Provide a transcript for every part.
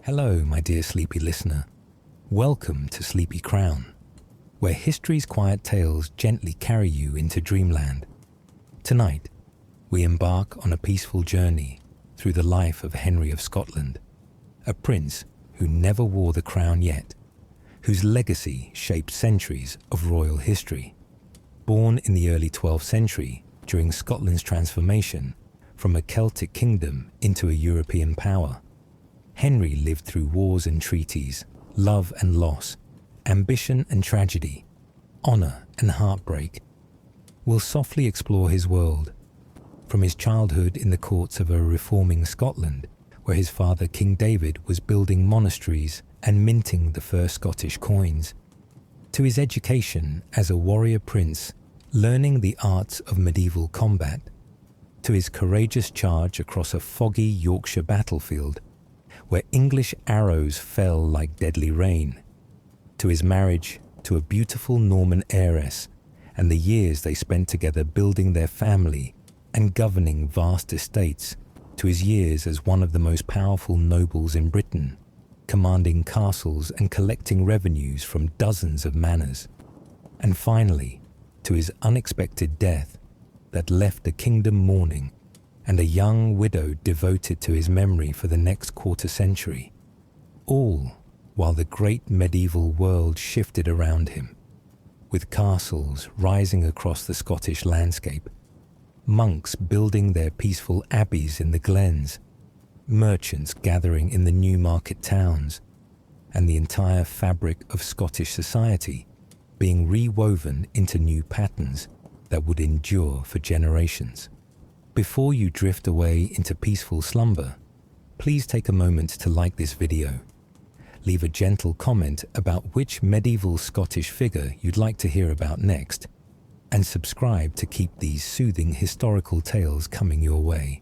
Hello, my dear sleepy listener. Welcome to Sleepy Crown, where history's quiet tales gently carry you into dreamland. Tonight, we embark on a peaceful journey through the life of Henry of Scotland, a prince who never wore the crown yet, whose legacy shaped centuries of royal history. Born in the early 12th century during Scotland's transformation from a Celtic kingdom into a European power, Henry lived through wars and treaties, love and loss, ambition and tragedy, honor and heartbreak. We'll softly explore his world, from his childhood in the courts of a reforming Scotland, where his father King David was building monasteries and minting the first Scottish coins, to his education as a warrior prince, learning the arts of medieval combat, to his courageous charge across a foggy Yorkshire battlefield, where English arrows fell like deadly rain, to his marriage to a beautiful Norman heiress and the years they spent together building their family and governing vast estates, to his years as one of the most powerful nobles in Britain, commanding castles and collecting revenues from dozens of manors, and finally to his unexpected death that left the kingdom mourning and a young widow devoted to his memory for the next quarter century, all while the great medieval world shifted around him, with castles rising across the Scottish landscape, monks building their peaceful abbeys in the glens, merchants gathering in the new market towns, and the entire fabric of Scottish society being rewoven into new patterns that would endure for generations. Before you drift away into peaceful slumber, please take a moment to like this video. Leave a gentle comment about which medieval Scottish figure you'd like to hear about next, and subscribe to keep these soothing historical tales coming your way.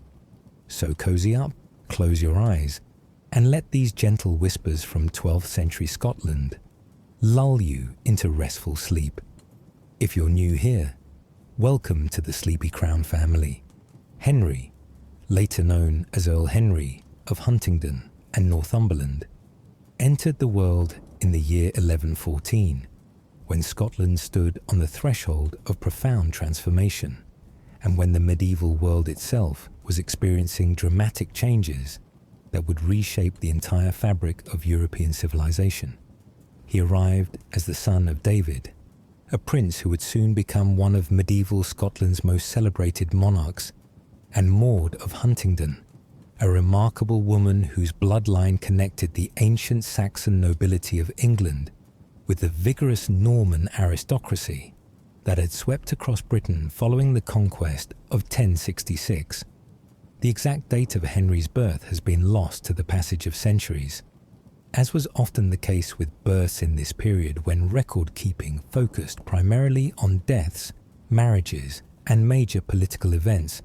So cozy up, close your eyes, and let these gentle whispers from 12th century Scotland lull you into restful sleep. If you're new here, welcome to the Sleepy Crown family. Henry, later known as Earl Henry of Huntingdon and Northumberland, entered the world in the year 1114, when Scotland stood on the threshold of profound transformation, and when the medieval world itself was experiencing dramatic changes that would reshape the entire fabric of European civilization. He arrived as the son of David, a prince who would soon become one of medieval Scotland's most celebrated monarchs, and Maud of Huntingdon, a remarkable woman whose bloodline connected the ancient Saxon nobility of England with the vigorous Norman aristocracy that had swept across Britain following the conquest of 1066. The exact date of Henry's birth has been lost to the passage of centuries, as was often the case with births in this period when record-keeping focused primarily on deaths, marriages, and major political events,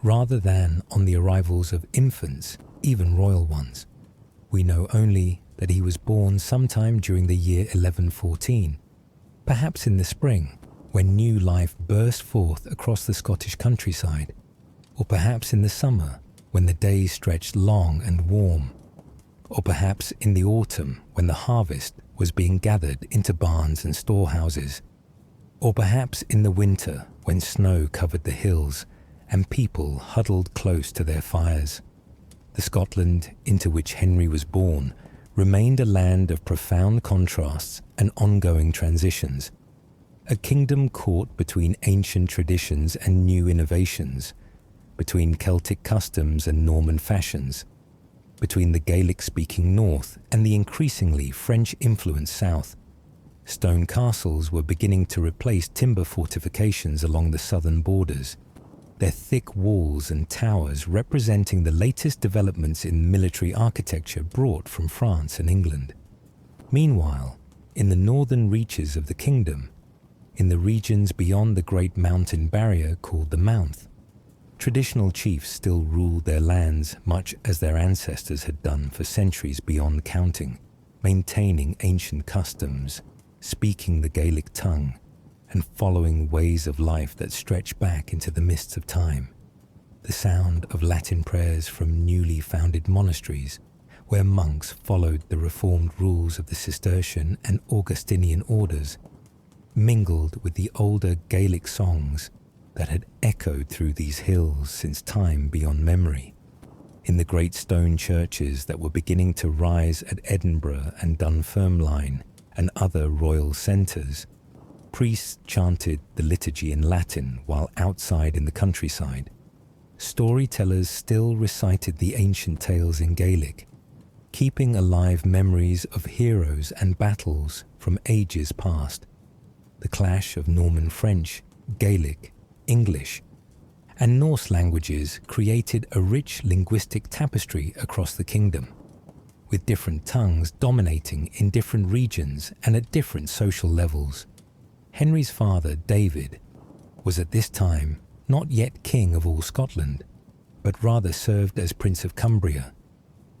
rather than on the arrivals of infants, even royal ones. We know only that he was born sometime during the year 1114, perhaps in the spring, when new life burst forth across the Scottish countryside, or perhaps in the summer, when the days stretched long and warm, or perhaps in the autumn, when the harvest was being gathered into barns and storehouses, or perhaps in the winter, when snow covered the hills and people huddled close to their fires. The Scotland into which Henry was born remained a land of profound contrasts and ongoing transitions, a kingdom caught between ancient traditions and new innovations, between Celtic customs and Norman fashions, between the Gaelic-speaking north and the increasingly French-influenced south. Stone castles were beginning to replace timber fortifications along the southern borders, their thick walls and towers representing the latest developments in military architecture brought from France and England. Meanwhile, in the northern reaches of the kingdom, in the regions beyond the great mountain barrier called the Mount, traditional chiefs still ruled their lands much as their ancestors had done for centuries beyond counting, maintaining ancient customs, speaking the Gaelic tongue, and following ways of life that stretch back into the mists of time. The sound of Latin prayers from newly founded monasteries where monks followed the reformed rules of the Cistercian and Augustinian orders, mingled with the older Gaelic songs that had echoed through these hills since time beyond memory. In the great stone churches that were beginning to rise at Edinburgh and Dunfermline and other royal centres, priests chanted the liturgy in Latin while outside in the countryside. Storytellers still recited the ancient tales in Gaelic, keeping alive memories of heroes and battles from ages past. The clash of Norman French, Gaelic, English, and Norse languages created a rich linguistic tapestry across the kingdom, with different tongues dominating in different regions and at different social levels. Henry's father, David, was at this time not yet king of all Scotland, but rather served as Prince of Cumbria,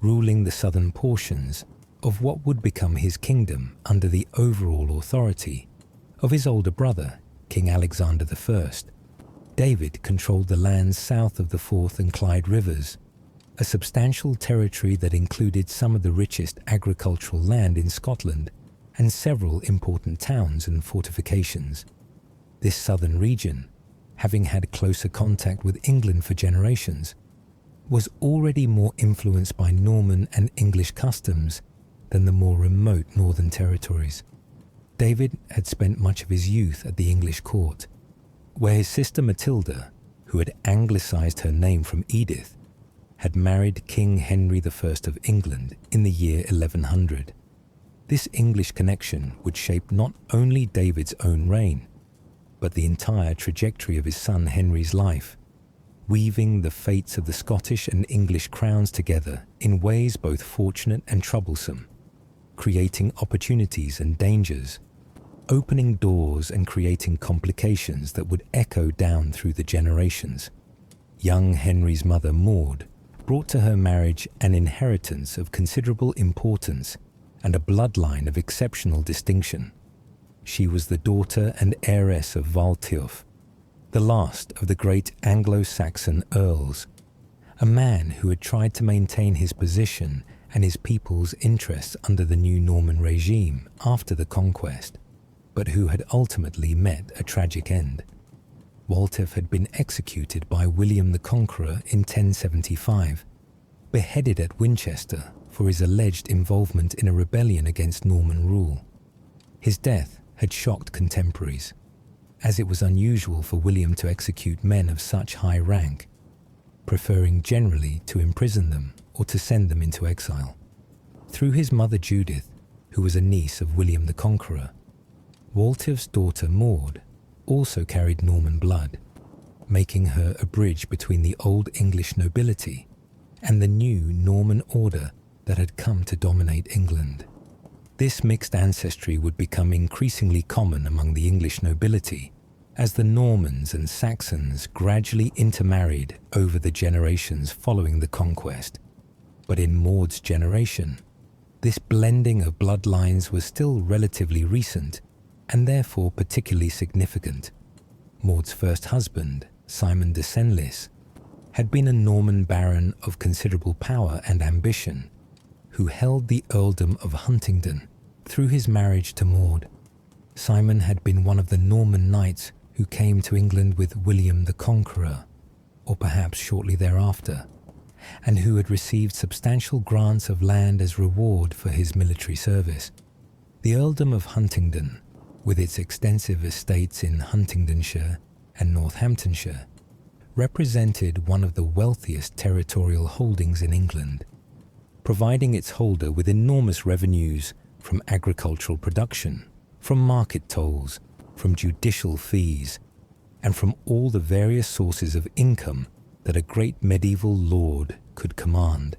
ruling the southern portions of what would become his kingdom under the overall authority of his older brother, King Alexander I. David controlled the lands south of the Forth and Clyde rivers, a substantial territory that included some of the richest agricultural land in Scotland and several important towns and fortifications. This southern region, having had closer contact with England for generations, was already more influenced by Norman and English customs than the more remote northern territories. David had spent much of his youth at the English court, where his sister Matilda, who had anglicised her name from Edith, had married King Henry I of England in the year 1100. This English connection would shape not only David's own reign, but the entire trajectory of his son Henry's life, weaving the fates of the Scottish and English crowns together in ways both fortunate and troublesome, creating opportunities and dangers, opening doors and creating complications that would echo down through the generations. Young Henry's mother, Maud, brought to her marriage an inheritance of considerable importance and a bloodline of exceptional distinction. She was the daughter and heiress of Waltheof, the last of the great Anglo-Saxon earls, a man who had tried to maintain his position and his people's interests under the new Norman regime after the conquest, but who had ultimately met a tragic end. Waltheof had been executed by William the Conqueror in 1075, beheaded at Winchester for his alleged involvement in a rebellion against Norman rule. His death had shocked contemporaries, as it was unusual for William to execute men of such high rank, preferring generally to imprison them or to send them into exile. Through his mother Judith, who was a niece of William the Conqueror, Waltheof's daughter Maud also carried Norman blood, making her a bridge between the old English nobility and the new Norman order that had come to dominate England. This mixed ancestry would become increasingly common among the English nobility as the Normans and Saxons gradually intermarried over the generations following the conquest. But in Maud's generation, this blending of bloodlines was still relatively recent and therefore particularly significant. Maud's first husband, Simon de Senlis, had been a Norman baron of considerable power and ambition, who held the earldom of Huntingdon through his marriage to Maud. Simon had been one of the Norman knights who came to England with William the Conqueror, or perhaps shortly thereafter, and who had received substantial grants of land as reward for his military service. The earldom of Huntingdon, with its extensive estates in Huntingdonshire and Northamptonshire, represented one of the wealthiest territorial holdings in England, providing its holder with enormous revenues from agricultural production, from market tolls, from judicial fees, and from all the various sources of income that a great medieval lord could command.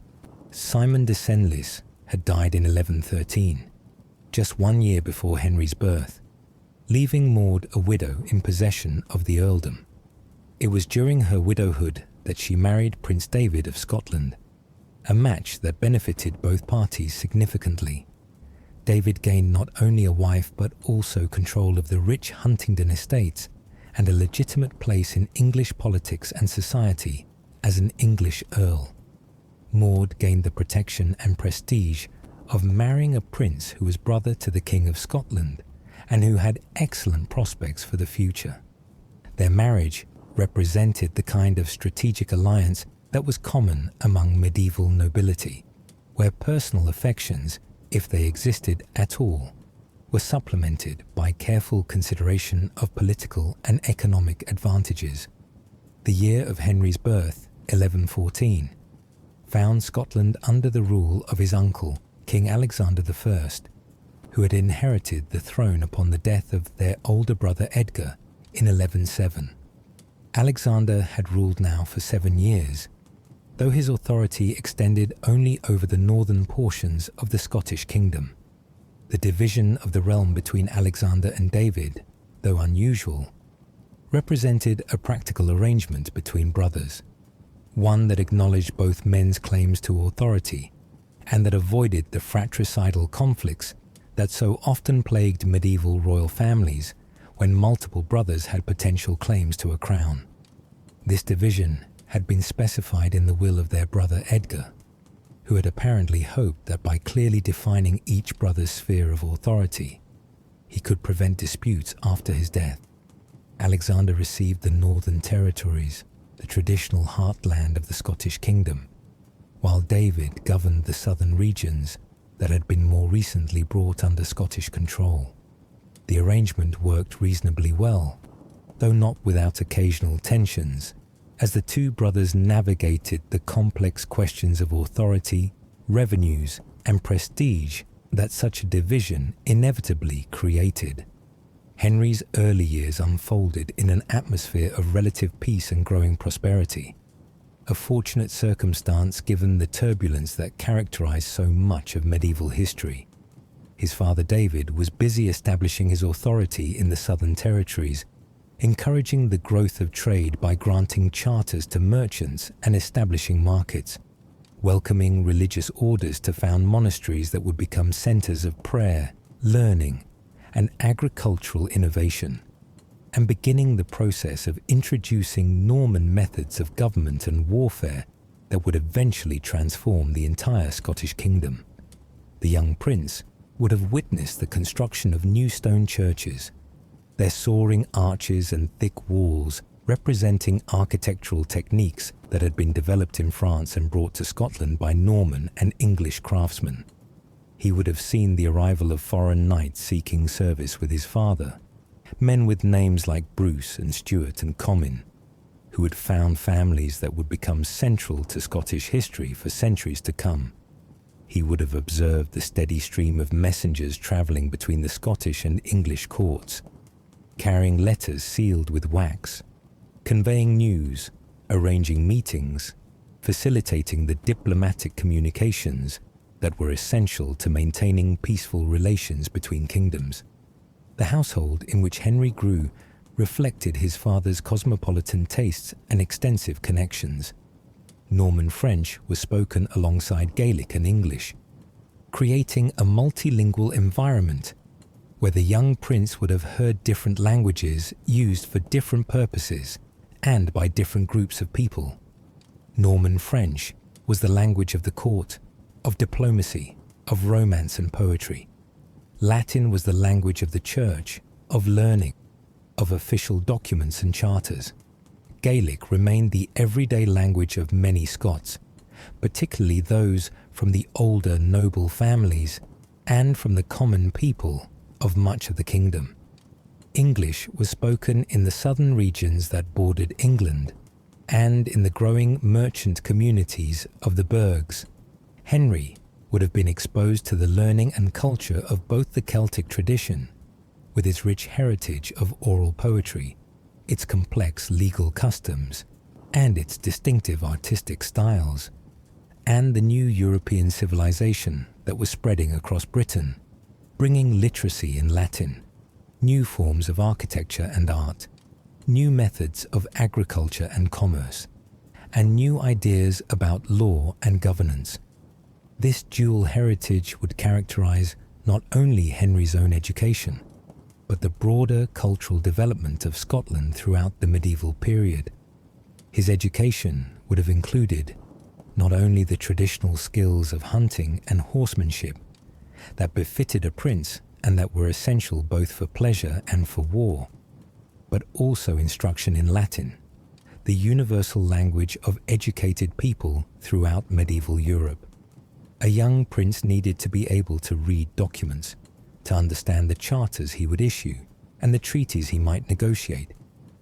Simon de Senlis had died in 1113, just 1 year before Henry's birth, leaving Maud a widow in possession of the earldom. It was during her widowhood that she married Prince David of Scotland, a match that benefited both parties significantly. David gained not only a wife but also control of the rich Huntingdon estates and a legitimate place in English politics and society as an English Earl. Maud gained the protection and prestige of marrying a prince who was brother to the King of Scotland and who had excellent prospects for the future. Their marriage represented the kind of strategic alliance that was common among medieval nobility, where personal affections, if they existed at all, were supplemented by careful consideration of political and economic advantages. The year of Henry's birth, 1114, found Scotland under the rule of his uncle, King Alexander I, who had inherited the throne upon the death of their older brother Edgar in 1107. Alexander had ruled now for 7 years, though his authority extended only over the northern portions of the Scottish kingdom. The division of the realm between Alexander and David, though unusual, represented a practical arrangement between brothers, one that acknowledged both men's claims to authority and that avoided the fratricidal conflicts that so often plagued medieval royal families when multiple brothers had potential claims to a crown. This division had been specified in the will of their brother Edgar, who had apparently hoped that by clearly defining each brother's sphere of authority, he could prevent disputes after his death. Alexander received the northern territories, the traditional heartland of the Scottish kingdom, while David governed the southern regions that had been more recently brought under Scottish control. The arrangement worked reasonably well, though not without occasional tensions, as the two brothers navigated the complex questions of authority, revenues, and prestige that such a division inevitably created. Henry's early years unfolded in an atmosphere of relative peace and growing prosperity, a fortunate circumstance given the turbulence that characterized so much of medieval history. His father David was busy establishing his authority in the southern territories, encouraging the growth of trade by granting charters to merchants and establishing markets, welcoming religious orders to found monasteries that would become centers of prayer, learning, and agricultural innovation, and beginning the process of introducing Norman methods of government and warfare that would eventually transform the entire Scottish kingdom. The young prince would have witnessed the construction of new stone churches, their soaring arches and thick walls representing architectural techniques that had been developed in France and brought to Scotland by Norman and English craftsmen. He would have seen the arrival of foreign knights seeking service with his father, men with names like Bruce and Stuart and Comyn, who had found families that would become central to Scottish history for centuries to come. He would have observed the steady stream of messengers travelling between the Scottish and English courts, carrying letters sealed with wax, conveying news, arranging meetings, facilitating the diplomatic communications that were essential to maintaining peaceful relations between kingdoms. The household in which Henry grew reflected his father's cosmopolitan tastes and extensive connections. Norman French was spoken alongside Gaelic and English, creating a multilingual environment where the young prince would have heard different languages used for different purposes and by different groups of people. Norman French was the language of the court, of diplomacy, of romance and poetry. Latin was the language of the church, of learning, of official documents and charters. Gaelic remained the everyday language of many Scots, particularly those from the older noble families and from the common people of much of the kingdom. English was spoken in the southern regions that bordered England and in the growing merchant communities of the burghs. Henry would have been exposed to the learning and culture of both the Celtic tradition, with its rich heritage of oral poetry, its complex legal customs, and its distinctive artistic styles, and the new European civilization that was spreading across Britain, bringing literacy in Latin, new forms of architecture and art, new methods of agriculture and commerce, and new ideas about law and governance. This dual heritage would characterize not only Henry's own education, but the broader cultural development of Scotland throughout the medieval period. His education would have included not only the traditional skills of hunting and horsemanship that befitted a prince and that were essential both for pleasure and for war, but also instruction in Latin, the universal language of educated people throughout medieval Europe. A young prince needed to be able to read documents, to understand the charters he would issue and the treaties he might negotiate,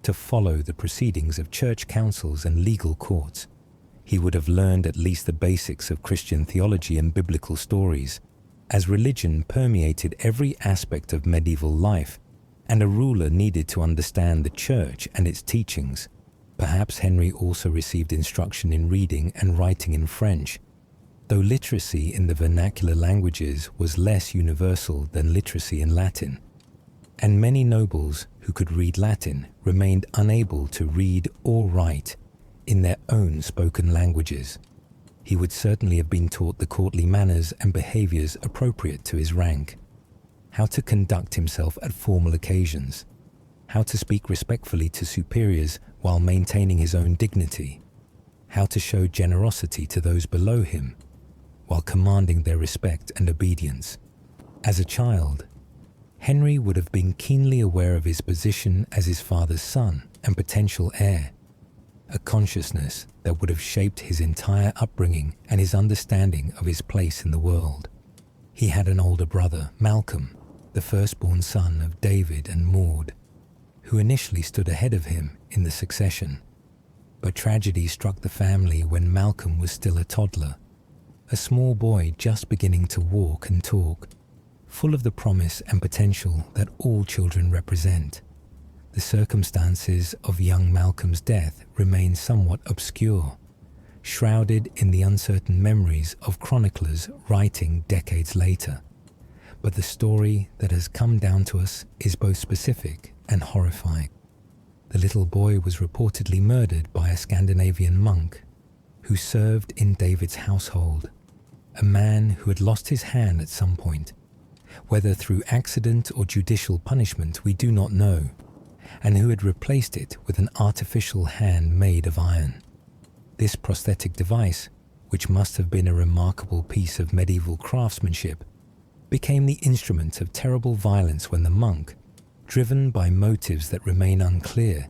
to follow the proceedings of church councils and legal courts. He would have learned at least the basics of Christian theology and biblical stories, as religion permeated every aspect of medieval life, and a ruler needed to understand the church and its teachings. Perhaps Henry also received instruction in reading and writing in French, though literacy in the vernacular languages was less universal than literacy in Latin, and many nobles who could read Latin remained unable to read or write in their own spoken languages. He would certainly have been taught the courtly manners and behaviors appropriate to his rank, how to conduct himself at formal occasions, how to speak respectfully to superiors while maintaining his own dignity, how to show generosity to those below him while commanding their respect and obedience. As a child, Henry would have been keenly aware of his position as his father's son and potential heir, a consciousness that would have shaped his entire upbringing and his understanding of his place in the world. He had an older brother, Malcolm, the firstborn son of David and Maud, who initially stood ahead of him in the succession. But tragedy struck the family when Malcolm was still a toddler, a small boy just beginning to walk and talk, full of the promise and potential that all children represent. The circumstances of young Malcolm's death remain somewhat obscure, shrouded in the uncertain memories of chroniclers writing decades later. But the story that has come down to us is both specific and horrifying. The little boy was reportedly murdered by a Scandinavian monk who served in David's household, a man who had lost his hand at some point. Whether through accident or judicial punishment we do not know, and who had replaced it with an artificial hand made of iron. This prosthetic device, which must have been a remarkable piece of medieval craftsmanship, became the instrument of terrible violence when the monk, driven by motives that remain unclear,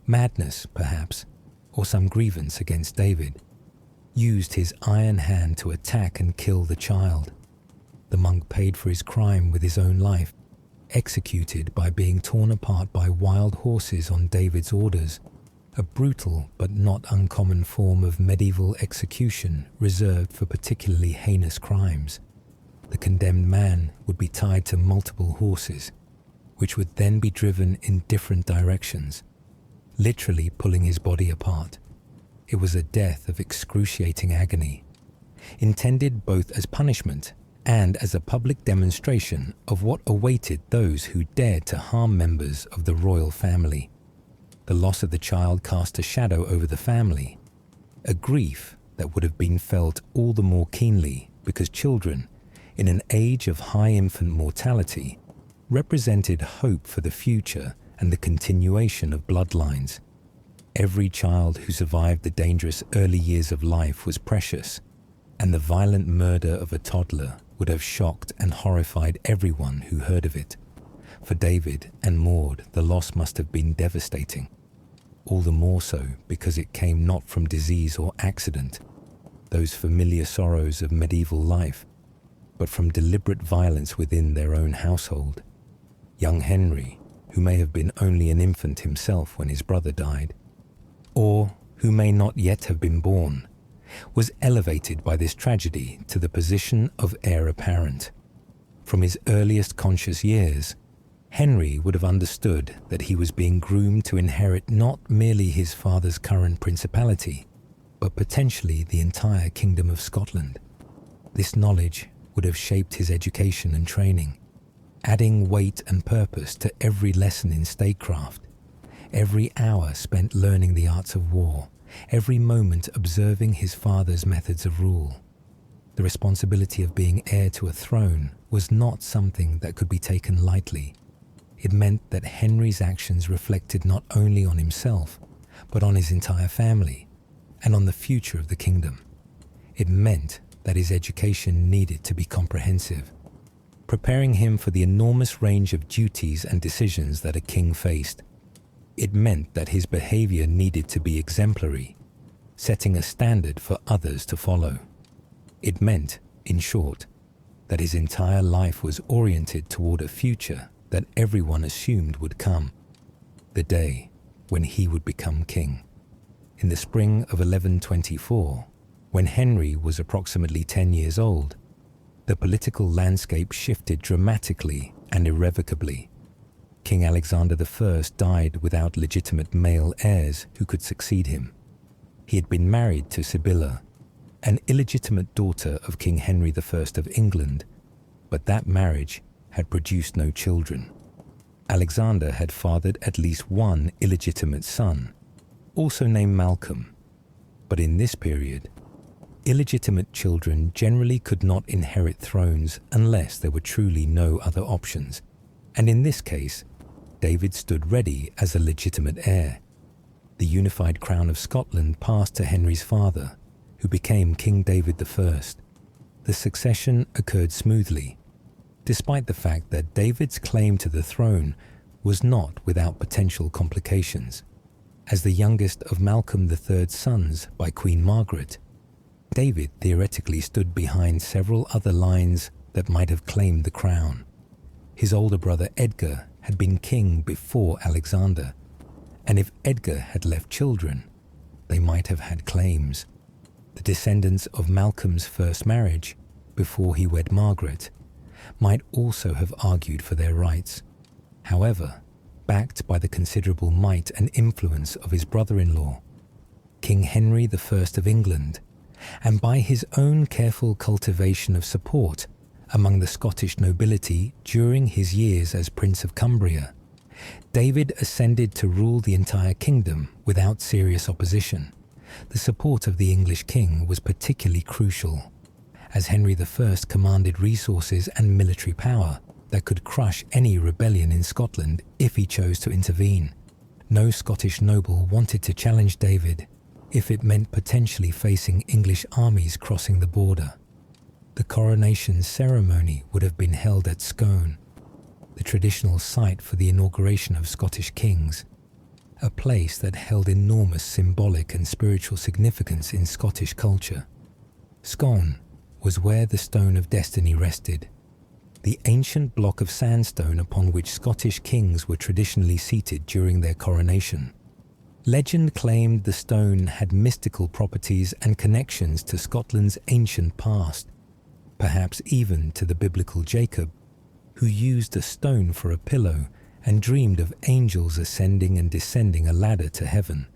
madness perhaps, or some grievance against David, used his iron hand to attack and kill the child. The monk paid for his crime with his own life, executed by being torn apart by wild horses on David's orders, a brutal but not uncommon form of medieval execution reserved for particularly heinous crimes. The condemned man would be tied to multiple horses, which would then be driven in different directions, literally pulling his body apart. It was a death of excruciating agony, intended both as punishment and as a public demonstration of what awaited those who dared to harm members of the royal family. The loss of the child cast a shadow over the family, a grief that would have been felt all the more keenly because children, in an age of high infant mortality, represented hope for the future and the continuation of bloodlines. Every child who survived the dangerous early years of life was precious, and the violent murder of a toddler would have shocked and horrified everyone who heard of it. For David and Maud, the loss must have been devastating, all the more so because it came not from disease or accident, those familiar sorrows of medieval life, but from deliberate violence within their own household. Young Henry, who may have been only an infant himself when his brother died, or who may not yet have been born, was elevated by this tragedy to the position of heir apparent. From his earliest conscious years, Henry would have understood that he was being groomed to inherit not merely his father's current principality, but potentially the entire Kingdom of Scotland. This knowledge would have shaped his education and training, adding weight and purpose to every lesson in statecraft, every hour spent learning the arts of war, every moment observing his father's methods of rule. The responsibility of being heir to a throne was not something that could be taken lightly. It meant that Henry's actions reflected not only on himself, but on his entire family, and on the future of the kingdom. It meant that his education needed to be comprehensive, preparing him for the enormous range of duties and decisions that a king faced. It meant that his behavior needed to be exemplary, setting a standard for others to follow. It meant, in short, that his entire life was oriented toward a future that everyone assumed would come, the day when he would become king. In the spring of 1124, when Henry was approximately 10 years old, the political landscape shifted dramatically and irrevocably. King Alexander I died without legitimate male heirs who could succeed him. He had been married to Sibylla, an illegitimate daughter of King Henry I of England, but that marriage had produced no children. Alexander had fathered at least one illegitimate son, also named Malcolm. But in this period, illegitimate children generally could not inherit thrones unless there were truly no other options, and in this case, David stood ready as a legitimate heir. The unified crown of Scotland passed to Henry's father, who became King David I. The succession occurred smoothly, despite the fact that David's claim to the throne was not without potential complications. As the youngest of Malcolm III's sons by Queen Margaret, David theoretically stood behind several other lines that might have claimed the crown. His older brother Edgar had been king before Alexander, and if Edgar had left children, they might have had claims. The descendants of Malcolm's first marriage, before he wed Margaret, might also have argued for their rights. However, backed by the considerable might and influence of his brother-in-law, King Henry I of England, and by his own careful cultivation of support among the Scottish nobility during his years as Prince of Cumbria, David ascended to rule the entire kingdom without serious opposition. The support of the English king was particularly crucial, as Henry I commanded resources and military power that could crush any rebellion in Scotland if he chose to intervene. No Scottish noble wanted to challenge David if it meant potentially facing English armies crossing the border. The coronation ceremony would have been held at Scone, the traditional site for the inauguration of Scottish kings, a place that held enormous symbolic and spiritual significance in Scottish culture. Scone was where the Stone of Destiny rested, the ancient block of sandstone upon which Scottish kings were traditionally seated during their coronation. Legend claimed the stone had mystical properties and connections to Scotland's ancient past, perhaps even to the biblical Jacob, who used a stone for a pillow and dreamed of angels ascending and descending a ladder to heaven.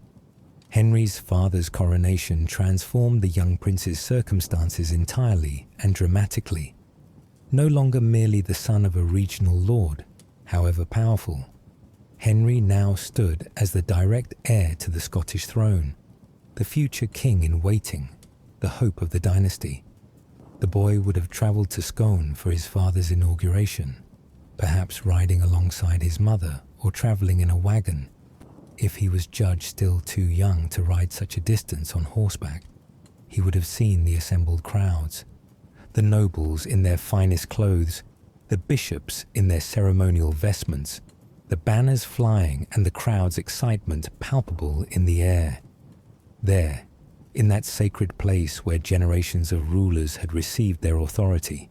Henry's father's coronation transformed the young prince's circumstances entirely and dramatically. No longer merely the son of a regional lord, however powerful, Henry now stood as the direct heir to the Scottish throne, the future king in waiting, the hope of the dynasty. The boy would have travelled to Scone for his father's inauguration, perhaps riding alongside his mother or travelling in a wagon. If he was judged still too young to ride such a distance on horseback, he would have seen the assembled crowds, the nobles in their finest clothes, the bishops in their ceremonial vestments, the banners flying and the crowd's excitement palpable in the air. There, in that sacred place where generations of rulers had received their authority,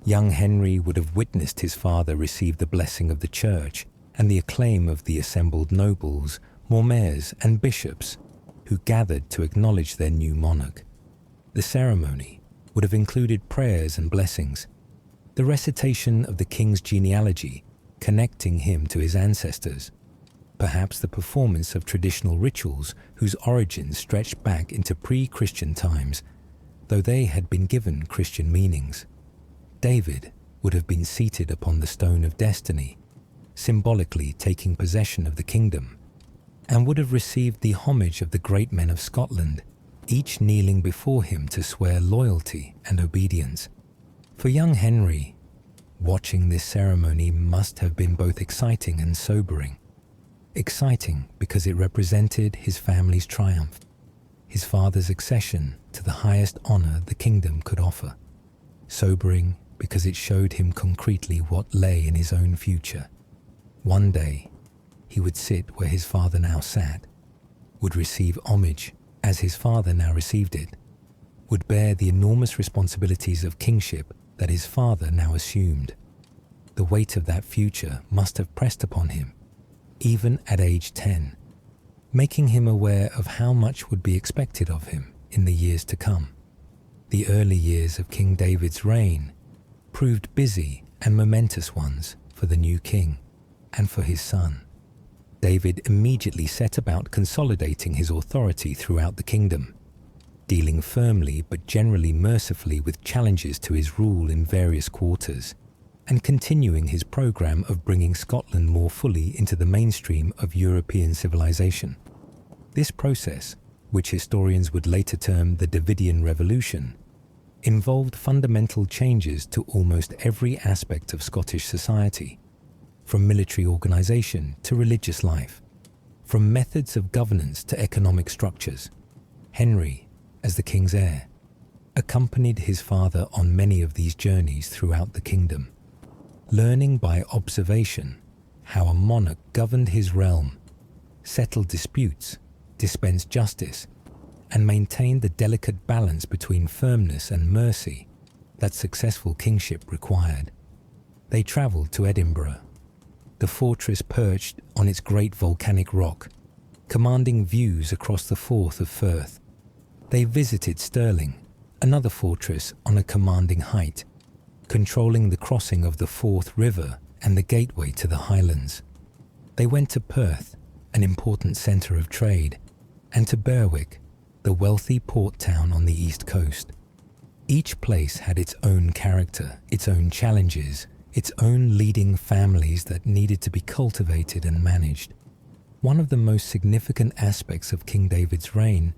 young Henry would have witnessed his father receive the blessing of the church and the acclaim of the assembled nobles, mormaers and bishops who gathered to acknowledge their new monarch. The ceremony would have included prayers and blessings, the recitation of the king's genealogy connecting him to his ancestors, perhaps the performance of traditional rituals whose origins stretched back into pre-Christian times, though they had been given Christian meanings. David would have been seated upon the Stone of Destiny, symbolically taking possession of the kingdom, and would have received the homage of the great men of Scotland, each kneeling before him to swear loyalty and obedience. For young Henry, watching this ceremony must have been both exciting and sobering. Exciting because it represented his family's triumph, his father's accession to the highest honour the kingdom could offer. Sobering because it showed him concretely what lay in his own future. One day, he would sit where his father now sat, would receive homage as his father now received it, would bear the enormous responsibilities of kingship that his father now assumed. The weight of that future must have pressed upon him, even at age 10, making him aware of how much would be expected of him in the years to come. The early years of King David's reign proved busy and momentous ones for the new king and for his son. David immediately set about consolidating his authority throughout the kingdom, dealing firmly but generally mercifully with challenges to his rule in various quarters, and continuing his program of bringing Scotland more fully into the mainstream of European civilization. This process, which historians would later term the Davidian Revolution, involved fundamental changes to almost every aspect of Scottish society, from military organisation to religious life, from methods of governance to economic structures. Henry, as the king's heir, accompanied his father on many of these journeys throughout the kingdom, learning by observation how a monarch governed his realm, settled disputes, dispensed justice, and maintained the delicate balance between firmness and mercy that successful kingship required. They travelled to Edinburgh, the fortress perched on its great volcanic rock, commanding views across the Firth of Forth. They visited Stirling, another fortress on a commanding height, controlling the crossing of the Forth River and the gateway to the Highlands. They went to Perth, an important centre of trade, and to Berwick, the wealthy port town on the east coast. Each place had its own character, its own challenges, its own leading families that needed to be cultivated and managed. One of the most significant aspects of King David's reign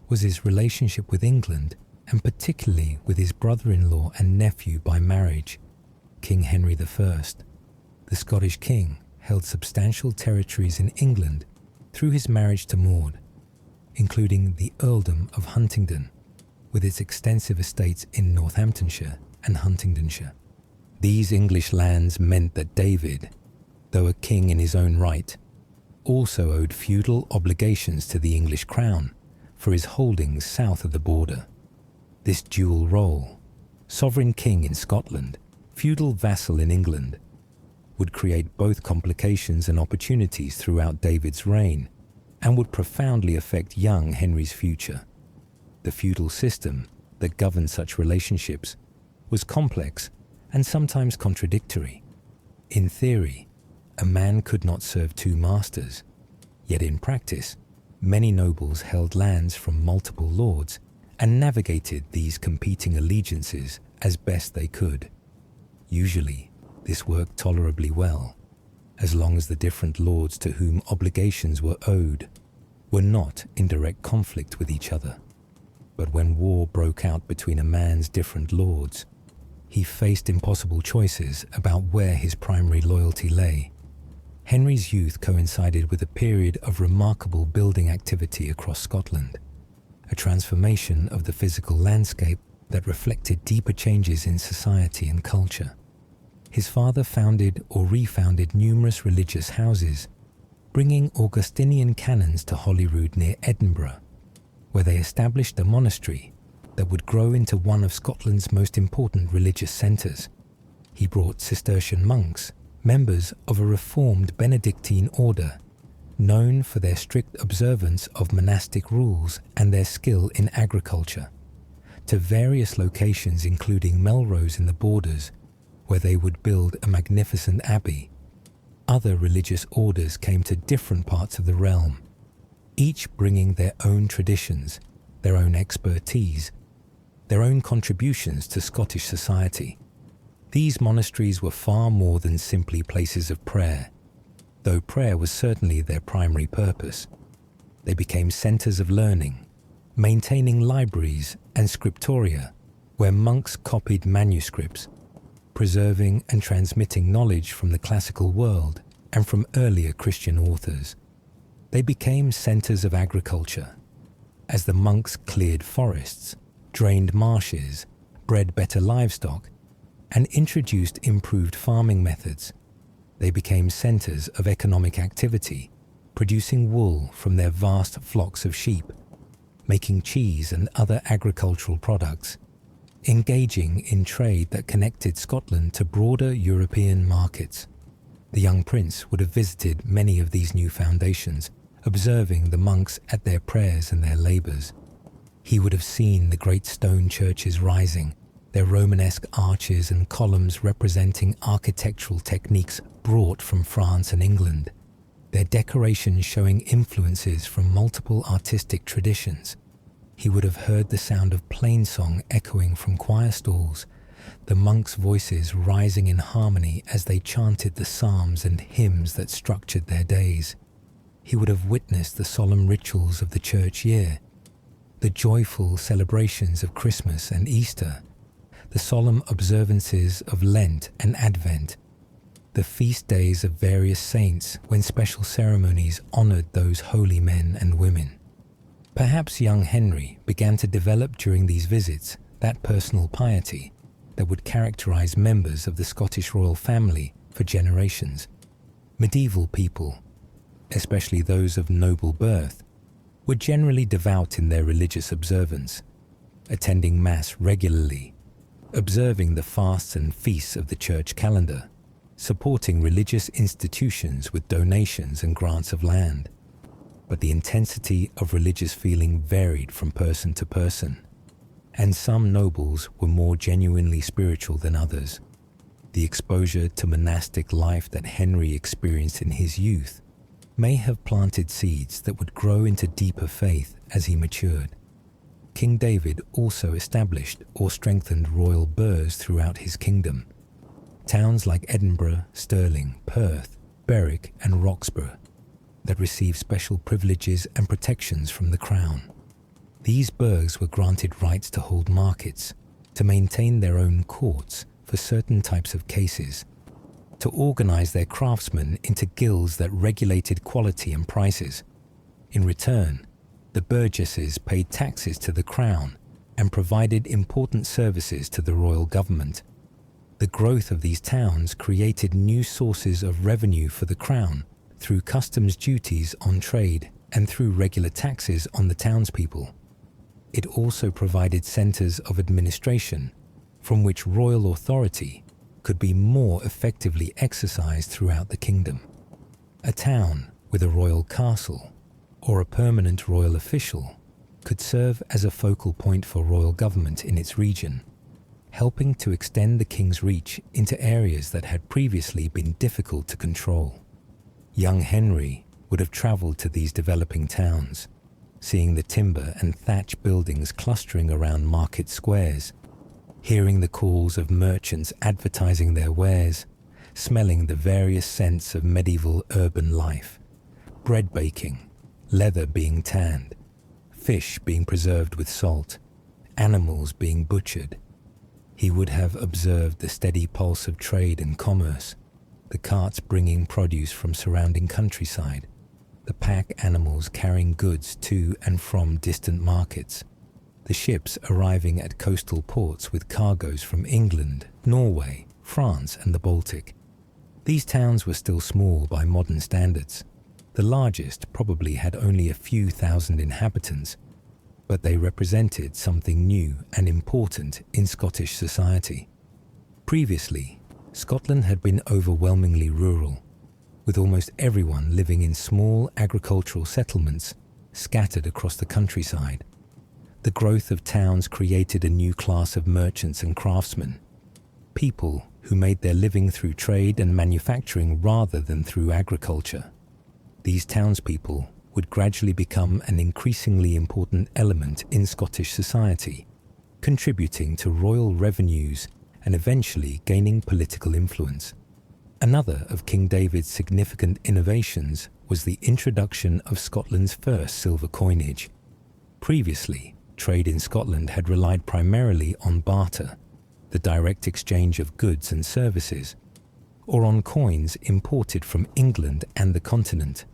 was his relationship with England, and particularly with his brother-in-law and nephew by marriage, King Henry I. The Scottish king held substantial territories in England through his marriage to Maud, including the earldom of Huntingdon, with its extensive estates in Northamptonshire and Huntingdonshire. These English lands meant that David, though a king in his own right, also owed feudal obligations to the English crown for his holdings south of the border. This dual role, sovereign king in Scotland, feudal vassal in England, would create both complications and opportunities throughout David's reign, and would profoundly affect young Henry's future. The feudal system that governed such relationships was complex and sometimes contradictory. In theory, a man could not serve two masters, yet in practice, many nobles held lands from multiple lords and navigated these competing allegiances as best they could. Usually, this worked tolerably well, as long as the different lords to whom obligations were owed were not in direct conflict with each other. But when war broke out between a man's different lords, he faced impossible choices about where his primary loyalty lay. Henry's youth coincided with a period of remarkable building activity across Scotland, a transformation of the physical landscape that reflected deeper changes in society and culture. His father founded or refounded numerous religious houses, bringing Augustinian canons to Holyrood near Edinburgh, where they established a monastery that would grow into one of Scotland's most important religious centres. He brought Cistercian monks, members of a reformed Benedictine order, known for their strict observance of monastic rules and their skill in agriculture, to various locations including Melrose in the Borders, where they would build a magnificent abbey. Other religious orders came to different parts of the realm, each bringing their own traditions, their own expertise, their own contributions to Scottish society. These monasteries were far more than simply places of prayer, though prayer was certainly their primary purpose. They became centres of learning, maintaining libraries and scriptoria where monks copied manuscripts, preserving and transmitting knowledge from the classical world and from earlier Christian authors. They became centres of agriculture, as the monks cleared forests, drained marshes, bred better livestock, and introduced improved farming methods. They became centers of economic activity, producing wool from their vast flocks of sheep, making cheese and other agricultural products, engaging in trade that connected Scotland to broader European markets. The young prince would have visited many of these new foundations, observing the monks at their prayers and their labours. He would have seen the great stone churches rising, their Romanesque arches and columns representing architectural techniques brought from France and England, their decorations showing influences from multiple artistic traditions. He would have heard the sound of plainsong echoing from choir stalls, the monks' voices rising in harmony as they chanted the psalms and hymns that structured their days. He would have witnessed the solemn rituals of the church year, the joyful celebrations of Christmas and Easter, the solemn observances of Lent and Advent, the feast days of various saints when special ceremonies honoured those holy men and women. Perhaps young Henry began to develop during these visits that personal piety that would characterise members of the Scottish royal family for generations. Medieval people, especially those of noble birth, were generally devout in their religious observance, attending Mass regularly, observing the fasts and feasts of the church calendar, supporting religious institutions with donations and grants of land. But the intensity of religious feeling varied from person to person, and some nobles were more genuinely spiritual than others. The exposure to monastic life that Henry experienced in his youth may have planted seeds that would grow into deeper faith as he matured. King David also established or strengthened royal burghs throughout his kingdom. Towns like Edinburgh, Stirling, Perth, Berwick and Roxburgh that received special privileges and protections from the crown. These burghs were granted rights to hold markets, to maintain their own courts for certain types of cases, to organize their craftsmen into guilds that regulated quality and prices. In return, the burgesses paid taxes to the crown and provided important services to the royal government. The growth of these towns created new sources of revenue for the crown through customs duties on trade and through regular taxes on the townspeople. It also provided centers of administration from which royal authority could be more effectively exercised throughout the kingdom. A town with a royal castle or a permanent royal official could serve as a focal point for royal government in its region, helping to extend the king's reach into areas that had previously been difficult to control. Young Henry would have travelled to these developing towns, seeing the timber and thatch buildings clustering around market squares, hearing the calls of merchants advertising their wares, smelling the various scents of medieval urban life, bread baking, leather being tanned, fish being preserved with salt, animals being butchered. He would have observed the steady pulse of trade and commerce, the carts bringing produce from surrounding countryside, the pack animals carrying goods to and from distant markets, the ships arriving at coastal ports with cargoes from England, Norway, France and the Baltic. These towns were still small by modern standards. The largest probably had only a few thousand inhabitants, but they represented something new and important in Scottish society. Previously, Scotland had been overwhelmingly rural, with almost everyone living in small agricultural settlements scattered across the countryside. The growth of towns created a new class of merchants and craftsmen, people who made their living through trade and manufacturing rather than through agriculture. These townspeople would gradually become an increasingly important element in Scottish society, contributing to royal revenues and eventually gaining political influence. Another of King David's significant innovations was the introduction of Scotland's first silver coinage. Previously, trade in Scotland had relied primarily on barter, the direct exchange of goods and services, or on coins imported from England and the continent.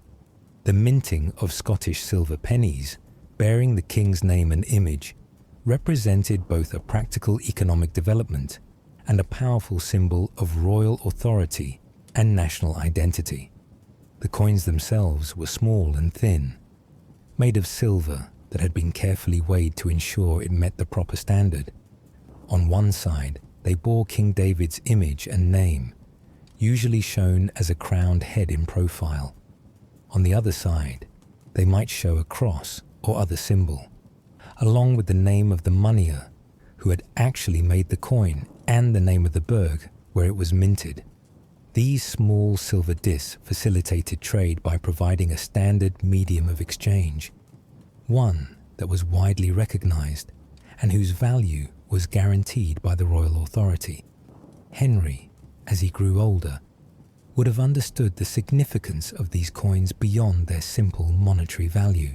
The minting of Scottish silver pennies, bearing the king's name and image, represented both a practical economic development and a powerful symbol of royal authority and national identity. The coins themselves were small and thin, made of silver that had been carefully weighed to ensure it met the proper standard. On one side, they bore King David's image and name, usually shown as a crowned head in profile. On the other side, they might show a cross or other symbol, along with the name of the moneyer who had actually made the coin and the name of the burgh where it was minted. These small silver discs facilitated trade by providing a standard medium of exchange, one that was widely recognized and whose value was guaranteed by the royal authority. Henry, as he grew older, would have understood the significance of these coins beyond their simple monetary value.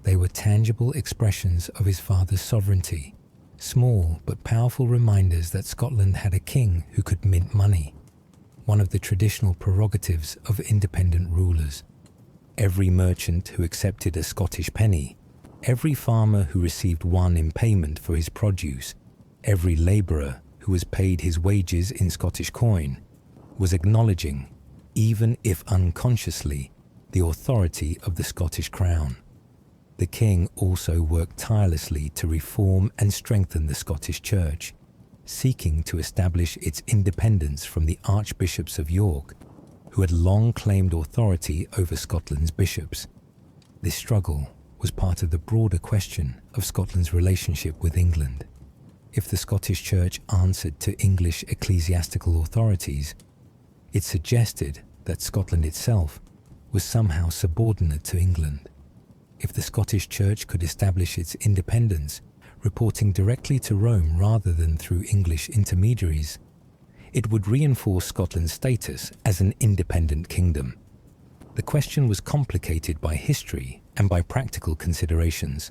They were tangible expressions of his father's sovereignty, small but powerful reminders that Scotland had a king who could mint money, one of the traditional prerogatives of independent rulers. Every merchant who accepted a Scottish penny, every farmer who received one in payment for his produce, every labourer who was paid his wages in Scottish coin, was acknowledging, even if unconsciously, the authority of the Scottish crown. The king also worked tirelessly to reform and strengthen the Scottish Church, seeking to establish its independence from the archbishops of York, who had long claimed authority over Scotland's bishops. This struggle was part of the broader question of Scotland's relationship with England. If the Scottish Church answered to English ecclesiastical authorities, it suggested that Scotland itself was somehow subordinate to England. If the Scottish Church could establish its independence, reporting directly to Rome rather than through English intermediaries, it would reinforce Scotland's status as an independent kingdom. The question was complicated by history and by practical considerations.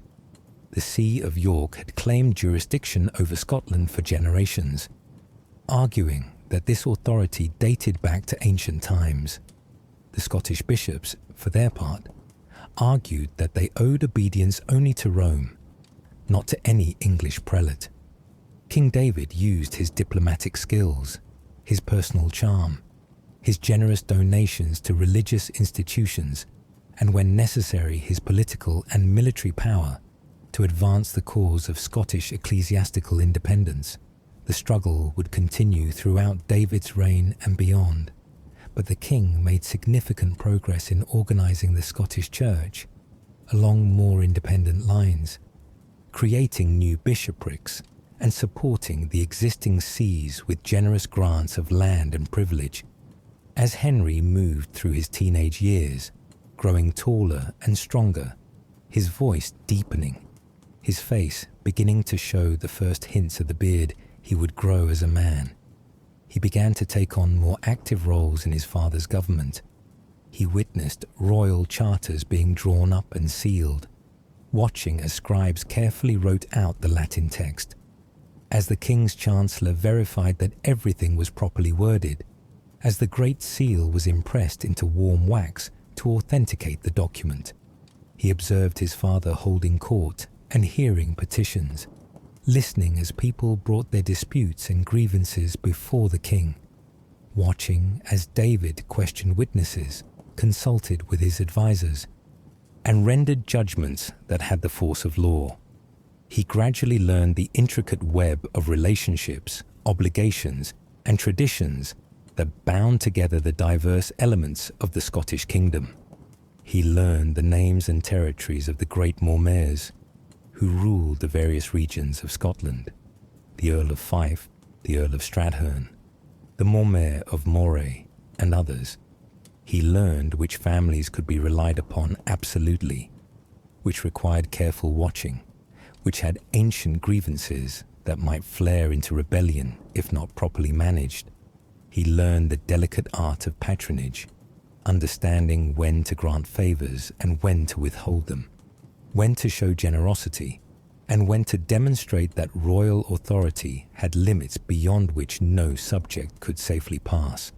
The See of York had claimed jurisdiction over Scotland for generations, arguing that this authority dated back to ancient times. The Scottish bishops, for their part, argued that they owed obedience only to Rome, not to any English prelate. King David used his diplomatic skills, his personal charm, his generous donations to religious institutions, and when necessary his political and military power to advance the cause of Scottish ecclesiastical independence. The struggle would continue throughout David's reign and beyond, but the king made significant progress in organising the Scottish Church along more independent lines, creating new bishoprics and supporting the existing sees with generous grants of land and privilege. As Henry moved through his teenage years, growing taller and stronger, his voice deepening, his face beginning to show the first hints of the beard he would grow as a man, he began to take on more active roles in his father's government. He witnessed royal charters being drawn up and sealed, watching as scribes carefully wrote out the Latin text. As the king's chancellor verified that everything was properly worded, as the Great Seal was impressed into warm wax to authenticate the document, he observed his father holding court and hearing petitions, listening as people brought their disputes and grievances before the king, watching as David questioned witnesses, consulted with his advisors, and rendered judgments that had the force of law. He gradually learned the intricate web of relationships, obligations, and traditions that bound together the diverse elements of the Scottish kingdom. He learned the names and territories of the great Mormaers, who ruled the various regions of Scotland: the Earl of Fife, the Earl of Strathearn, the Mormaer of Moray, and others. He learned which families could be relied upon absolutely, which required careful watching, which had ancient grievances that might flare into rebellion if not properly managed. He learned the delicate art of patronage, understanding when to grant favours and when to withhold them, when to show generosity, and when to demonstrate that royal authority had limits beyond which no subject could safely pass.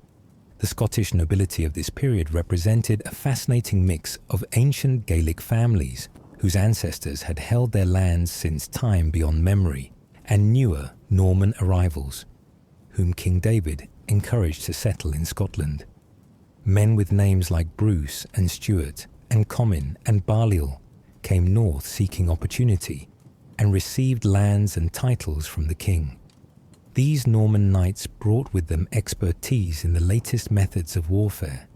The Scottish nobility of this period represented a fascinating mix of ancient Gaelic families whose ancestors had held their lands since time beyond memory, and newer Norman arrivals, whom King David encouraged to settle in Scotland. Men with names like Bruce and Stuart and Comyn and Balliol came north seeking opportunity and received lands and titles from the king. These Norman knights brought with them expertise in the latest methods of warfare,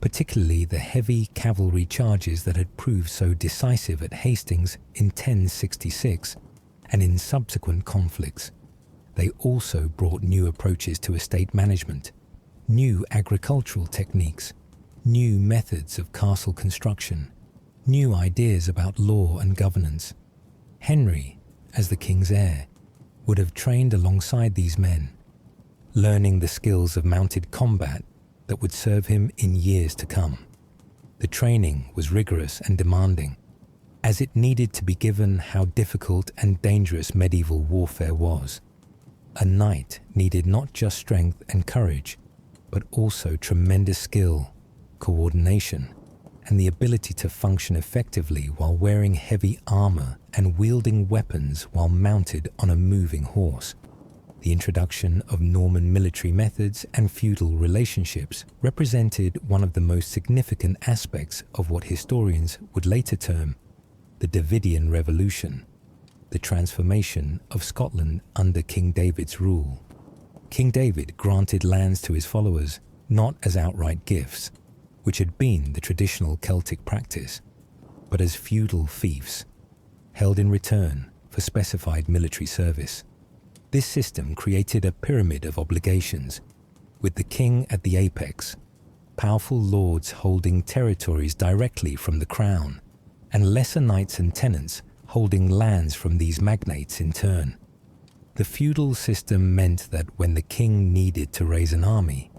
particularly the heavy cavalry charges that had proved so decisive at Hastings in 1066 and in subsequent conflicts. They also brought new approaches to estate management, new agricultural techniques, new methods of castle construction, new ideas about law and governance. Henry, as the king's heir, would have trained alongside these men, learning the skills of mounted combat that would serve him in years to come. The training was rigorous and demanding, as it needed to be given how difficult and dangerous medieval warfare was. A knight needed not just strength and courage, but also tremendous skill, coordination, and the ability to function effectively while wearing heavy armor and wielding weapons while mounted on a moving horse. The introduction of Norman military methods and feudal relationships represented one of the most significant aspects of what historians would later term the Davidian Revolution, the transformation of Scotland under King David's rule. King David granted lands to his followers not as outright gifts, which had been the traditional Celtic practice, but as feudal fiefs, held in return for specified military service. This system created a pyramid of obligations, with the king at the apex, powerful lords holding territories directly from the crown, and lesser knights and tenants holding lands from these magnates in turn. The feudal system meant that when the king needed to raise an army,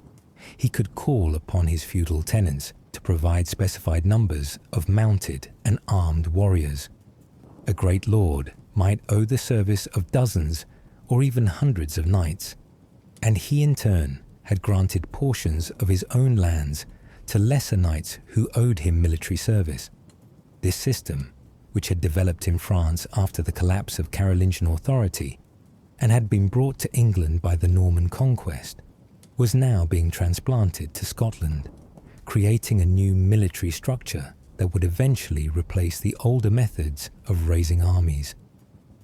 he could call upon his feudal tenants to provide specified numbers of mounted and armed warriors. A great lord might owe the service of dozens or even hundreds of knights, and he in turn had granted portions of his own lands to lesser knights who owed him military service. This system, which had developed in France after the collapse of Carolingian authority and had been brought to England by the Norman conquest, was now being transplanted to Scotland, creating a new military structure that would eventually replace the older methods of raising armies.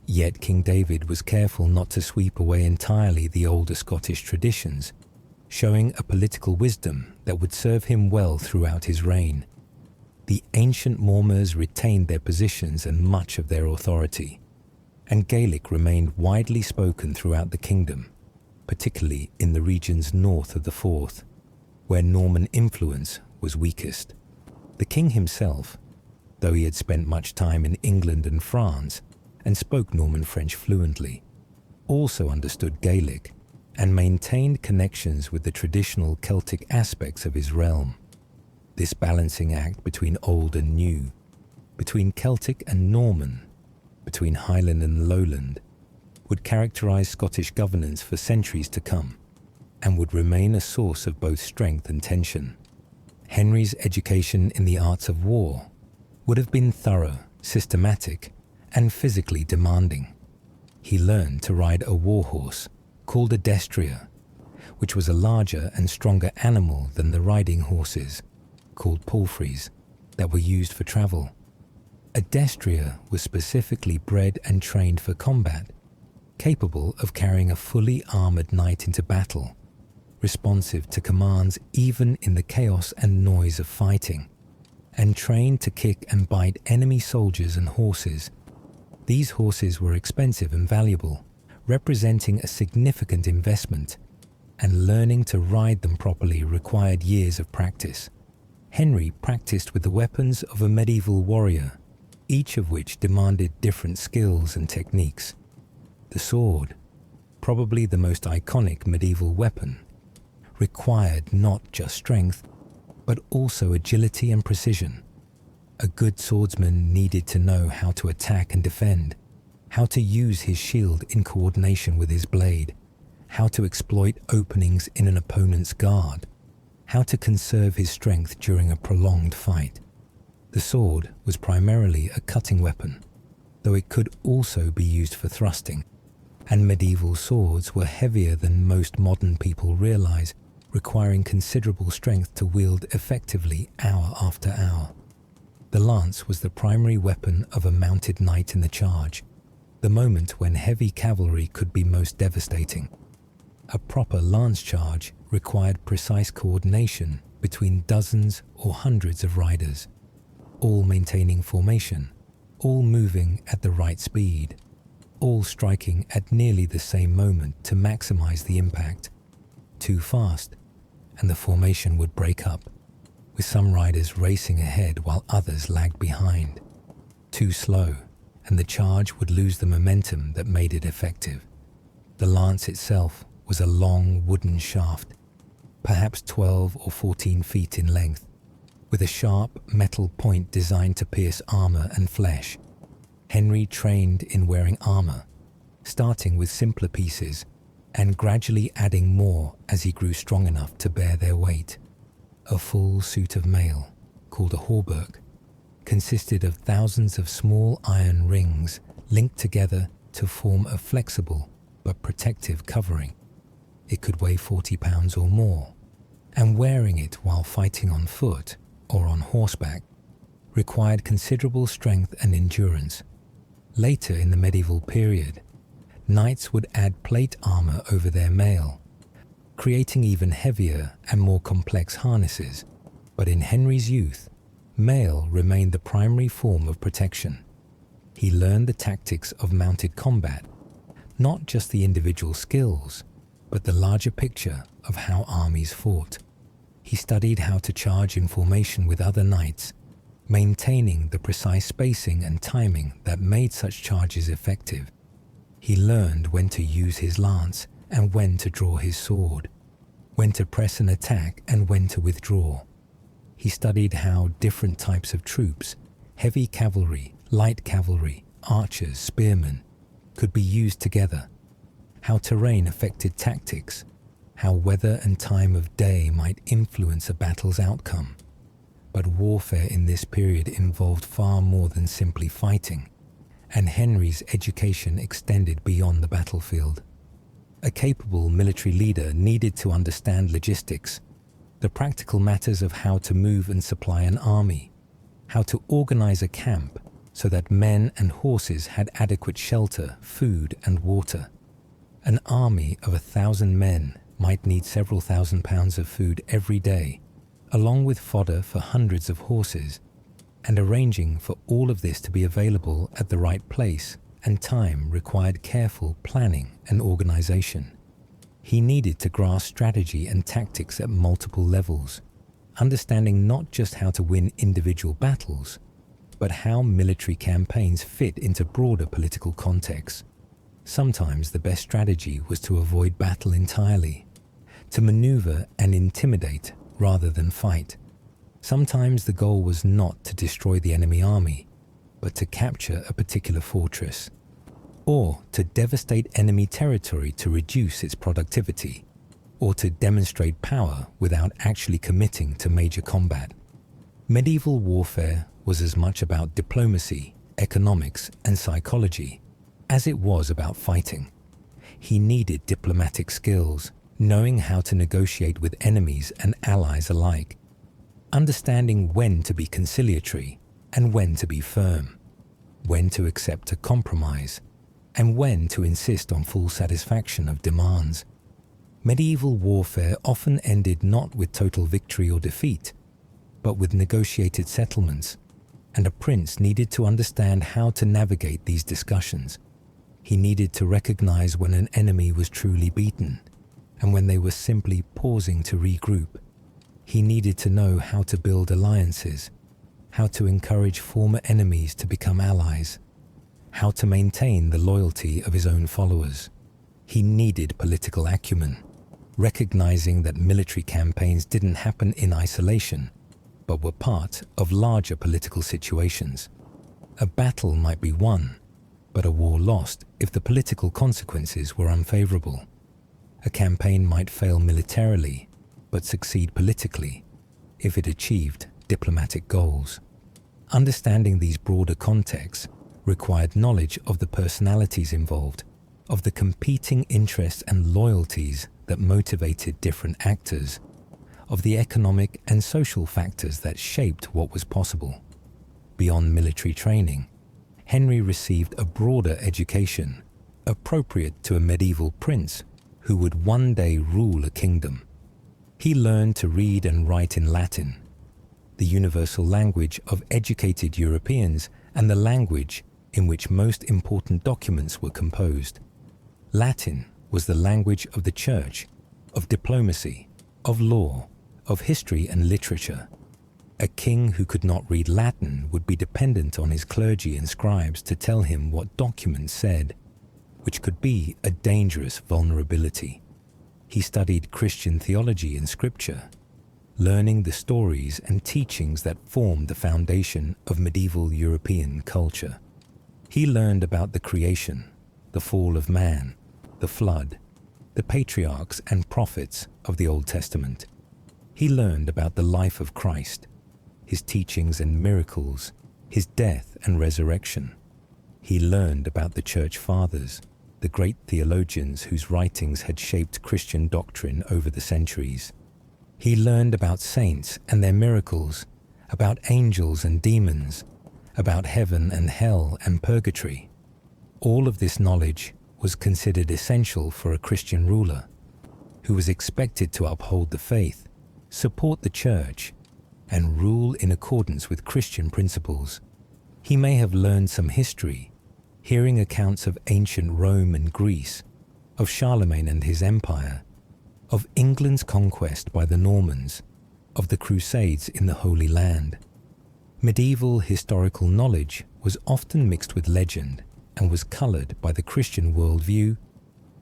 Yet King David was careful not to sweep away entirely the older Scottish traditions, showing a political wisdom that would serve him well throughout his reign. The ancient Mormers retained their positions and much of their authority, and Gaelic remained widely spoken throughout the kingdom, particularly in the regions north of the Forth, where Norman influence was weakest. The king himself, though he had spent much time in England and France and spoke Norman French fluently, also understood Gaelic and maintained connections with the traditional Celtic aspects of his realm. This balancing act between old and new, between Celtic and Norman, between Highland and Lowland, would characterize Scottish governance for centuries to come, and would remain a source of both strength and tension. Henry's education in the arts of war would have been thorough, systematic, and physically demanding. He learned to ride a war horse called a destrier, which was a larger and stronger animal than the riding horses, called palfreys, that were used for travel. A destrier was specifically bred and trained for combat, capable of carrying a fully armored knight into battle, responsive to commands even in the chaos and noise of fighting, and trained to kick and bite enemy soldiers and horses. These horses were expensive and valuable, representing a significant investment, and learning to ride them properly required years of practice. Henry practiced with the weapons of a medieval warrior, each of which demanded different skills and techniques. The sword, probably the most iconic medieval weapon, required not just strength, but also agility and precision. A good swordsman needed to know how to attack and defend, how to use his shield in coordination with his blade, how to exploit openings in an opponent's guard, how to conserve his strength during a prolonged fight. The sword was primarily a cutting weapon, though it could also be used for thrusting, and medieval swords were heavier than most modern people realize, requiring considerable strength to wield effectively hour after hour. The lance was the primary weapon of a mounted knight in the charge, the moment when heavy cavalry could be most devastating. A proper lance charge required precise coordination between dozens or hundreds of riders, all maintaining formation, all moving at the right speed, all striking at nearly the same moment to maximize the impact. Too fast, and the formation would break up, with some riders racing ahead while others lagged behind. Too slow, and the charge would lose the momentum that made it effective. The lance itself was a long wooden shaft, perhaps 12 or 14 feet in length, with a sharp metal point designed to pierce armor and flesh. Henry trained in wearing armor, starting with simpler pieces and gradually adding more as he grew strong enough to bear their weight. A full suit of mail, called a hauberk, consisted of thousands of small iron rings linked together to form a flexible but protective covering. It could weigh 40 pounds or more, and wearing it while fighting on foot or on horseback required considerable strength and endurance. Later in the medieval period, knights would add plate armor over their mail, creating even heavier and more complex harnesses. But in Henry's youth, mail remained the primary form of protection. He learned the tactics of mounted combat, not just the individual skills, but the larger picture of how armies fought. He studied how to charge in formation with other knights, maintaining the precise spacing and timing that made such charges effective. He learned when to use his lance and when to draw his sword, when to press an attack and when to withdraw. He studied how different types of troops, heavy cavalry, light cavalry, archers, spearmen, could be used together, how terrain affected tactics, how weather and time of day might influence a battle's outcome. But warfare in this period involved far more than simply fighting, and Henry's education extended beyond the battlefield. A capable military leader needed to understand logistics, the practical matters of how to move and supply an army, how to organize a camp so that men and horses had adequate shelter, food, and water. An army of 1,000 men might need several thousand pounds of food every day, along with fodder for hundreds of horses, and arranging for all of this to be available at the right place and time required careful planning and organization. He needed to grasp strategy and tactics at multiple levels, understanding not just how to win individual battles, but how military campaigns fit into broader political contexts. Sometimes the best strategy was to avoid battle entirely, to maneuver and intimidate rather than fight. Sometimes the goal was not to destroy the enemy army, but to capture a particular fortress, or to devastate enemy territory to reduce its productivity, or to demonstrate power without actually committing to major combat. Medieval warfare was as much about diplomacy, economics, and psychology as it was about fighting. He needed diplomatic skills, knowing how to negotiate with enemies and allies alike, understanding when to be conciliatory and when to be firm, when to accept a compromise, and when to insist on full satisfaction of demands. Medieval warfare often ended not with total victory or defeat, but with negotiated settlements, and a prince needed to understand how to navigate these discussions. He needed to recognize when an enemy was truly beaten, and when they were simply pausing to regroup. He needed to know how to build alliances, how to encourage former enemies to become allies, how to maintain the loyalty of his own followers. He needed political acumen, recognizing that military campaigns didn't happen in isolation, but were part of larger political situations. A battle might be won, but a war lost if the political consequences were unfavorable. A campaign might fail militarily, but succeed politically if it achieved diplomatic goals. Understanding these broader contexts required knowledge of the personalities involved, of the competing interests and loyalties that motivated different actors, of the economic and social factors that shaped what was possible. Beyond military training, Henry received a broader education, appropriate to a medieval prince who would one day rule a kingdom. He learned to read and write in Latin, the universal language of educated Europeans and the language in which most important documents were composed. Latin was the language of the church, of diplomacy, of law, of history and literature. A king who could not read Latin would be dependent on his clergy and scribes to tell him what documents said, which could be a dangerous vulnerability. He studied Christian theology and scripture, learning the stories and teachings that formed the foundation of medieval European culture. He learned about the creation, the fall of man, the flood, the patriarchs and prophets of the Old Testament. He learned about the life of Christ, his teachings and miracles, his death and resurrection. He learned about the Church Fathers, the great theologians whose writings had shaped Christian doctrine over the centuries. He learned about saints and their miracles, about angels and demons, about heaven and hell and purgatory. All of this knowledge was considered essential for a Christian ruler, who was expected to uphold the faith, support the church, and rule in accordance with Christian principles. He may have learned some history, hearing accounts of ancient Rome and Greece, of Charlemagne and his empire, of England's conquest by the Normans, of the Crusades in the Holy Land. Medieval historical knowledge was often mixed with legend and was colored by the Christian worldview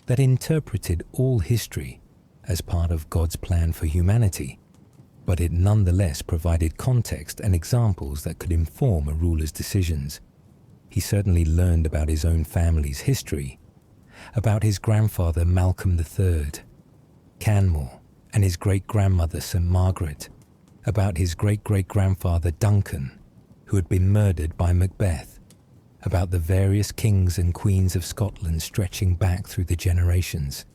that interpreted all history as part of God's plan for humanity, but it nonetheless provided context and examples that could inform a ruler's decisions. He certainly learned about his own family's history, about his grandfather Malcolm III, Canmore, and his great-grandmother St. Margaret, about his great-great-grandfather Duncan, who had been murdered by Macbeth, about the various kings and queens of Scotland stretching back through the generations.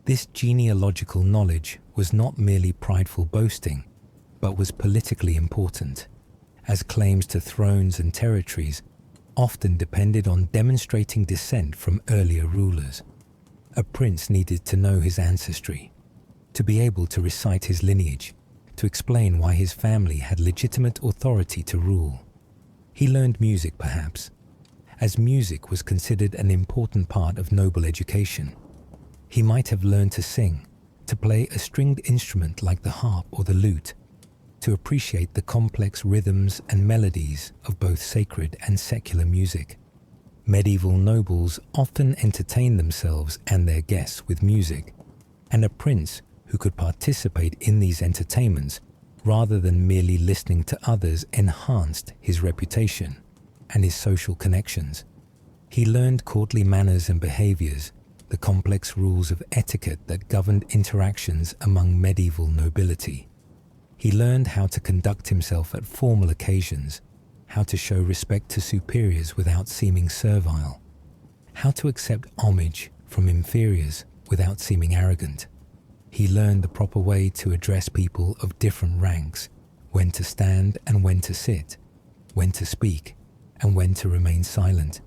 This genealogical knowledge was not merely prideful boasting, but was politically important, as claims to thrones and territories often depended on demonstrating descent from earlier rulers. A prince needed to know his ancestry, to be able to recite his lineage, to explain why his family had legitimate authority to rule. He learned music, perhaps, as music was considered an important part of noble education. He might have learned to sing, to play a stringed instrument like the harp or the lute, to appreciate the complex rhythms and melodies of both sacred and secular music. Medieval nobles often entertained themselves and their guests with music, and a prince who could participate in these entertainments rather than merely listening to others enhanced his reputation and his social connections. He learned courtly manners and behaviors, the complex rules of etiquette that governed interactions among medieval nobility. He learned how to conduct himself at formal occasions, how to show respect to superiors without seeming servile, how to accept homage from inferiors without seeming arrogant. He learned the proper way to address people of different ranks, when to stand and when to sit, when to speak and when to remain silent.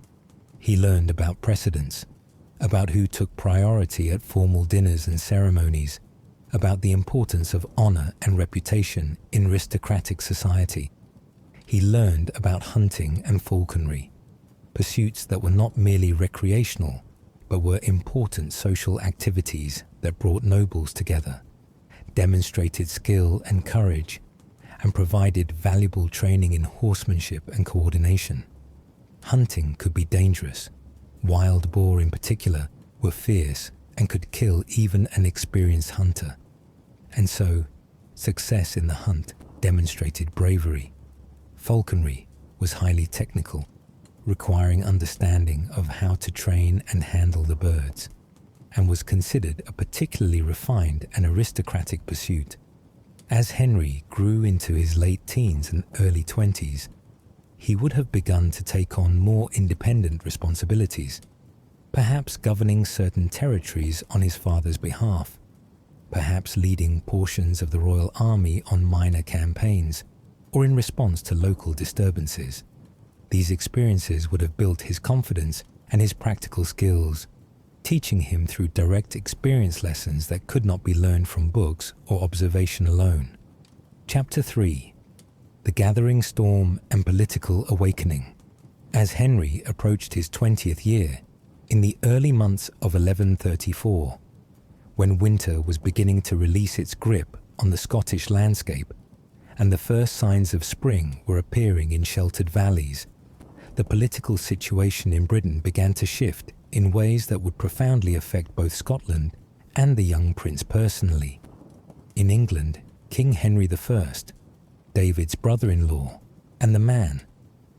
He learned about precedence, about who took priority at formal dinners and ceremonies, about the importance of honor and reputation in aristocratic society. He learned about hunting and falconry, pursuits that were not merely recreational, but were important social activities that brought nobles together, demonstrated skill and courage, and provided valuable training in horsemanship and coordination. Hunting could be dangerous. Wild boar in particular were fierce and could kill even an experienced hunter. And so, success in the hunt demonstrated bravery. Falconry was highly technical, requiring understanding of how to train and handle the birds, and was considered a particularly refined and aristocratic pursuit. As Henry grew into his late teens and early 20s, he would have begun to take on more independent responsibilities, perhaps governing certain territories on his father's behalf, perhaps leading portions of the royal army on minor campaigns or in response to local disturbances. These experiences would have built his confidence and his practical skills, teaching him through direct experience lessons that could not be learned from books or observation alone. Chapter 3: The Gathering Storm and Political Awakening. As Henry approached his 20th year, in the early months of 1134, when winter was beginning to release its grip on the Scottish landscape and the first signs of spring were appearing in sheltered valleys, the political situation in Britain began to shift in ways that would profoundly affect both Scotland and the young prince personally. In England, King Henry I, David's brother-in-law, and the man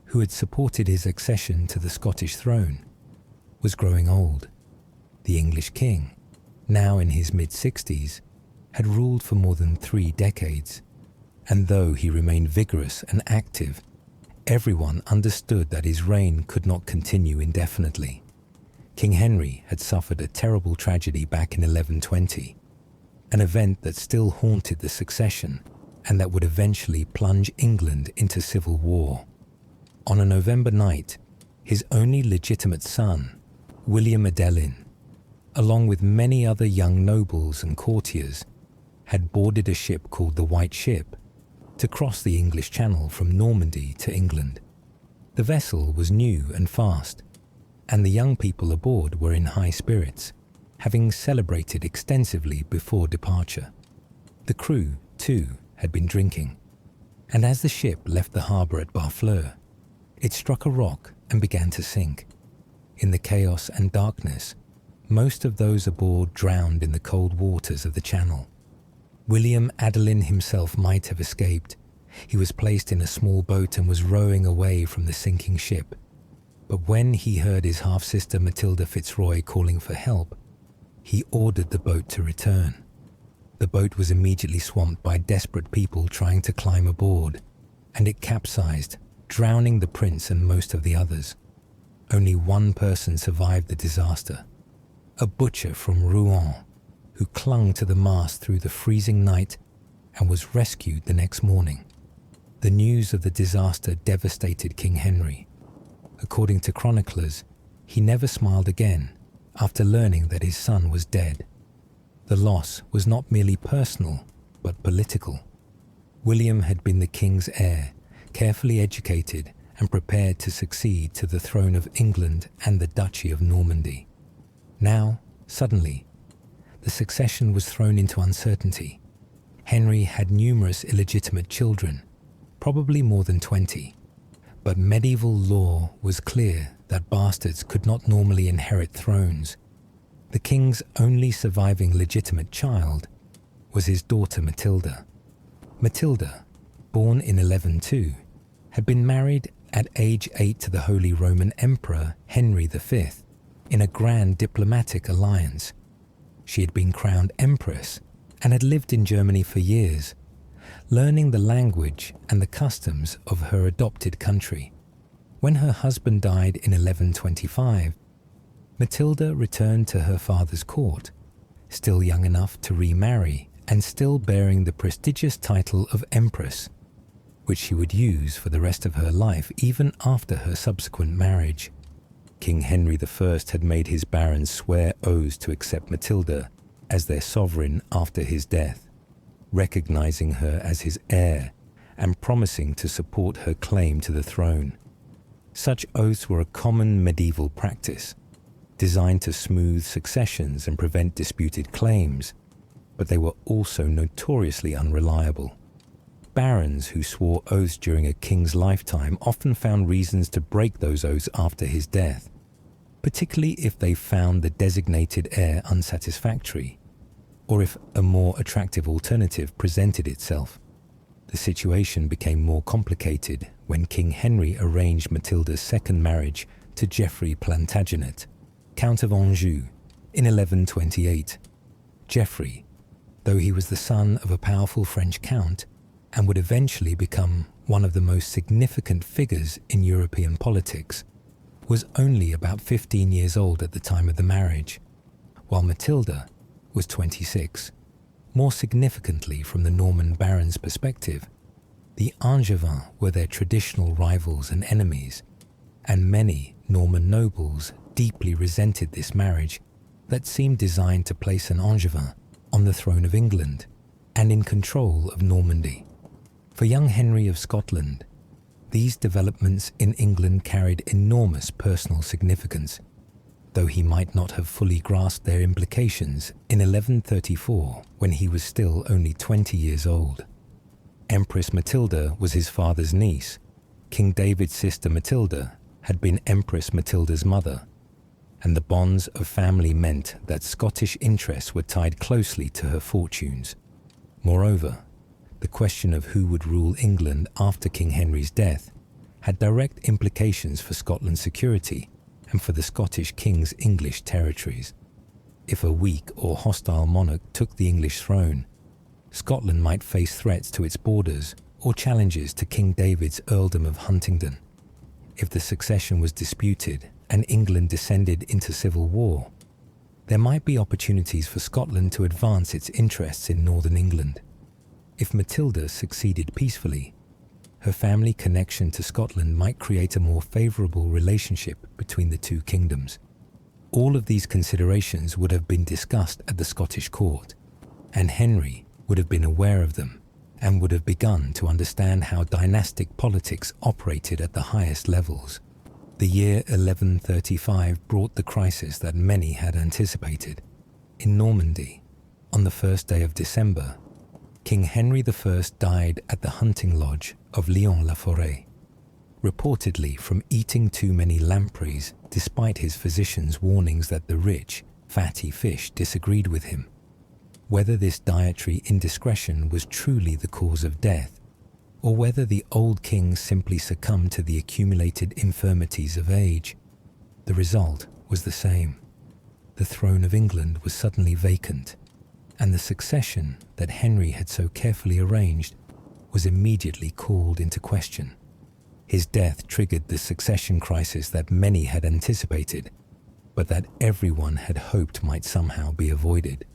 who had supported his accession to the Scottish throne, was growing old. The English king, now in his mid-60s, had ruled for more than 3 decades, and though he remained vigorous and active, everyone understood that his reign could not continue indefinitely. King Henry had suffered a terrible tragedy back in 1120, an event that still haunted the succession and that would eventually plunge England into civil war. On a November night, his only legitimate son, William Adelin, along with many other young nobles and courtiers, had boarded a ship called the White Ship to cross the English Channel from Normandy to England. The vessel was new and fast, and the young people aboard were in high spirits, having celebrated extensively before departure. The crew, too, had been drinking, and as the ship left the harbour at Barfleur, it struck a rock and began to sink. In the chaos and darkness, most of those aboard drowned in the cold waters of the channel. William Adelin himself might have escaped. He was placed in a small boat and was rowing away from the sinking ship. But when he heard his half-sister Matilda Fitzroy calling for help, he ordered the boat to return. The boat was immediately swamped by desperate people trying to climb aboard, and it capsized, drowning the prince and most of the others. Only one person survived the disaster, a butcher from Rouen, who clung to the mast through the freezing night and was rescued the next morning. The news of the disaster devastated King Henry. According to chroniclers, he never smiled again after learning that his son was dead. The loss was not merely personal, but political. William had been the king's heir, carefully educated and prepared to succeed to the throne of England and the Duchy of Normandy. Now, suddenly, the succession was thrown into uncertainty. Henry had numerous illegitimate children, probably more than 20. But medieval law was clear that bastards could not normally inherit thrones. The king's only surviving legitimate child was his daughter Matilda. Matilda, born in 1102, had been married at age 8 to the Holy Roman Emperor Henry V in a grand diplomatic alliance. She had been crowned empress and had lived in Germany for years, learning the language and the customs of her adopted country. When her husband died in 1125, Matilda returned to her father's court, still young enough to remarry and still bearing the prestigious title of Empress, which she would use for the rest of her life even after her subsequent marriage. King Henry I had made his barons swear oaths to accept Matilda as their sovereign after his death, recognizing her as his heir and promising to support her claim to the throne. Such oaths were a common medieval practice, designed to smooth successions and prevent disputed claims, but they were also notoriously unreliable. Barons who swore oaths during a king's lifetime often found reasons to break those oaths after his death, particularly if they found the designated heir unsatisfactory, or if a more attractive alternative presented itself. The situation became more complicated when King Henry arranged Matilda's second marriage to Geoffrey Plantagenet, Count of Anjou, in 1128. Geoffrey, though he was the son of a powerful French count and would eventually become one of the most significant figures in European politics, was only about 15 years old at the time of the marriage, while Matilda was 26. More significantly, from the Norman barons' perspective, the Angevins were their traditional rivals and enemies, and many Norman nobles deeply resented this marriage that seemed designed to place an Angevin on the throne of England and in control of Normandy. For young Henry of Scotland, these developments in England carried enormous personal significance, though he might not have fully grasped their implications in 1134 when he was still only 20 years old. Empress Matilda was his father's niece. King David's sister Matilda had been Empress Matilda's mother, and the bonds of family meant that Scottish interests were tied closely to her fortunes. Moreover, the question of who would rule England after King Henry's death had direct implications for Scotland's security and for the Scottish king's English territories. If a weak or hostile monarch took the English throne, Scotland might face threats to its borders or challenges to King David's earldom of Huntingdon. If the succession was disputed and England descended into civil war, there might be opportunities for Scotland to advance its interests in northern England. If Matilda succeeded peacefully, her family connection to Scotland might create a more favourable relationship between the two kingdoms. All of these considerations would have been discussed at the Scottish court, and Henry would have been aware of them and would have begun to understand how dynastic politics operated at the highest levels. The year 1135 brought the crisis that many had anticipated. In Normandy, on the first day of December, King Henry I died at the hunting lodge of Lyons-la-Forêt, reportedly from eating too many lampreys despite his physician's warnings that the rich, fatty fish disagreed with him. Whether this dietary indiscretion was truly the cause of death, or whether the old king simply succumbed to the accumulated infirmities of age, the result was the same. The throne of England was suddenly vacant, and the succession that Henry had so carefully arranged was immediately called into question. His death triggered the succession crisis that many had anticipated, but that everyone had hoped might somehow be avoided.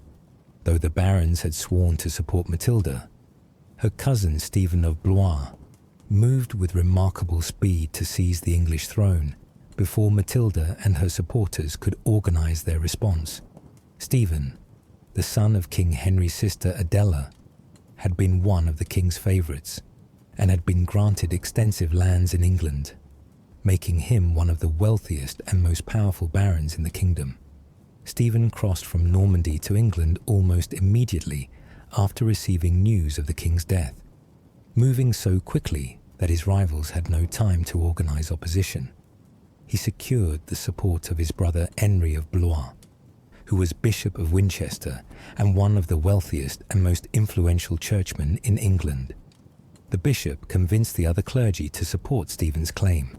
Though the barons had sworn to support Matilda, her cousin Stephen of Blois moved with remarkable speed to seize the English throne before Matilda and her supporters could organize their response. Stephen, the son of King Henry's sister Adela, had been one of the king's favourites and had been granted extensive lands in England, making him one of the wealthiest and most powerful barons in the kingdom. Stephen crossed from Normandy to England almost immediately after receiving news of the king's death, moving so quickly that his rivals had no time to organise opposition. He secured the support of his brother Henry of Blois, who was Bishop of Winchester and one of the wealthiest and most influential churchmen in England. The bishop convinced the other clergy to support Stephen's claim,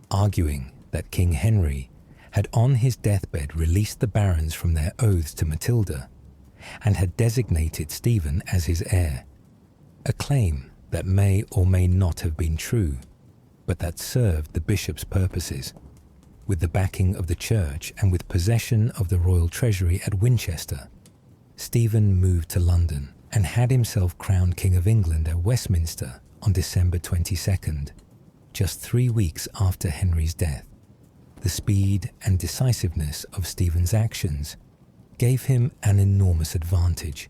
arguing that King Henry had on his deathbed released the barons from their oaths to Matilda and had designated Stephen as his heir, a claim that may or may not have been true, but that served the bishop's purposes. With the backing of the church and with possession of the royal treasury at Winchester, Stephen moved to London and had himself crowned King of England at Westminster on December 22nd, just 3 weeks after Henry's death. The speed and decisiveness of Stephen's actions gave him an enormous advantage.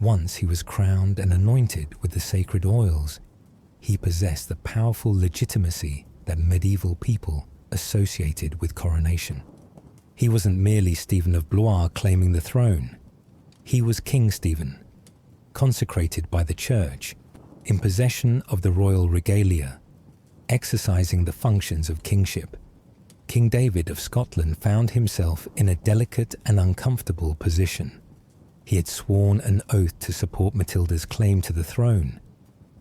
Once he was crowned and anointed with the sacred oils, he possessed the powerful legitimacy that medieval people associated with coronation. He wasn't merely Stephen of Blois claiming the throne. He was King Stephen, consecrated by the church, in possession of the royal regalia, exercising the functions of kingship. King David of Scotland found himself in a delicate and uncomfortable position. He had sworn an oath to support Matilda's claim to the throne,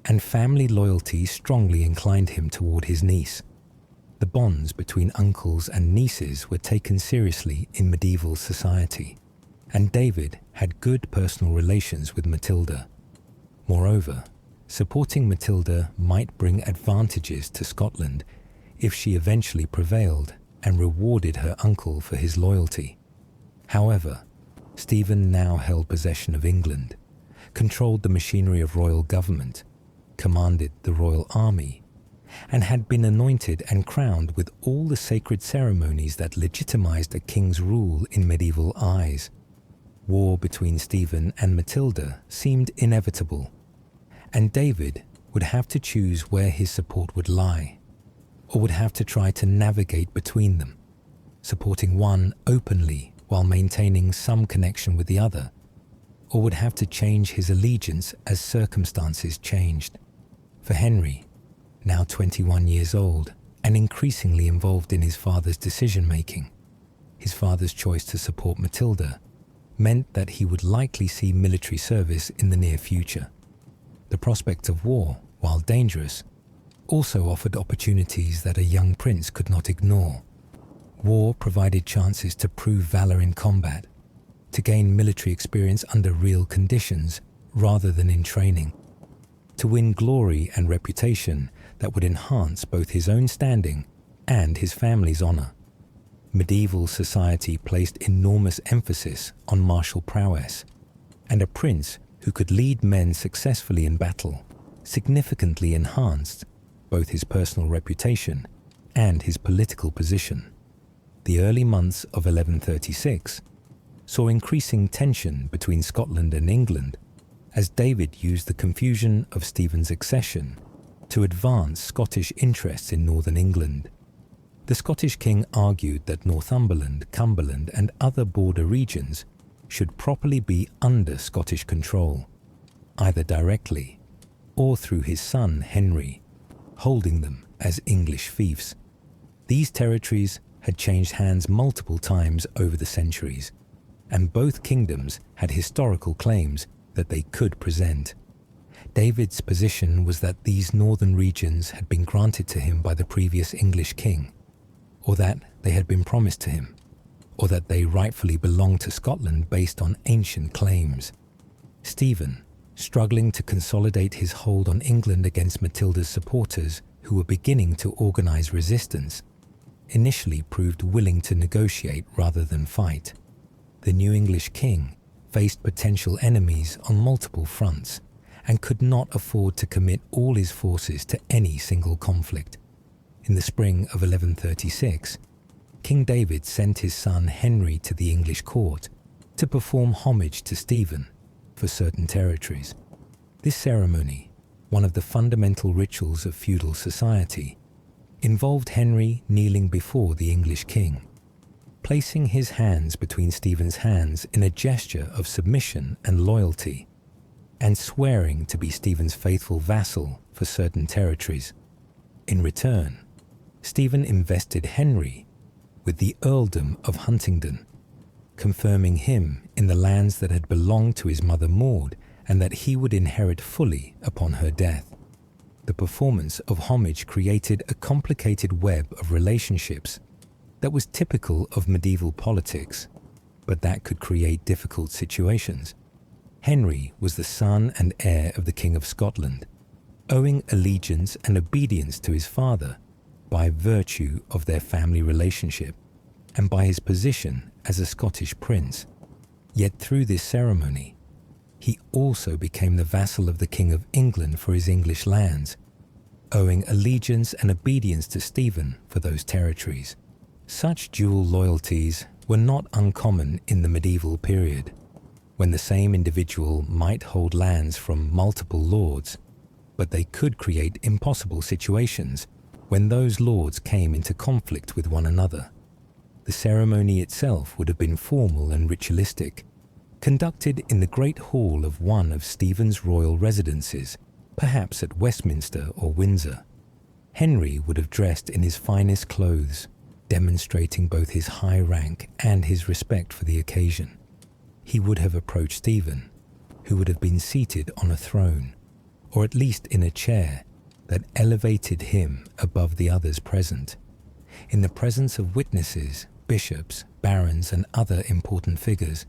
and family loyalty strongly inclined him toward his niece. The bonds between uncles and nieces were taken seriously in medieval society, and David had good personal relations with Matilda. Moreover, supporting Matilda might bring advantages to Scotland if she eventually prevailed and rewarded her uncle for his loyalty. However, Stephen now held possession of England, controlled the machinery of royal government, commanded the royal army, and had been anointed and crowned with all the sacred ceremonies that legitimized a king's rule in medieval eyes. War between Stephen and Matilda seemed inevitable, and David would have to choose where his support would lie, or would have to try to navigate between them, supporting one openly while maintaining some connection with the other, or would have to change his allegiance as circumstances changed. For Henry, now 21 years old and increasingly involved in his father's decision-making, his father's choice to support Matilda meant that he would likely see military service in the near future. The prospect of war, while dangerous, also offered opportunities that a young prince could not ignore. War provided chances to prove valor in combat, to gain military experience under real conditions rather than in training, to win glory and reputation that would enhance both his own standing and his family's honor. Medieval society placed enormous emphasis on martial prowess, and a prince who could lead men successfully in battle significantly enhanced both his personal reputation and his political position. The early months of 1136 saw increasing tension between Scotland and England as David used the confusion of Stephen's accession to advance Scottish interests in northern England. The Scottish king argued that Northumberland, Cumberland, and other border regions should properly be under Scottish control, either directly or through his son Henry, holding them as English fiefs. These territories had changed hands multiple times over the centuries, and both kingdoms had historical claims that they could present. David's position was that these northern regions had been granted to him by the previous English king, or that they had been promised to him, or that they rightfully belonged to Scotland based on ancient claims. Stephen, struggling to consolidate his hold on England against Matilda's supporters who were beginning to organize resistance, initially proved willing to negotiate rather than fight. The new English king faced potential enemies on multiple fronts and could not afford to commit all his forces to any single conflict. In the spring of 1136, King David sent his son Henry to the English court to perform homage to Stephen for certain territories. This ceremony, one of the fundamental rituals of feudal society, involved Henry kneeling before the English king, placing his hands between Stephen's hands in a gesture of submission and loyalty, and swearing to be Stephen's faithful vassal for certain territories. In return, Stephen invested Henry with the earldom of Huntingdon, confirming him in the lands that had belonged to his mother Maud and that he would inherit fully upon her death. The performance of homage created a complicated web of relationships that was typical of medieval politics, but that could create difficult situations. Henry was the son and heir of the King of Scotland, owing allegiance and obedience to his father by virtue of their family relationship and by his position as a Scottish prince. Yet through this ceremony, he also became the vassal of the King of England for his English lands, owing allegiance and obedience to Stephen for those territories. Such dual loyalties were not uncommon in the medieval period, when the same individual might hold lands from multiple lords, but they could create impossible situations when those lords came into conflict with one another. The ceremony itself would have been formal and ritualistic, conducted in the great hall of one of Stephen's royal residences, perhaps at Westminster or Windsor. Henry would have dressed in his finest clothes, demonstrating both his high rank and his respect for the occasion. He would have approached Stephen, who would have been seated on a throne, or at least in a chair that elevated him above the others present. In the presence of witnesses, bishops, barons, and other important figures,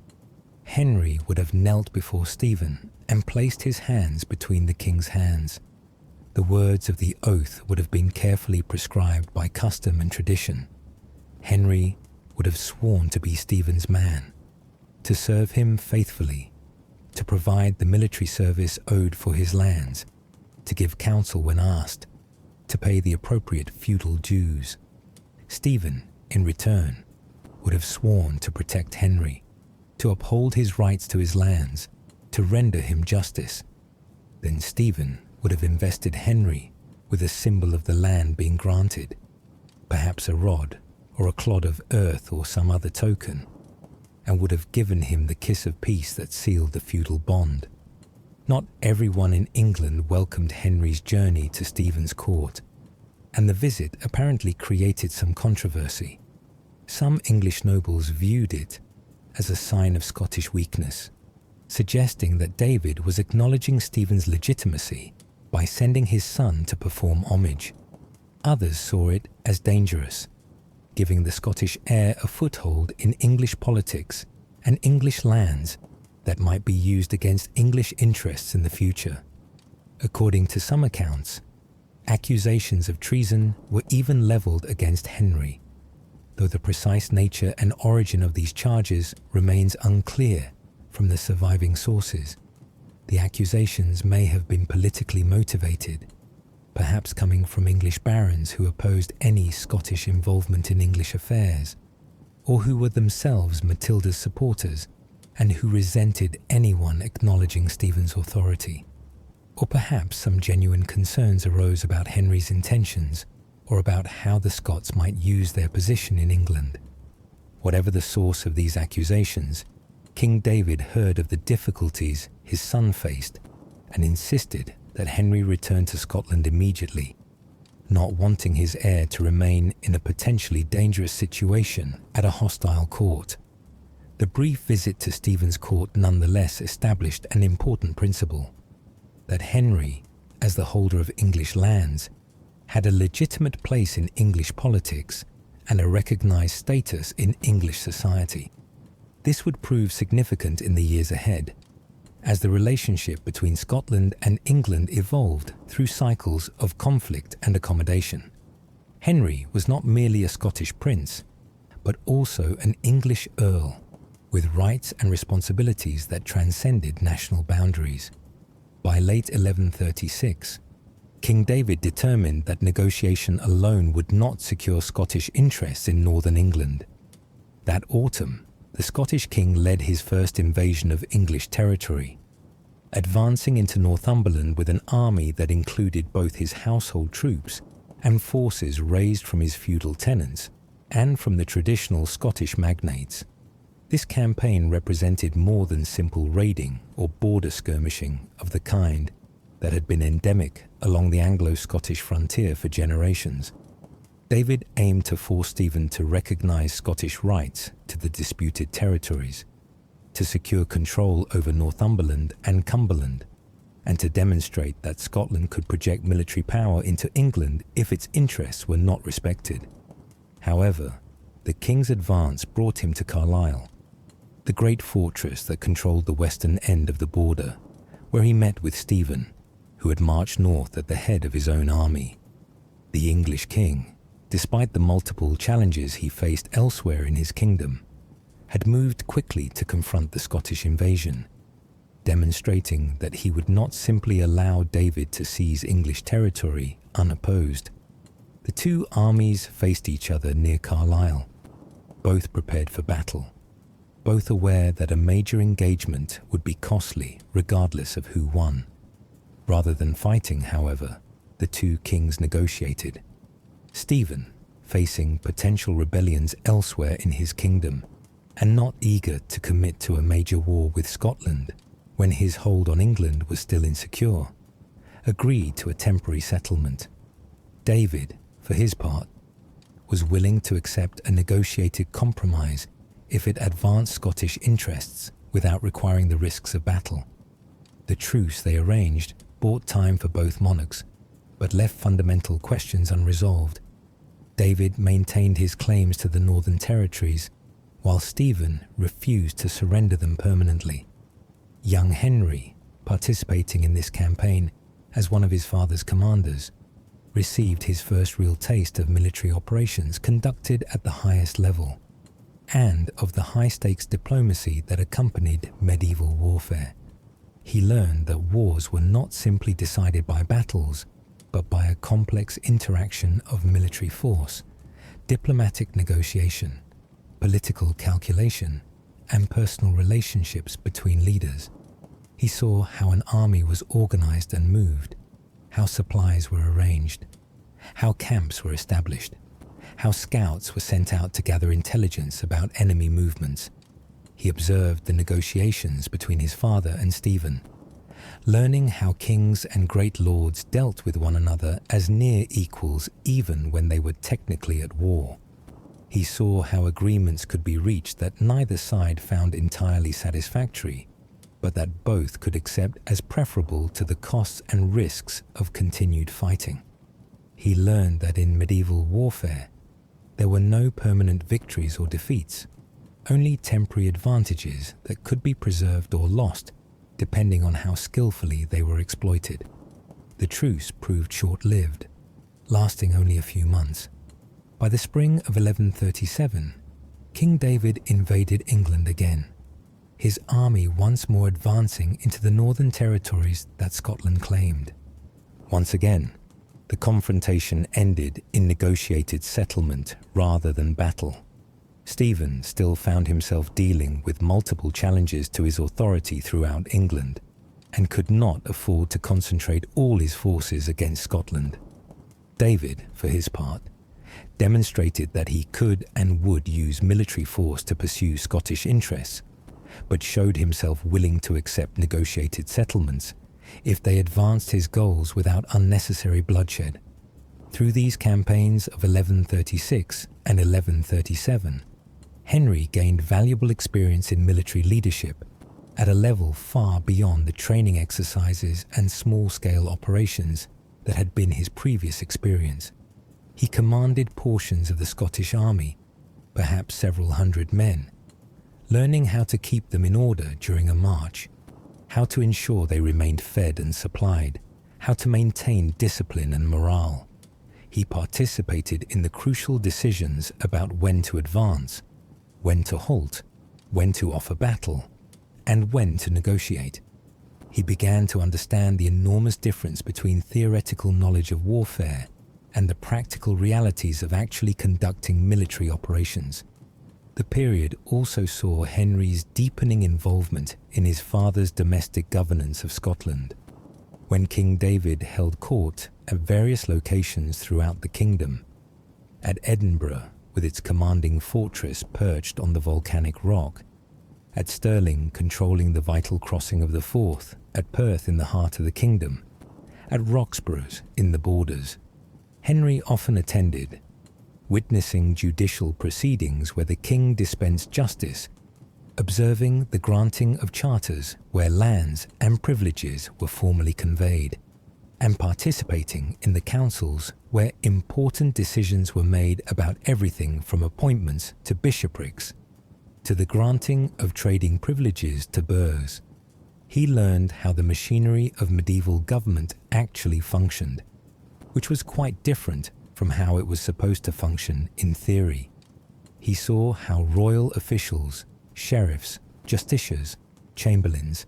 Henry would have knelt before Stephen and placed his hands between the king's hands. The words of the oath would have been carefully prescribed by custom and tradition. Henry would have sworn to be Stephen's man, to serve him faithfully, to provide the military service owed for his lands, to give counsel when asked, to pay the appropriate feudal dues. Stephen, in return, would have sworn to protect Henry, to uphold his rights to his lands, to render him justice. Then Stephen would have invested Henry with a symbol of the land being granted, perhaps a rod or a clod of earth or some other token, and would have given him the kiss of peace that sealed the feudal bond. Not everyone in England welcomed Henry's journey to Stephen's court, and the visit apparently created some controversy. Some English nobles viewed it as a sign of Scottish weakness, suggesting that David was acknowledging Stephen's legitimacy by sending his son to perform homage. Others saw it as dangerous, giving the Scottish heir a foothold in English politics and English lands that might be used against English interests in the future. According to some accounts, accusations of treason were even levelled against Henry, though the precise nature and origin of these charges remains unclear from the surviving sources. The accusations may have been politically motivated, perhaps coming from English barons who opposed any Scottish involvement in English affairs, or who were themselves Matilda's supporters and who resented anyone acknowledging Stephen's authority. Or perhaps some genuine concerns arose about Henry's intentions or about how the Scots might use their position in England. Whatever the source of these accusations, King David heard of the difficulties his son faced and insisted that Henry return to Scotland immediately, not wanting his heir to remain in a potentially dangerous situation at a hostile court. The brief visit to Stephen's court nonetheless established an important principle: that Henry, as the holder of English lands, had a legitimate place in English politics and a recognized status in English society. This would prove significant in the years ahead, as the relationship between Scotland and England evolved through cycles of conflict and accommodation. Henry was not merely a Scottish prince, but also an English Earl, with rights and responsibilities that transcended national boundaries. By late 1136, King David determined that negotiation alone would not secure Scottish interests in northern England. That autumn, the Scottish king led his first invasion of English territory, advancing into Northumberland with an army that included both his household troops and forces raised from his feudal tenants and from the traditional Scottish magnates. This campaign represented more than simple raiding or border skirmishing of the kind that had been endemic along the Anglo-Scottish frontier for generations. David aimed to force Stephen to recognize Scottish rights to the disputed territories, to secure control over Northumberland and Cumberland, and to demonstrate that Scotland could project military power into England if its interests were not respected. However, the king's advance brought him to Carlisle, the great fortress that controlled the western end of the border, where he met with Stephen, who had marched north at the head of his own army. The English king, despite the multiple challenges he faced elsewhere in his kingdom, had moved quickly to confront the Scottish invasion, demonstrating that he would not simply allow David to seize English territory unopposed. The two armies faced each other near Carlisle, both prepared for battle, both aware that a major engagement would be costly regardless of who won. Rather than fighting, however, the two kings negotiated. Stephen, facing potential rebellions elsewhere in his kingdom, and not eager to commit to a major war with Scotland when his hold on England was still insecure, agreed to a temporary settlement. David, for his part, was willing to accept a negotiated compromise if it advanced Scottish interests without requiring the risks of battle. The truce they arranged bought time for both monarchs, but left fundamental questions unresolved. David maintained his claims to the northern territories, while Stephen refused to surrender them permanently. Young Henry, participating in this campaign as one of his father's commanders, received his first real taste of military operations conducted at the highest level, and of the high-stakes diplomacy that accompanied medieval warfare. He learned that wars were not simply decided by battles, but by a complex interaction of military force, diplomatic negotiation, political calculation, and personal relationships between leaders. He saw how an army was organized and moved, how supplies were arranged, how camps were established, how scouts were sent out to gather intelligence about enemy movements. He observed the negotiations between his father and Stephen, learning how kings and great lords dealt with one another as near equals even when they were technically at war. He saw how agreements could be reached that neither side found entirely satisfactory, but that both could accept as preferable to the costs and risks of continued fighting. He learned that in medieval warfare, there were no permanent victories or defeats, only temporary advantages that could be preserved or lost depending on how skillfully they were exploited. The truce proved short-lived, lasting only a few months. By the spring of 1137, King David invaded England again, his army once more advancing into the northern territories that Scotland claimed. Once again, the confrontation ended in negotiated settlement rather than battle. Stephen still found himself dealing with multiple challenges to his authority throughout England, and could not afford to concentrate all his forces against Scotland. David, for his part, demonstrated that he could and would use military force to pursue Scottish interests, but showed himself willing to accept negotiated settlements if they advanced his goals without unnecessary bloodshed. Through these campaigns of 1136 and 1137, Henry gained valuable experience in military leadership at a level far beyond the training exercises and small-scale operations that had been his previous experience. He commanded portions of the Scottish army, perhaps several hundred men, learning how to keep them in order during a march, how to ensure they remained fed and supplied, how to maintain discipline and morale. He participated in the crucial decisions about when to advance, when to halt, when to offer battle, and when to negotiate. He began to understand the enormous difference between theoretical knowledge of warfare and the practical realities of actually conducting military operations. The period also saw Henry's deepening involvement in his father's domestic governance of Scotland. When King David held court at various locations throughout the kingdom, at Edinburgh with its commanding fortress perched on the volcanic rock, at Stirling controlling the vital crossing of the Forth, at Perth in the heart of the kingdom, at Roxburgh's in the borders, Henry often attended, witnessing judicial proceedings where the king dispensed justice, observing the granting of charters where lands and privileges were formally conveyed, and participating in the councils where important decisions were made about everything from appointments to bishoprics, to the granting of trading privileges to burghs. He learned how the machinery of medieval government actually functioned, which was quite different from how it was supposed to function in theory. He saw how royal officials, sheriffs, justiciars, chamberlains,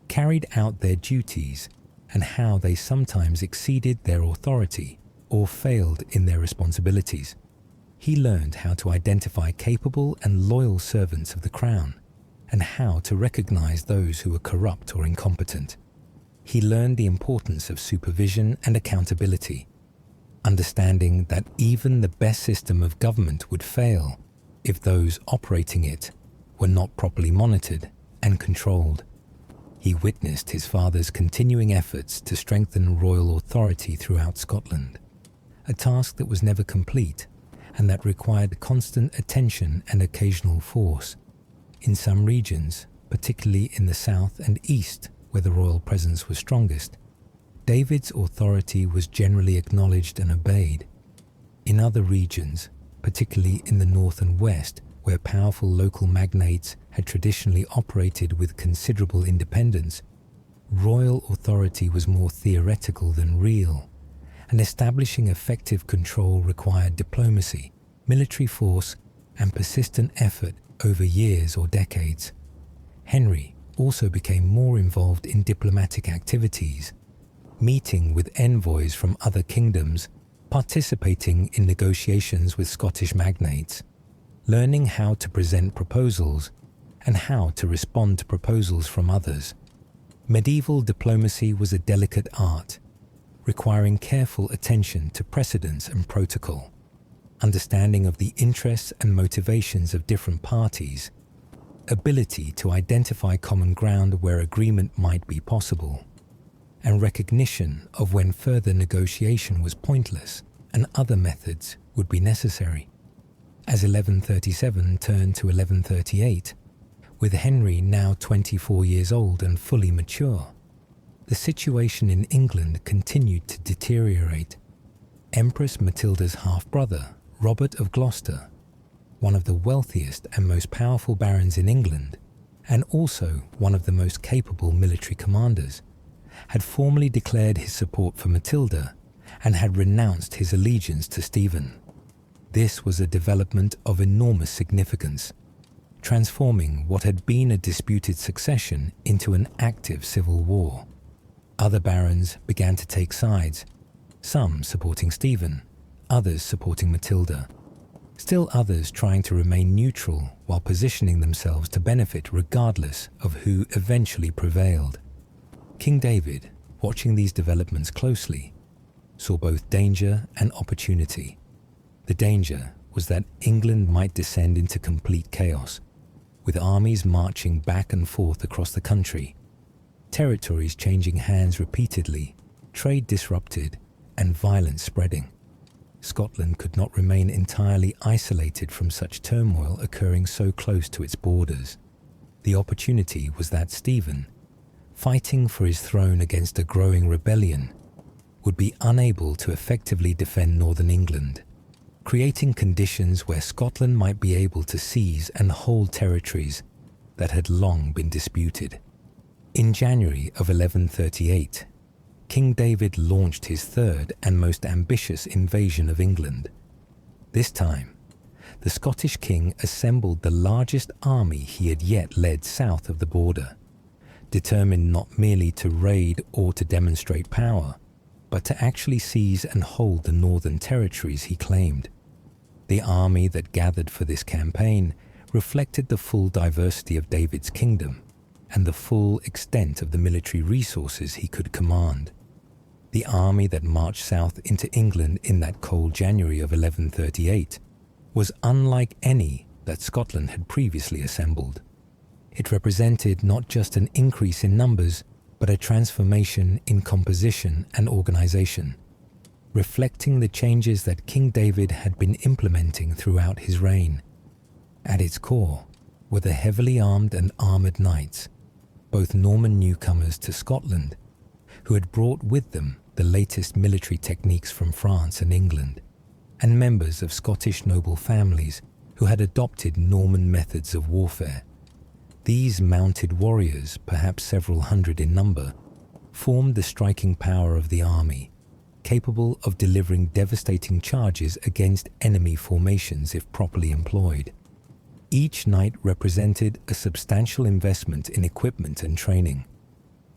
carried out their duties and how they sometimes exceeded their authority or failed in their responsibilities. He learned how to identify capable and loyal servants of the crown and how to recognize those who were corrupt or incompetent. He learned the importance of supervision and accountability, understanding that even the best system of government would fail if those operating it were not properly monitored and controlled. He witnessed his father's continuing efforts to strengthen royal authority throughout Scotland, a task that was never complete and that required constant attention and occasional force. In some regions, particularly in the south and east where the royal presence was strongest, David's authority was generally acknowledged and obeyed. In other regions, particularly in the north and west, where powerful local magnates had traditionally operated with considerable independence, royal authority was more theoretical than real, and establishing effective control required diplomacy, military force, and persistent effort over years or decades. Henry also became more involved in diplomatic activities, meeting with envoys from other kingdoms, participating in negotiations with Scottish magnates, learning how to present proposals and how to respond to proposals from others. Medieval diplomacy was a delicate art, requiring careful attention to precedence and protocol, understanding of the interests and motivations of different parties, ability to identify common ground where agreement might be possible, and recognition of when further negotiation was pointless and other methods would be necessary. As 1137 turned to 1138, with Henry now 24 years old and fully mature, the situation in England continued to deteriorate. Empress Matilda's half-brother, Robert of Gloucester, one of the wealthiest and most powerful barons in England, and also one of the most capable military commanders, had formally declared his support for Matilda and had renounced his allegiance to Stephen. This was a development of enormous significance, transforming what had been a disputed succession into an active civil war. Other barons began to take sides, some supporting Stephen, others supporting Matilda, still others trying to remain neutral while positioning themselves to benefit regardless of who eventually prevailed. King David, watching these developments closely, saw both danger and opportunity. The danger was that England might descend into complete chaos, with armies marching back and forth across the country, territories changing hands repeatedly, trade disrupted, and violence spreading. Scotland could not remain entirely isolated from such turmoil occurring so close to its borders. The opportunity was that Stephen, fighting for his throne against a growing rebellion, would be unable to effectively defend northern England, creating conditions where Scotland might be able to seize and hold territories that had long been disputed. In January of 1138, King David launched his third and most ambitious invasion of England. This time, the Scottish king assembled the largest army he had yet led south of the border, determined not merely to raid or to demonstrate power, but to actually seize and hold the northern territories he claimed. The army that gathered for this campaign reflected the full diversity of David's kingdom and the full extent of the military resources he could command. The army that marched south into England in that cold January of 1138 was unlike any that Scotland had previously assembled. It represented not just an increase in numbers, but a transformation in composition and organization, reflecting the changes that King David had been implementing throughout his reign. At its core were the heavily armed and armored knights, both Norman newcomers to Scotland, who had brought with them the latest military techniques from France and England, and members of Scottish noble families who had adopted Norman methods of warfare. These mounted warriors, perhaps several hundred in number, formed the striking power of the army, capable of delivering devastating charges against enemy formations if properly employed. Each knight represented a substantial investment in equipment and training.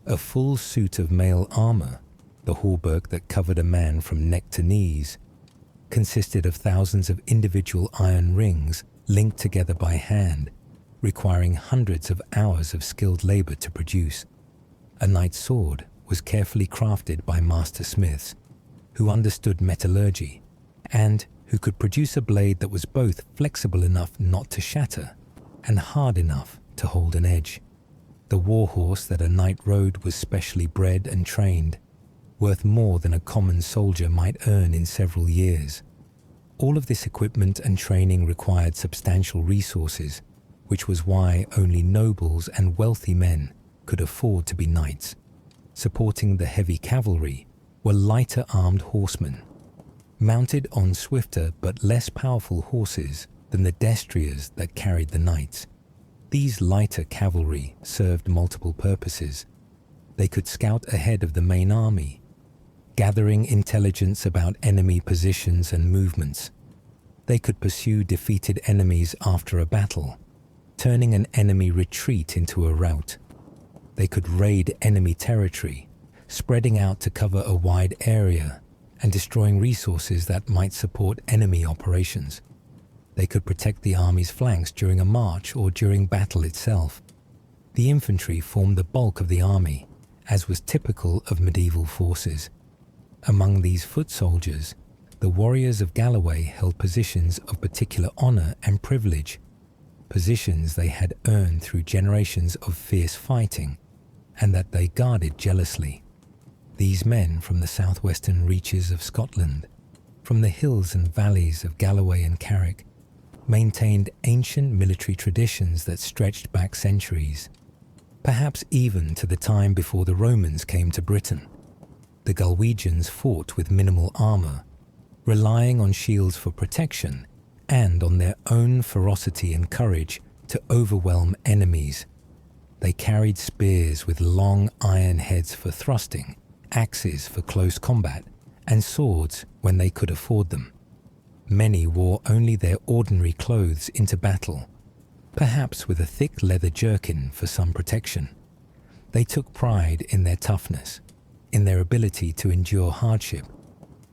A full suit of mail armor, the hauberk that covered a man from neck to knees, consisted of thousands of individual iron rings linked together by hand, requiring hundreds of hours of skilled labor to produce. A knight's sword was carefully crafted by master smiths, who understood metallurgy, and who could produce a blade that was both flexible enough not to shatter and hard enough to hold an edge. The war horse that a knight rode was specially bred and trained, worth more than a common soldier might earn in several years. All of this equipment and training required substantial resources, which was why only nobles and wealthy men could afford to be knights. Supporting the heavy cavalry were lighter armed horsemen. Mounted on swifter but less powerful horses, than the destriers that carried the knights. These lighter cavalry served multiple purposes. They could scout ahead of the main army, gathering intelligence about enemy positions and movements. They could pursue defeated enemies after a battle, turning an enemy retreat into a rout. They could raid enemy territory, spreading out to cover a wide area and destroying resources that might support enemy operations. They could protect the army's flanks during a march or during battle itself. The infantry formed the bulk of the army, as was typical of medieval forces. Among these foot soldiers, the warriors of Galloway held positions of particular honor and privilege, positions they had earned through generations of fierce fighting, and that they guarded jealously. These men from the southwestern reaches of Scotland, from the hills and valleys of Galloway and Carrick, maintained ancient military traditions that stretched back centuries, perhaps even to the time before the Romans came to Britain. The Galwegians fought with minimal armor, relying on shields for protection and on their own ferocity and courage to overwhelm enemies. They carried spears with long iron heads for thrusting, axes for close combat, and swords when they could afford them. Many wore only their ordinary clothes into battle, perhaps with a thick leather jerkin for some protection. They took pride in their toughness, in their ability to endure hardship,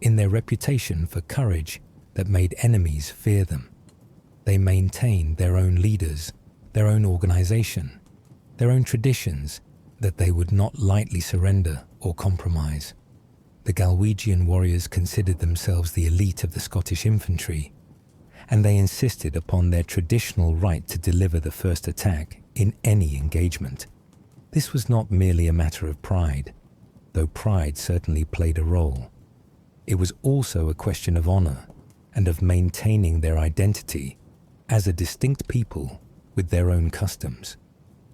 in their reputation for courage that made enemies fear them. They maintained their own leaders, their own organization, their own traditions that they would not lightly surrender or compromise. The Galwegian warriors considered themselves the elite of the Scottish infantry, and they insisted upon their traditional right to deliver the first attack in any engagement. This was not merely a matter of pride, though pride certainly played a role. It was also a question of honor and of maintaining their identity as a distinct people with their own customs,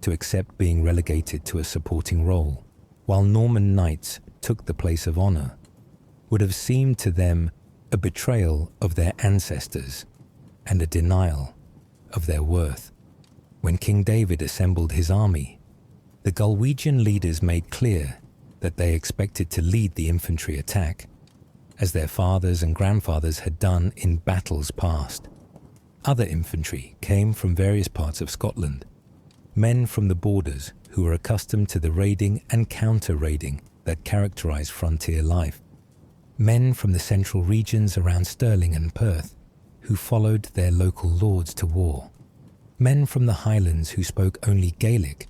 to accept being relegated to a supporting role, while Norman knights took the place of honor, would have seemed to them a betrayal of their ancestors and a denial of their worth. When King David assembled his army, the Galwegian leaders made clear that they expected to lead the infantry attack, as their fathers and grandfathers had done in battles past. Other infantry came from various parts of Scotland, men from the borders who were accustomed to the raiding and counter-raiding that characterized frontier life, men from the central regions around Stirling and Perth who followed their local lords to war, men from the Highlands who spoke only Gaelic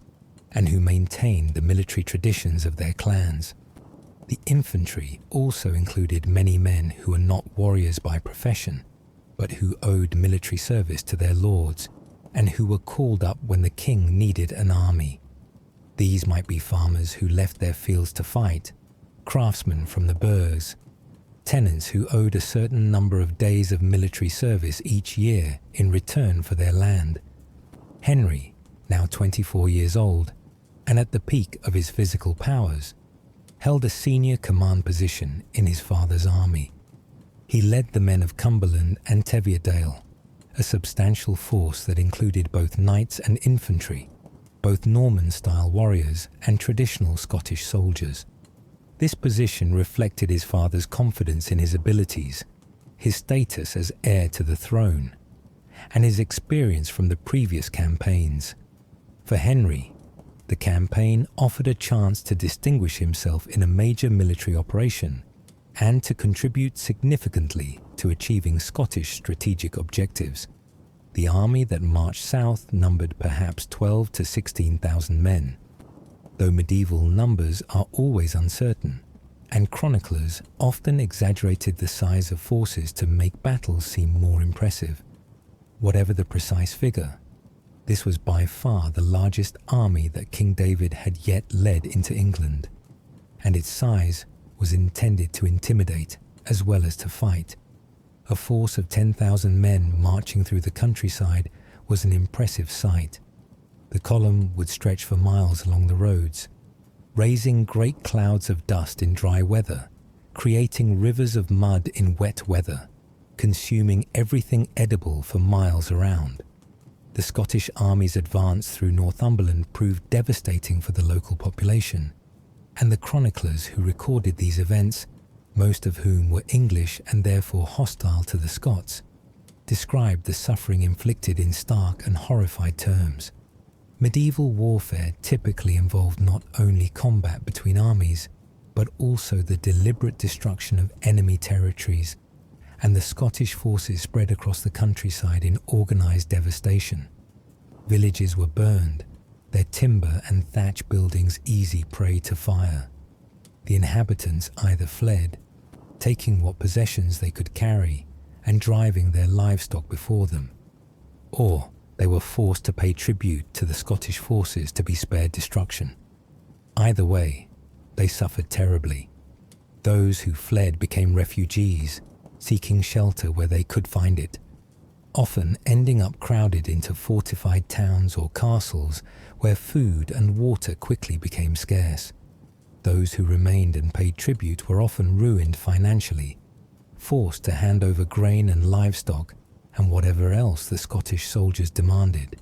and who maintained the military traditions of their clans. The infantry also included many men who were not warriors by profession, but who owed military service to their lords and who were called up when the king needed an army. These might be farmers who left their fields to fight, craftsmen from the burghs, tenants who owed a certain number of days of military service each year in return for their land. Henry, now 24 years old, and at the peak of his physical powers, held a senior command position in his father's army. He led the men of Cumberland and Teviotdale, a substantial force that included both knights and infantry, both Norman-style warriors and traditional Scottish soldiers. This position reflected his father's confidence in his abilities, his status as heir to the throne, and his experience from the previous campaigns. For Henry, the campaign offered a chance to distinguish himself in a major military operation and to contribute significantly to achieving Scottish strategic objectives. The army that marched south numbered perhaps 12 to 16,000 men, though medieval numbers are always uncertain, and chroniclers often exaggerated the size of forces to make battles seem more impressive. Whatever the precise figure, this was by far the largest army that King David had yet led into England, and its size was intended to intimidate as well as to fight. A force of 10,000 men marching through the countryside was an impressive sight. The column would stretch for miles along the roads, raising great clouds of dust in dry weather, creating rivers of mud in wet weather, consuming everything edible for miles around. The Scottish army's advance through Northumberland proved devastating for the local population, and the chroniclers who recorded these events, most of whom were English and therefore hostile to the Scots, described the suffering inflicted in stark and horrified terms. Medieval warfare typically involved not only combat between armies, but also the deliberate destruction of enemy territories, and the Scottish forces spread across the countryside in organised devastation. Villages were burned, their timber and thatch buildings easy prey to fire. The inhabitants either fled, taking what possessions they could carry and driving their livestock before them, or they were forced to pay tribute to the Scottish forces to be spared destruction. Either way, they suffered terribly. Those who fled became refugees, seeking shelter where they could find it, often ending up crowded into fortified towns or castles where food and water quickly became scarce. Those who remained and paid tribute were often ruined financially, forced to hand over grain and livestock and whatever else the Scottish soldiers demanded,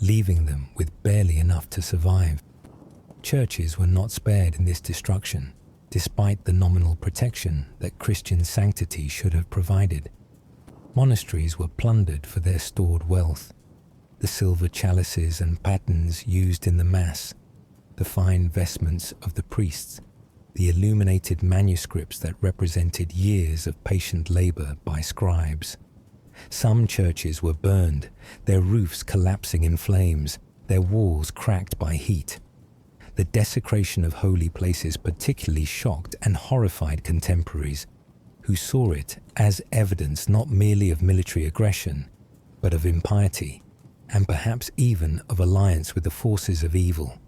leaving them with barely enough to survive. Churches were not spared in this destruction, despite the nominal protection that Christian sanctity should have provided. Monasteries were plundered for their stored wealth. The silver chalices and patens used in the Mass, the fine vestments of the priests, the illuminated manuscripts that represented years of patient labour by scribes. Some churches were burned, their roofs collapsing in flames, their walls cracked by heat. The desecration of holy places particularly shocked and horrified contemporaries, who saw it as evidence not merely of military aggression, but of impiety, and perhaps even of alliance with the forces of evil.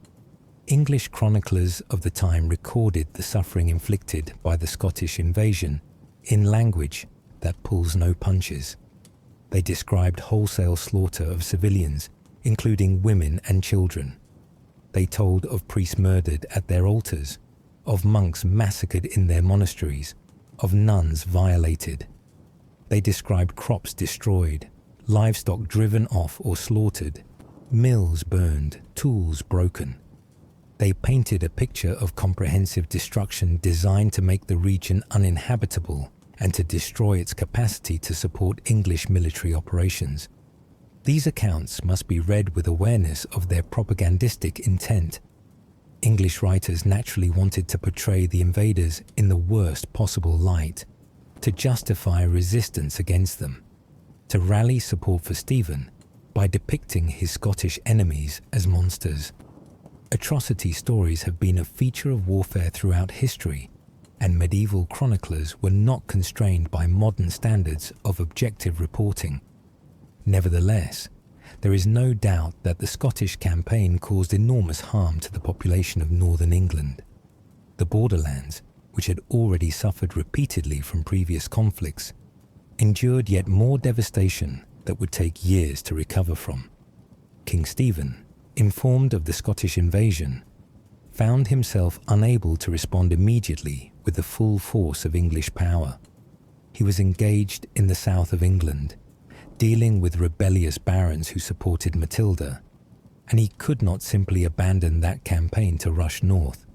English chroniclers of the time recorded the suffering inflicted by the Scottish invasion in language that pulls no punches. They described wholesale slaughter of civilians, including women and children. They told of priests murdered at their altars, of monks massacred in their monasteries, of nuns violated. They described crops destroyed, livestock driven off or slaughtered, mills burned, tools broken. They painted a picture of comprehensive destruction designed to make the region uninhabitable and to destroy its capacity to support English military operations. These accounts must be read with awareness of their propagandistic intent. English writers naturally wanted to portray the invaders in the worst possible light, to justify resistance against them, to rally support for Stephen by depicting his Scottish enemies as monsters. Atrocity stories have been a feature of warfare throughout history, and medieval chroniclers were not constrained by modern standards of objective reporting. Nevertheless, there is no doubt that the Scottish campaign caused enormous harm to the population of northern England. The borderlands, which had already suffered repeatedly from previous conflicts, endured yet more devastation that would take years to recover from. King Stephen, informed of the Scottish invasion, found himself unable to respond immediately with the full force of English power. He was engaged in the south of England, dealing with rebellious barons who supported Matilda, and he could not simply abandon that campaign to rush north.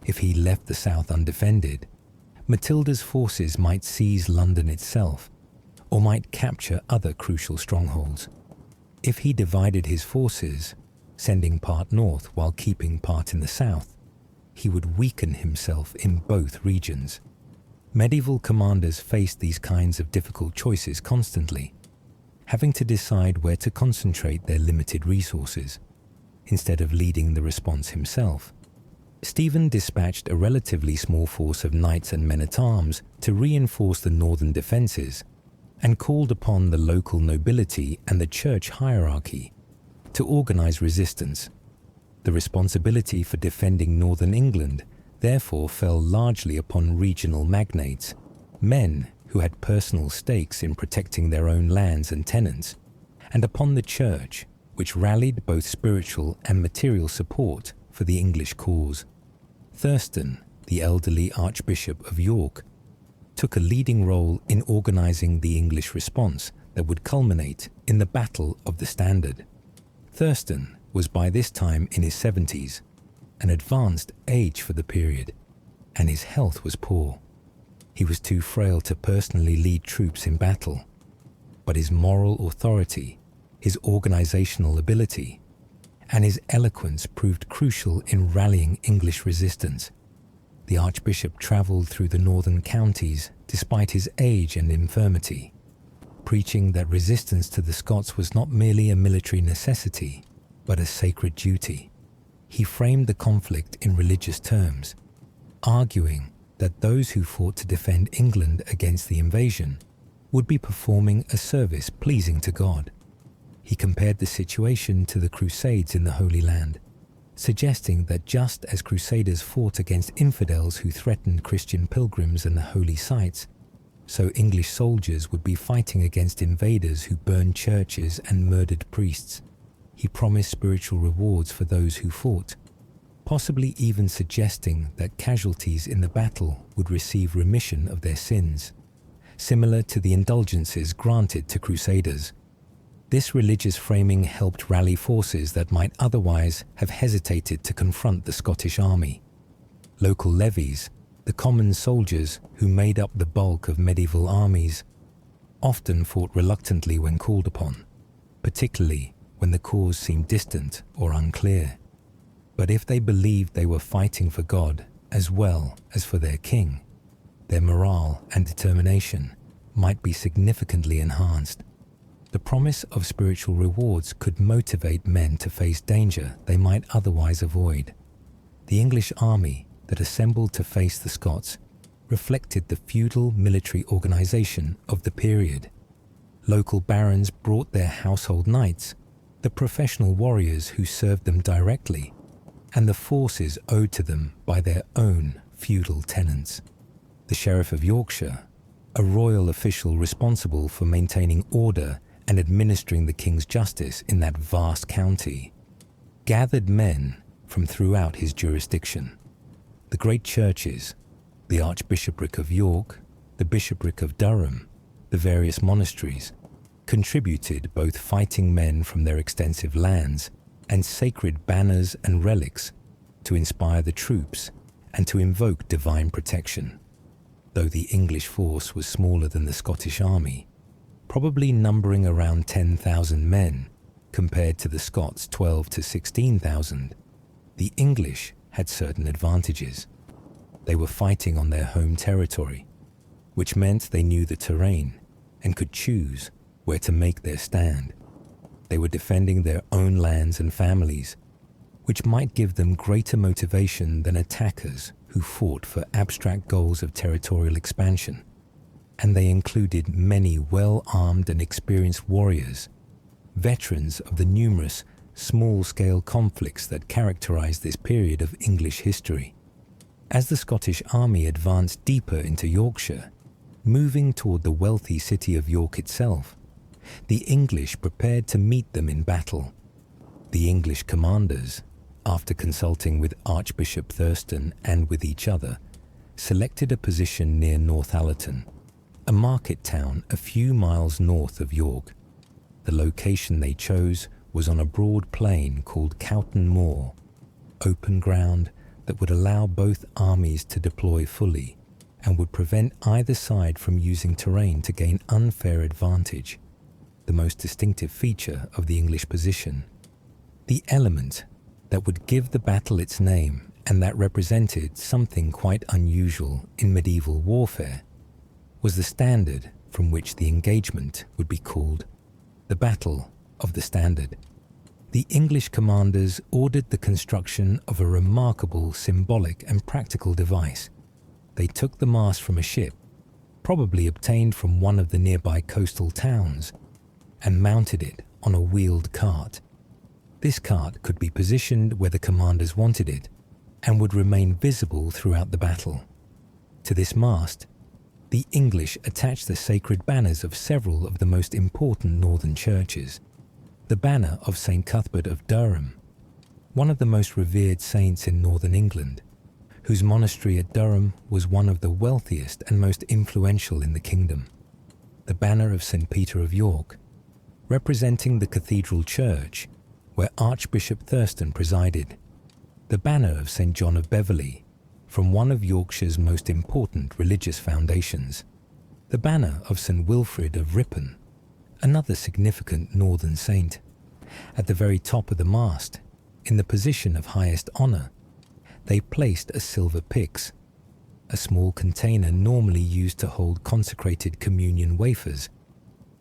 If he left the south undefended, Matilda's forces might seize London itself, or might capture other crucial strongholds. If he divided his forces, sending part north while keeping part in the south, he would weaken himself in both regions. Medieval commanders faced these kinds of difficult choices constantly, having to decide where to concentrate their limited resources. Instead of leading the response himself, Stephen dispatched a relatively small force of knights and men-at-arms to reinforce the northern defences, and called upon the local nobility and the church hierarchy to organise resistance. The responsibility for defending northern England therefore fell largely upon regional magnates, men who had personal stakes in protecting their own lands and tenants, and upon the church, which rallied both spiritual and material support for the English cause. Thurston, the elderly Archbishop of York, took a leading role in organising the English response that would culminate in the Battle of the Standard. Thurston was by this time in his 70s, an advanced age for the period, and his health was poor. He was too frail to personally lead troops in battle, but his moral authority, his organisational ability, and his eloquence proved crucial in rallying English resistance. The Archbishop travelled through the northern counties despite his age and infirmity, preaching that resistance to the Scots was not merely a military necessity, but a sacred duty. He framed the conflict in religious terms, arguing that those who fought to defend England against the invasion would be performing a service pleasing to God. He compared the situation to the Crusades in the Holy Land, suggesting that just as Crusaders fought against infidels who threatened Christian pilgrims and the holy sites, so English soldiers would be fighting against invaders who burned churches and murdered priests. He promised spiritual rewards for those who fought, possibly even suggesting that casualties in the battle would receive remission of their sins, similar to the indulgences granted to Crusaders. This religious framing helped rally forces that might otherwise have hesitated to confront the Scottish army. Local levies, the common soldiers who made up the bulk of medieval armies, often fought reluctantly when called upon, particularly when the cause seemed distant or unclear. But if they believed they were fighting for God as well as for their king, their morale and determination might be significantly enhanced. The promise of spiritual rewards could motivate men to face danger they might otherwise avoid. The English army that assembled to face the Scots reflected the feudal military organisation of the period. Local barons brought their household knights, the professional warriors who served them directly, and the forces owed to them by their own feudal tenants. The Sheriff of Yorkshire, a royal official responsible for maintaining order and administering the king's justice in that vast county, gathered men from throughout his jurisdiction. The great churches, the Archbishopric of York, the Bishopric of Durham, the various monasteries, contributed both fighting men from their extensive lands and sacred banners and relics to inspire the troops and to invoke divine protection. Though the English force was smaller than the Scottish army, probably numbering around 10,000 men compared to the Scots' 12 to 16,000, the English had certain advantages. They were fighting on their home territory, which meant they knew the terrain and could choose where to make their stand. They were defending their own lands and families, which might give them greater motivation than attackers who fought for abstract goals of territorial expansion. And they included many well-armed and experienced warriors, veterans of the numerous small-scale conflicts that characterized this period of English history. As the Scottish army advanced deeper into Yorkshire, moving toward the wealthy city of York itself, the English prepared to meet them in battle. The English commanders, after consulting with Archbishop Thurston and with each other, selected a position near Northallerton, a market town a few miles north of York. The location they chose was on a broad plain called Cowton Moor, open ground that would allow both armies to deploy fully and would prevent either side from using terrain to gain unfair advantage. The most distinctive feature of the English position, the element that would give the battle its name and that represented something quite unusual in medieval warfare, was the standard from which the engagement would be called the Battle of the Standard. The English commanders ordered the construction of a remarkable symbolic and practical device. They took the mast from a ship, probably obtained from one of the nearby coastal towns, and mounted it on a wheeled cart. This cart could be positioned where the commanders wanted it and would remain visible throughout the battle. To this mast, the English attached the sacred banners of several of the most important northern churches. The banner of St. Cuthbert of Durham, one of the most revered saints in northern England, whose monastery at Durham was one of the wealthiest and most influential in the kingdom. The banner of St. Peter of York, representing the cathedral church where Archbishop Thurston presided. The banner of St. John of Beverley, from one of Yorkshire's most important religious foundations. The banner of St. Wilfrid of Ripon, another significant northern saint. At the very top of the mast, in the position of highest honour, they placed a silver pyx, a small container normally used to hold consecrated communion wafers,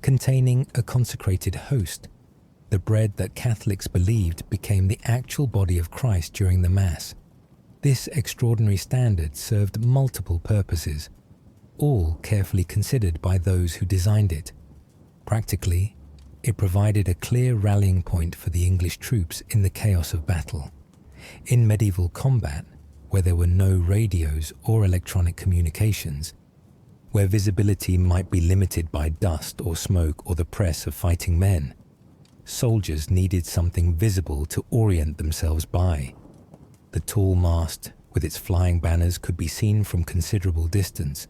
containing a consecrated host, the bread that Catholics believed became the actual body of Christ during the Mass. This extraordinary standard served multiple purposes, all carefully considered by those who designed it. Practically, it provided a clear rallying point for the English troops in the chaos of battle. In medieval combat, where there were no radios or electronic communications, where visibility might be limited by dust or smoke or the press of fighting men, soldiers needed something visible to orient themselves by. The tall mast with its flying banners could be seen from considerable distance,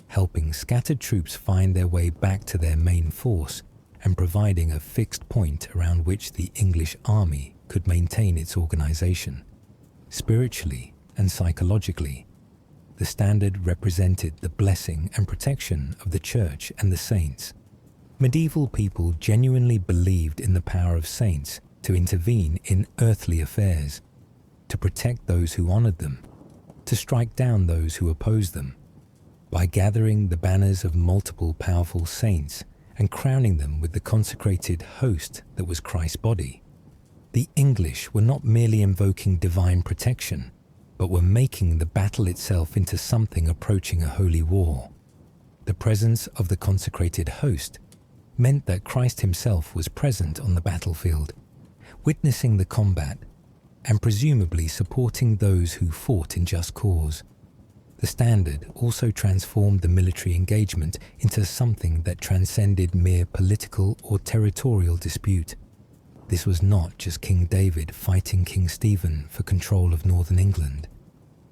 helping scattered troops find their way back to their main force and providing a fixed point around which the English army could maintain its organization. Spiritually and psychologically, the standard represented the blessing and protection of the Church and the saints. Medieval people genuinely believed in the power of saints to intervene in earthly affairs, to protect those who honored them, to strike down those who opposed them. By gathering the banners of multiple powerful saints and crowning them with the consecrated host that was Christ's body, the English were not merely invoking divine protection, but were making the battle itself into something approaching a holy war. The presence of the consecrated host meant that Christ himself was present on the battlefield, witnessing the combat and presumably supporting those who fought in just cause. The standard also transformed the military engagement into something that transcended mere political or territorial dispute. This was not just King David fighting King Stephen for control of northern England.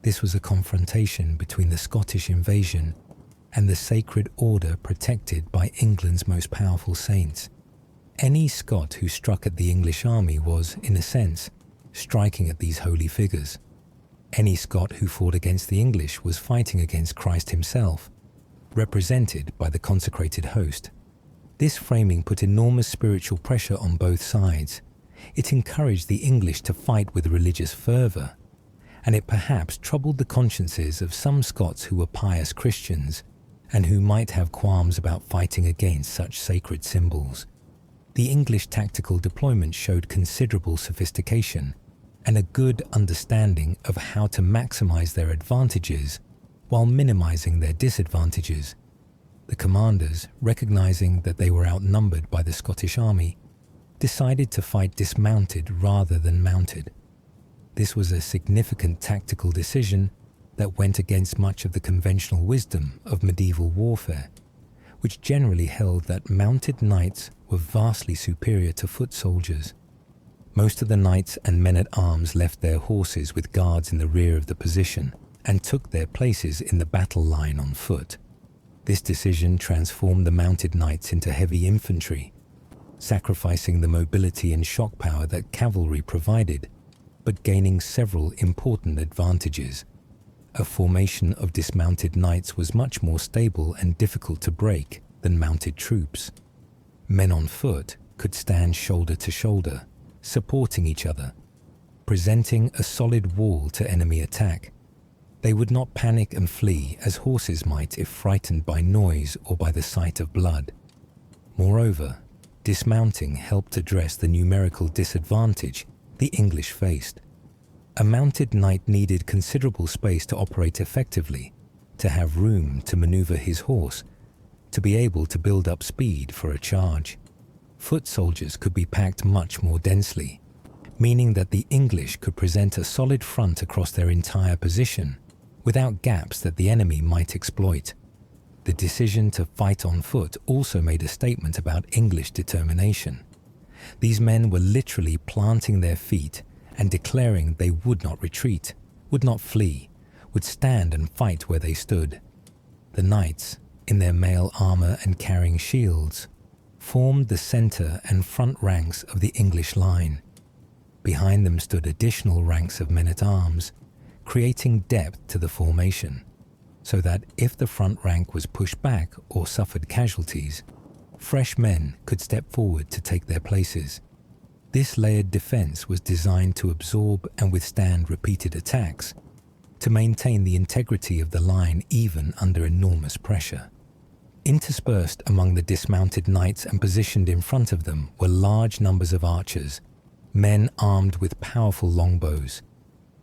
This was a confrontation between the Scottish invasion and the sacred order protected by England's most powerful saints. Any Scot who struck at the English army was, in a sense, striking at these holy figures. Any Scot who fought against the English was fighting against Christ himself, represented by the consecrated host. This framing put enormous spiritual pressure on both sides. It encouraged the English to fight with religious fervour, and it perhaps troubled the consciences of some Scots who were pious Christians and who might have qualms about fighting against such sacred symbols. The English tactical deployment showed considerable sophistication and a good understanding of how to maximize their advantages while minimizing their disadvantages. The commanders, recognizing that they were outnumbered by the Scottish army, decided to fight dismounted rather than mounted. This was a significant tactical decision that went against much of the conventional wisdom of medieval warfare, which generally held that mounted knights were vastly superior to foot soldiers. Most of the knights and men-at-arms left their horses with guards in the rear of the position and took their places in the battle line on foot. This decision transformed the mounted knights into heavy infantry, sacrificing the mobility and shock power that cavalry provided, but gaining several important advantages. A formation of dismounted knights was much more stable and difficult to break than mounted troops. Men on foot could stand shoulder to shoulder, supporting each other, presenting a solid wall to enemy attack. They would not panic and flee as horses might if frightened by noise or by the sight of blood. Moreover, dismounting helped address the numerical disadvantage the English faced. A mounted knight needed considerable space to operate effectively, to have room to maneuver his horse, to be able to build up speed for a charge. Foot soldiers could be packed much more densely, meaning that the English could present a solid front across their entire position, without gaps that the enemy might exploit. The decision to fight on foot also made a statement about English determination. These men were literally planting their feet and declaring they would not retreat, would not flee, would stand and fight where they stood. The knights, in their mail armour and carrying shields, formed the centre and front ranks of the English line. Behind them stood additional ranks of men-at-arms, creating depth to the formation, so that if the front rank was pushed back or suffered casualties, fresh men could step forward to take their places. This layered defence was designed to absorb and withstand repeated attacks, to maintain the integrity of the line even under enormous pressure. Interspersed among the dismounted knights and positioned in front of them were large numbers of archers, men armed with powerful longbows.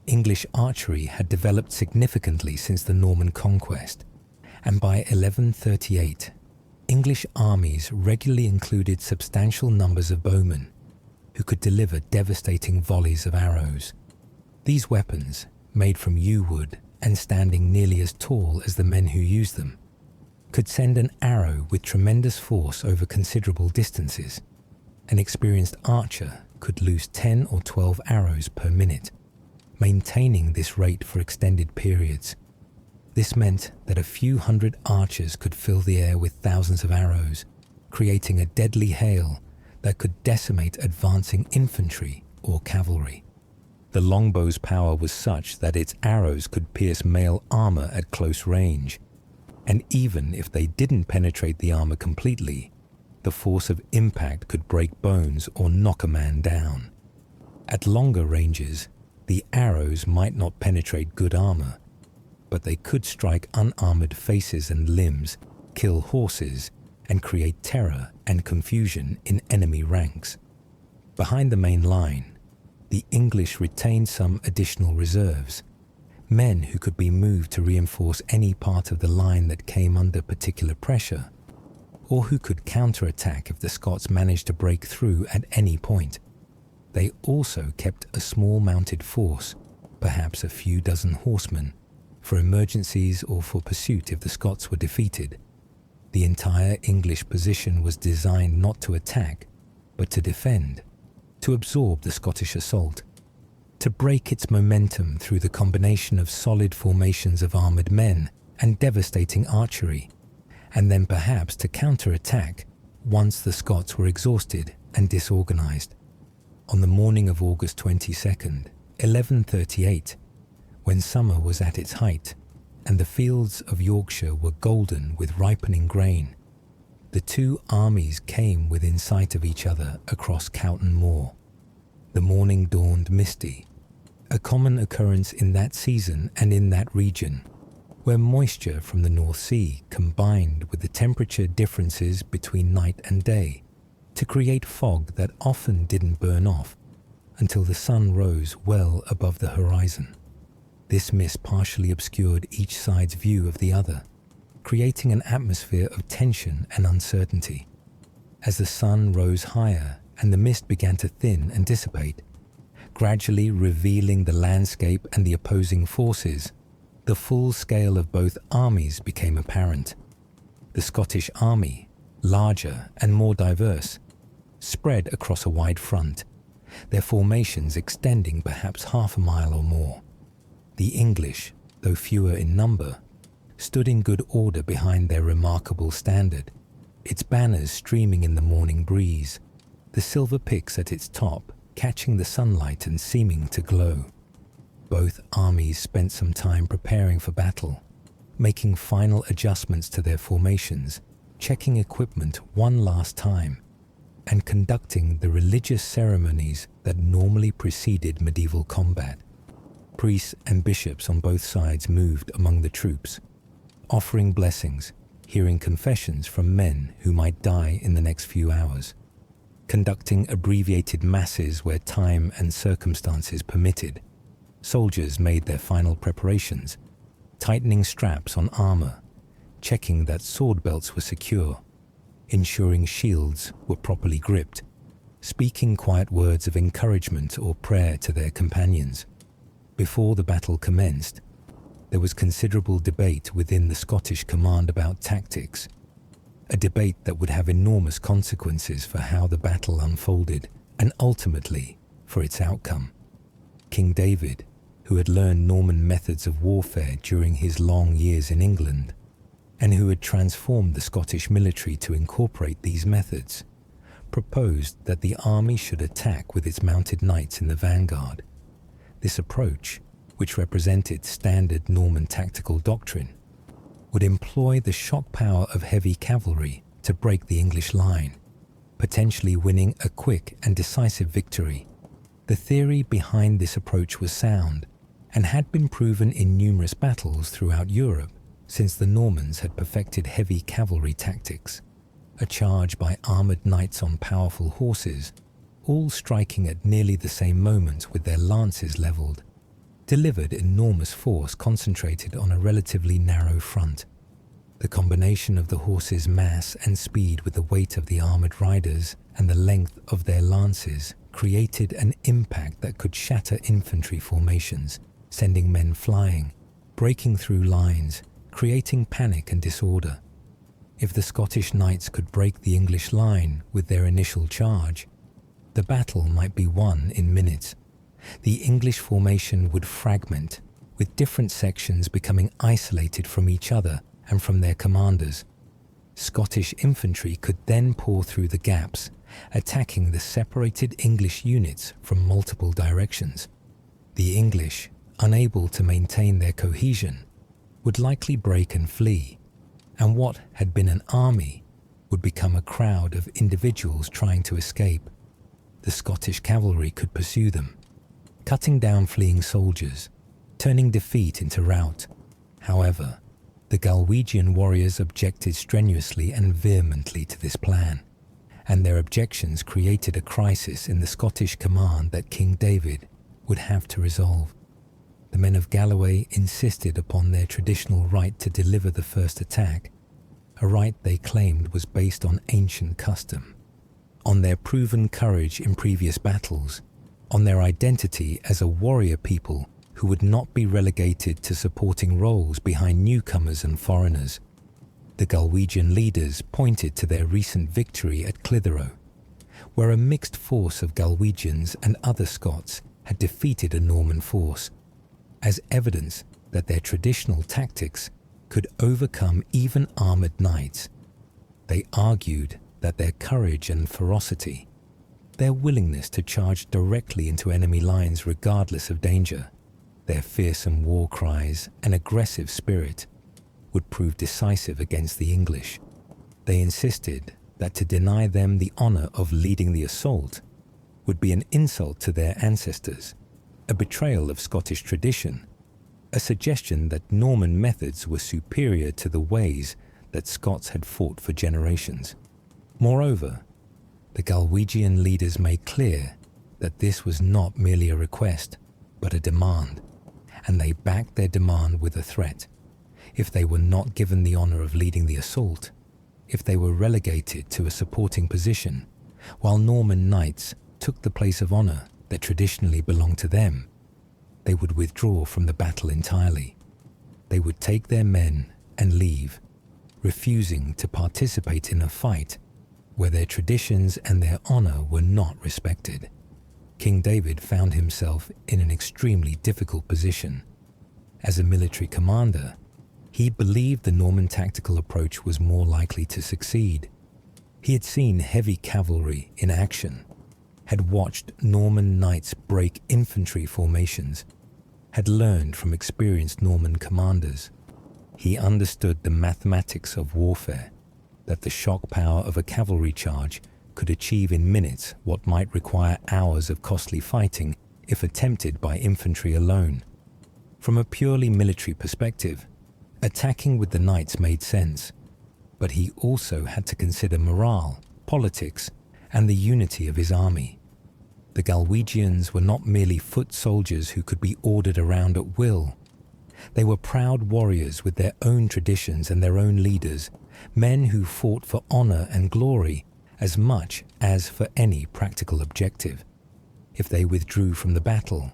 English archery had developed significantly since the Norman conquest, and by 1138, English armies regularly included substantial numbers of bowmen who could deliver devastating volleys of arrows. These weapons, made from yew wood and standing nearly as tall as the men who used them, could send an arrow with tremendous force over considerable distances. An experienced archer could loose 10 or 12 arrows per minute, maintaining this rate for extended periods. This meant that a few hundred archers could fill the air with thousands of arrows, creating a deadly hail that could decimate advancing infantry or cavalry. The longbow's power was such that its arrows could pierce mail armour at close range, and even if they didn't penetrate the armour completely, the force of impact could break bones or knock a man down. At longer ranges, the arrows might not penetrate good armour, but they could strike unarmoured faces and limbs, kill horses, and create terror and confusion in enemy ranks. Behind the main line, the English retained some additional reserves, men who could be moved to reinforce any part of the line that came under particular pressure, or who could counterattack if the Scots managed to break through at any point. They also kept a small mounted force, perhaps a few dozen horsemen, for emergencies or for pursuit if the Scots were defeated. The entire English position was designed not to attack, but to defend, to absorb the Scottish assault, to break its momentum through the combination of solid formations of armoured men and devastating archery, and then perhaps to counterattack once the Scots were exhausted and disorganised. On the morning of August 22nd, 1138, when summer was at its height and the fields of Yorkshire were golden with ripening grain, the two armies came within sight of each other across Cowton Moor. The morning dawned misty, a common occurrence in that season and in that region, where moisture from the North Sea combined with the temperature differences between night and day to create fog that often didn't burn off until the sun rose well above the horizon. This mist partially obscured each side's view of the other, creating an atmosphere of tension and uncertainty. As the sun rose higher and the mist began to thin and dissipate, gradually revealing the landscape and the opposing forces, the full scale of both armies became apparent. The Scottish army, larger and more diverse, spread across a wide front, their formations extending perhaps half a mile or more. The English, though fewer in number, stood in good order behind their remarkable standard, its banners streaming in the morning breeze, the silver pix at its top catching the sunlight and seeming to glow. Both armies spent some time preparing for battle, making final adjustments to their formations, checking equipment one last time, and conducting the religious ceremonies that normally preceded medieval combat. Priests and bishops on both sides moved among the troops, offering blessings, hearing confessions from men who might die in the next few hours, conducting abbreviated masses where time and circumstances permitted. Soldiers made their final preparations, tightening straps on armour, checking that sword belts were secure, ensuring shields were properly gripped, speaking quiet words of encouragement or prayer to their companions. Before the battle commenced, there was considerable debate within the Scottish command about tactics, a debate that would have enormous consequences for how the battle unfolded and ultimately for its outcome. King David, who had learned Norman methods of warfare during his long years in England, and who had transformed the Scottish military to incorporate these methods, proposed that the army should attack with its mounted knights in the vanguard. This approach, which represented standard Norman tactical doctrine, would employ the shock power of heavy cavalry to break the English line, potentially winning a quick and decisive victory. The theory behind this approach was sound and had been proven in numerous battles throughout Europe since the Normans had perfected heavy cavalry tactics. A charge by armoured knights on powerful horses, all striking at nearly the same moment with their lances levelled, delivered enormous force concentrated on a relatively narrow front. The combination of the horses' mass and speed with the weight of the armoured riders and the length of their lances created an impact that could shatter infantry formations, sending men flying, breaking through lines, creating panic and disorder. If the Scottish knights could break the English line with their initial charge, the battle might be won in minutes. The English formation would fragment, with different sections becoming isolated from each other and from their commanders. Scottish infantry could then pour through the gaps, attacking the separated English units from multiple directions. The English, unable to maintain their cohesion, would likely break and flee, and what had been an army would become a crowd of individuals trying to escape. The Scottish cavalry could pursue them, cutting down fleeing soldiers, turning defeat into rout. However, the Galwegian warriors objected strenuously and vehemently to this plan, and their objections created a crisis in the Scottish command that King David would have to resolve. The men of Galloway insisted upon their traditional right to deliver the first attack, a right they claimed was based on ancient custom, on their proven courage in previous battles, on their identity as a warrior people who would not be relegated to supporting roles behind newcomers and foreigners. The Galwegian leaders pointed to their recent victory at Clitheroe, where a mixed force of Galwegians and other Scots had defeated a Norman force, as evidence that their traditional tactics could overcome even armoured knights. They argued that their courage and ferocity, their willingness to charge directly into enemy lines regardless of danger, their fearsome war cries and aggressive spirit would prove decisive against the English. They insisted that to deny them the honour of leading the assault would be an insult to their ancestors, a betrayal of Scottish tradition, a suggestion that Norman methods were superior to the ways that Scots had fought for generations. Moreover, the Galwegian leaders made clear that this was not merely a request, but a demand, and they backed their demand with a threat. If they were not given the honour of leading the assault, if they were relegated to a supporting position, while Norman knights took the place of honour that traditionally belonged to them, they would withdraw from the battle entirely. They would take their men and leave, refusing to participate in a fight where their traditions and their honour were not respected. King David found himself in an extremely difficult position. As a military commander, he believed the Norman tactical approach was more likely to succeed. He had seen heavy cavalry in action, had watched Norman knights break infantry formations, had learned from experienced Norman commanders. He understood the mathematics of warfare, that the shock power of a cavalry charge could achieve in minutes what might require hours of costly fighting if attempted by infantry alone. From a purely military perspective, attacking with the knights made sense, but he also had to consider morale, politics, and the unity of his army. The Galwegians were not merely foot soldiers who could be ordered around at will. They were proud warriors with their own traditions and their own leaders, men who fought for honour and glory as much as for any practical objective. If they withdrew from the battle,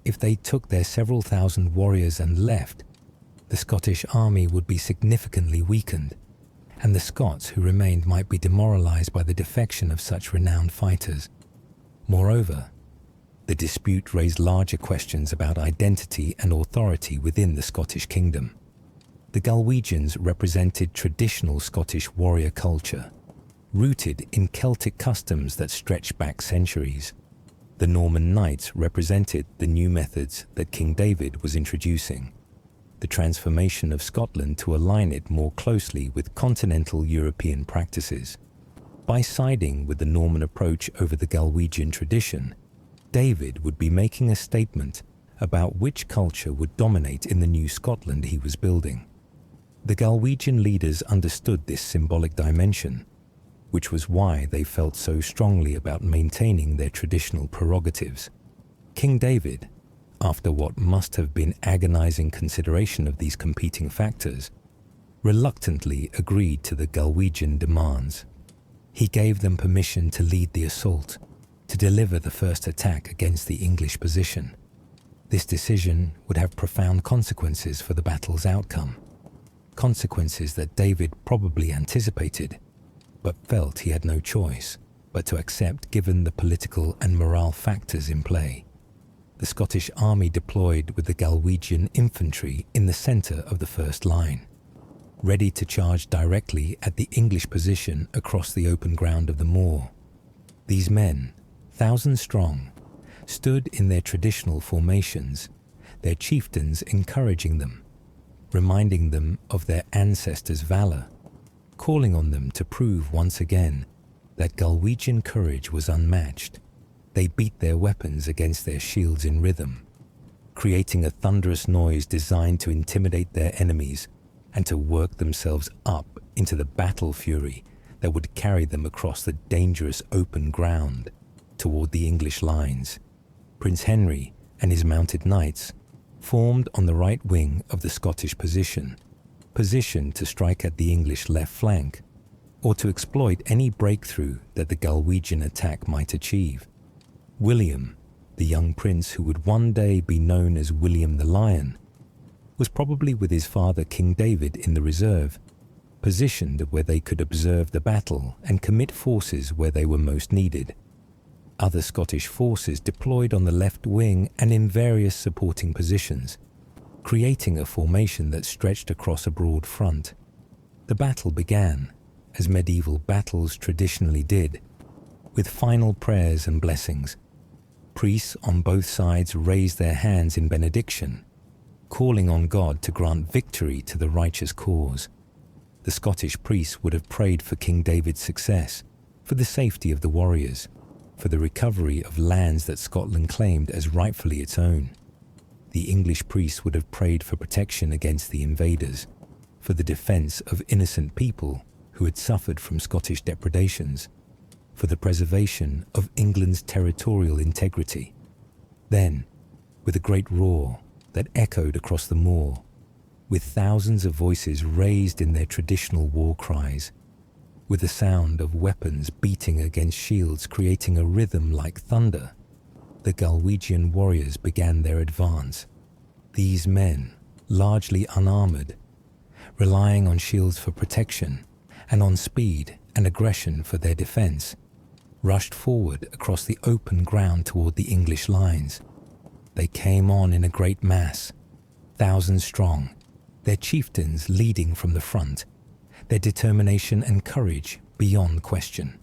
if they took their several thousand warriors and left, the Scottish army would be significantly weakened, and the Scots who remained might be demoralised by the defection of such renowned fighters. Moreover, the dispute raised larger questions about identity and authority within the Scottish kingdom. The Galwegians represented traditional Scottish warrior culture, rooted in Celtic customs that stretched back centuries. The Norman knights represented the new methods that King David was introducing, the transformation of Scotland to align it more closely with continental European practices. By siding with the Norman approach over the Galwegian tradition, David would be making a statement about which culture would dominate in the new Scotland he was building. The Galwegian leaders understood this symbolic dimension, which was why they felt so strongly about maintaining their traditional prerogatives. King David, after what must have been agonizing consideration of these competing factors, reluctantly agreed to the Galwegian demands. He gave them permission to lead the assault, to deliver the first attack against the English position. This decision would have profound consequences for the battle's outcome, consequences that David probably anticipated, but felt he had no choice but to accept given the political and morale factors in play. The Scottish army deployed with the Galwegian infantry in the centre of the first line, ready to charge directly at the English position across the open ground of the moor. These men, thousands strong, stood in their traditional formations, their chieftains encouraging them, reminding them of their ancestors' valour, calling on them to prove once again that Galwegian courage was unmatched. They beat their weapons against their shields in rhythm, creating a thunderous noise designed to intimidate their enemies and to work themselves up into the battle fury that would carry them across the dangerous open ground toward the English lines. Prince Henry and his mounted knights formed on the right wing of the Scottish positioned to strike at the English left flank or to exploit any breakthrough that the Galwegian attack might achieve. William, the young prince who would one day be known as William the Lion, was probably with his father King David in the reserve, positioned where they could observe the battle and commit forces where they were most needed. Other Scottish forces deployed on the left wing and in various supporting positions, creating a formation that stretched across a broad front. The battle began, as medieval battles traditionally did, with final prayers and blessings. Priests on both sides raised their hands in benediction, calling on God to grant victory to the righteous cause. The Scottish priests would have prayed for King David's success, for the safety of the warriors, for the recovery of lands that Scotland claimed as rightfully its own. The English priests would have prayed for protection against the invaders, for the defence of innocent people who had suffered from Scottish depredations, for the preservation of England's territorial integrity. Then, with a great roar that echoed across the moor, with thousands of voices raised in their traditional war cries, with the sound of weapons beating against shields creating a rhythm like thunder, the Galwegian warriors began their advance. These men, largely unarmoured, relying on shields for protection and on speed and aggression for their defence, rushed forward across the open ground toward the English lines. They came on in a great mass, thousands strong, their chieftains leading from the front, their determination and courage beyond question.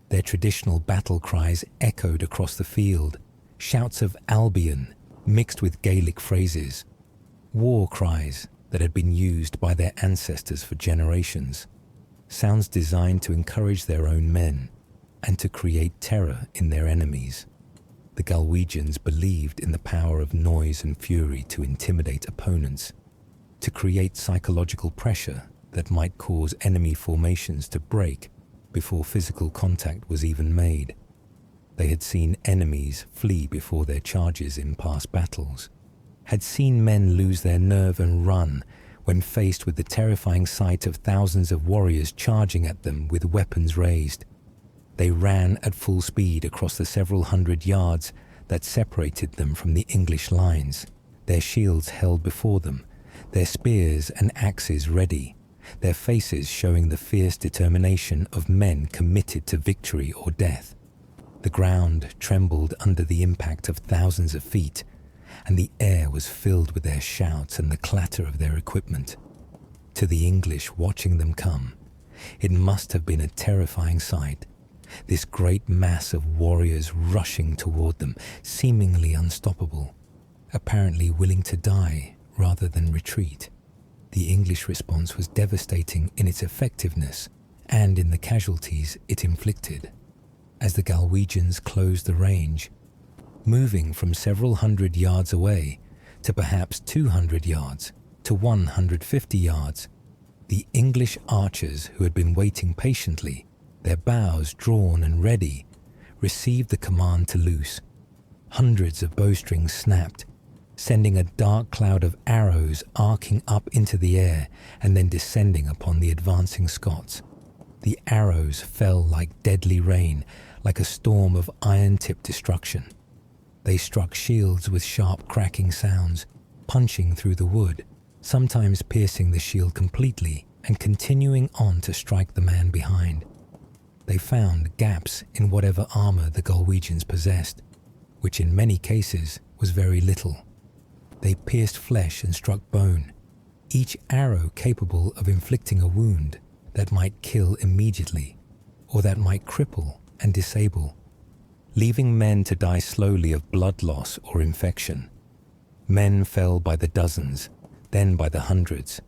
Their traditional battle cries echoed across the field, shouts of Albion mixed with Gaelic phrases, war cries that had been used by their ancestors for generations, sounds designed to encourage their own men and to create terror in their enemies. The Galwegians believed in the power of noise and fury to intimidate opponents, to create psychological pressure that might cause enemy formations to break before physical contact was even made. They had seen enemies flee before their charges in past battles, had seen men lose their nerve and run when faced with the terrifying sight of thousands of warriors charging at them with weapons raised. They ran at full speed across the several hundred yards that separated them from the English lines, their shields held before them, their spears and axes ready, their faces showing the fierce determination of men committed to victory or death. The ground trembled under the impact of thousands of feet, and the air was filled with their shouts and the clatter of their equipment. To the English watching them come, it must have been a terrifying sight. This great mass of warriors rushing toward them, seemingly unstoppable, apparently willing to die rather than retreat. The English response was devastating in its effectiveness and in the casualties it inflicted. As the Galwegians closed the range, moving from several hundred yards away to perhaps 200 yards to 150 yards, the English archers who had been waiting patiently, their bows drawn and ready, received the command to loose. Hundreds of bowstrings snapped, sending a dark cloud of arrows arcing up into the air and then descending upon the advancing Scots. The arrows fell like deadly rain, like a storm of iron-tipped destruction. They struck shields with sharp cracking sounds, punching through the wood, sometimes piercing the shield completely and continuing on to strike the man behind. They found gaps in whatever armor the Galwegians possessed, which in many cases was very little. They pierced flesh and struck bone, each arrow capable of inflicting a wound that might kill immediately, or that might cripple and disable, leaving men to die slowly of blood loss or infection. Men fell by the dozens, then by the hundreds.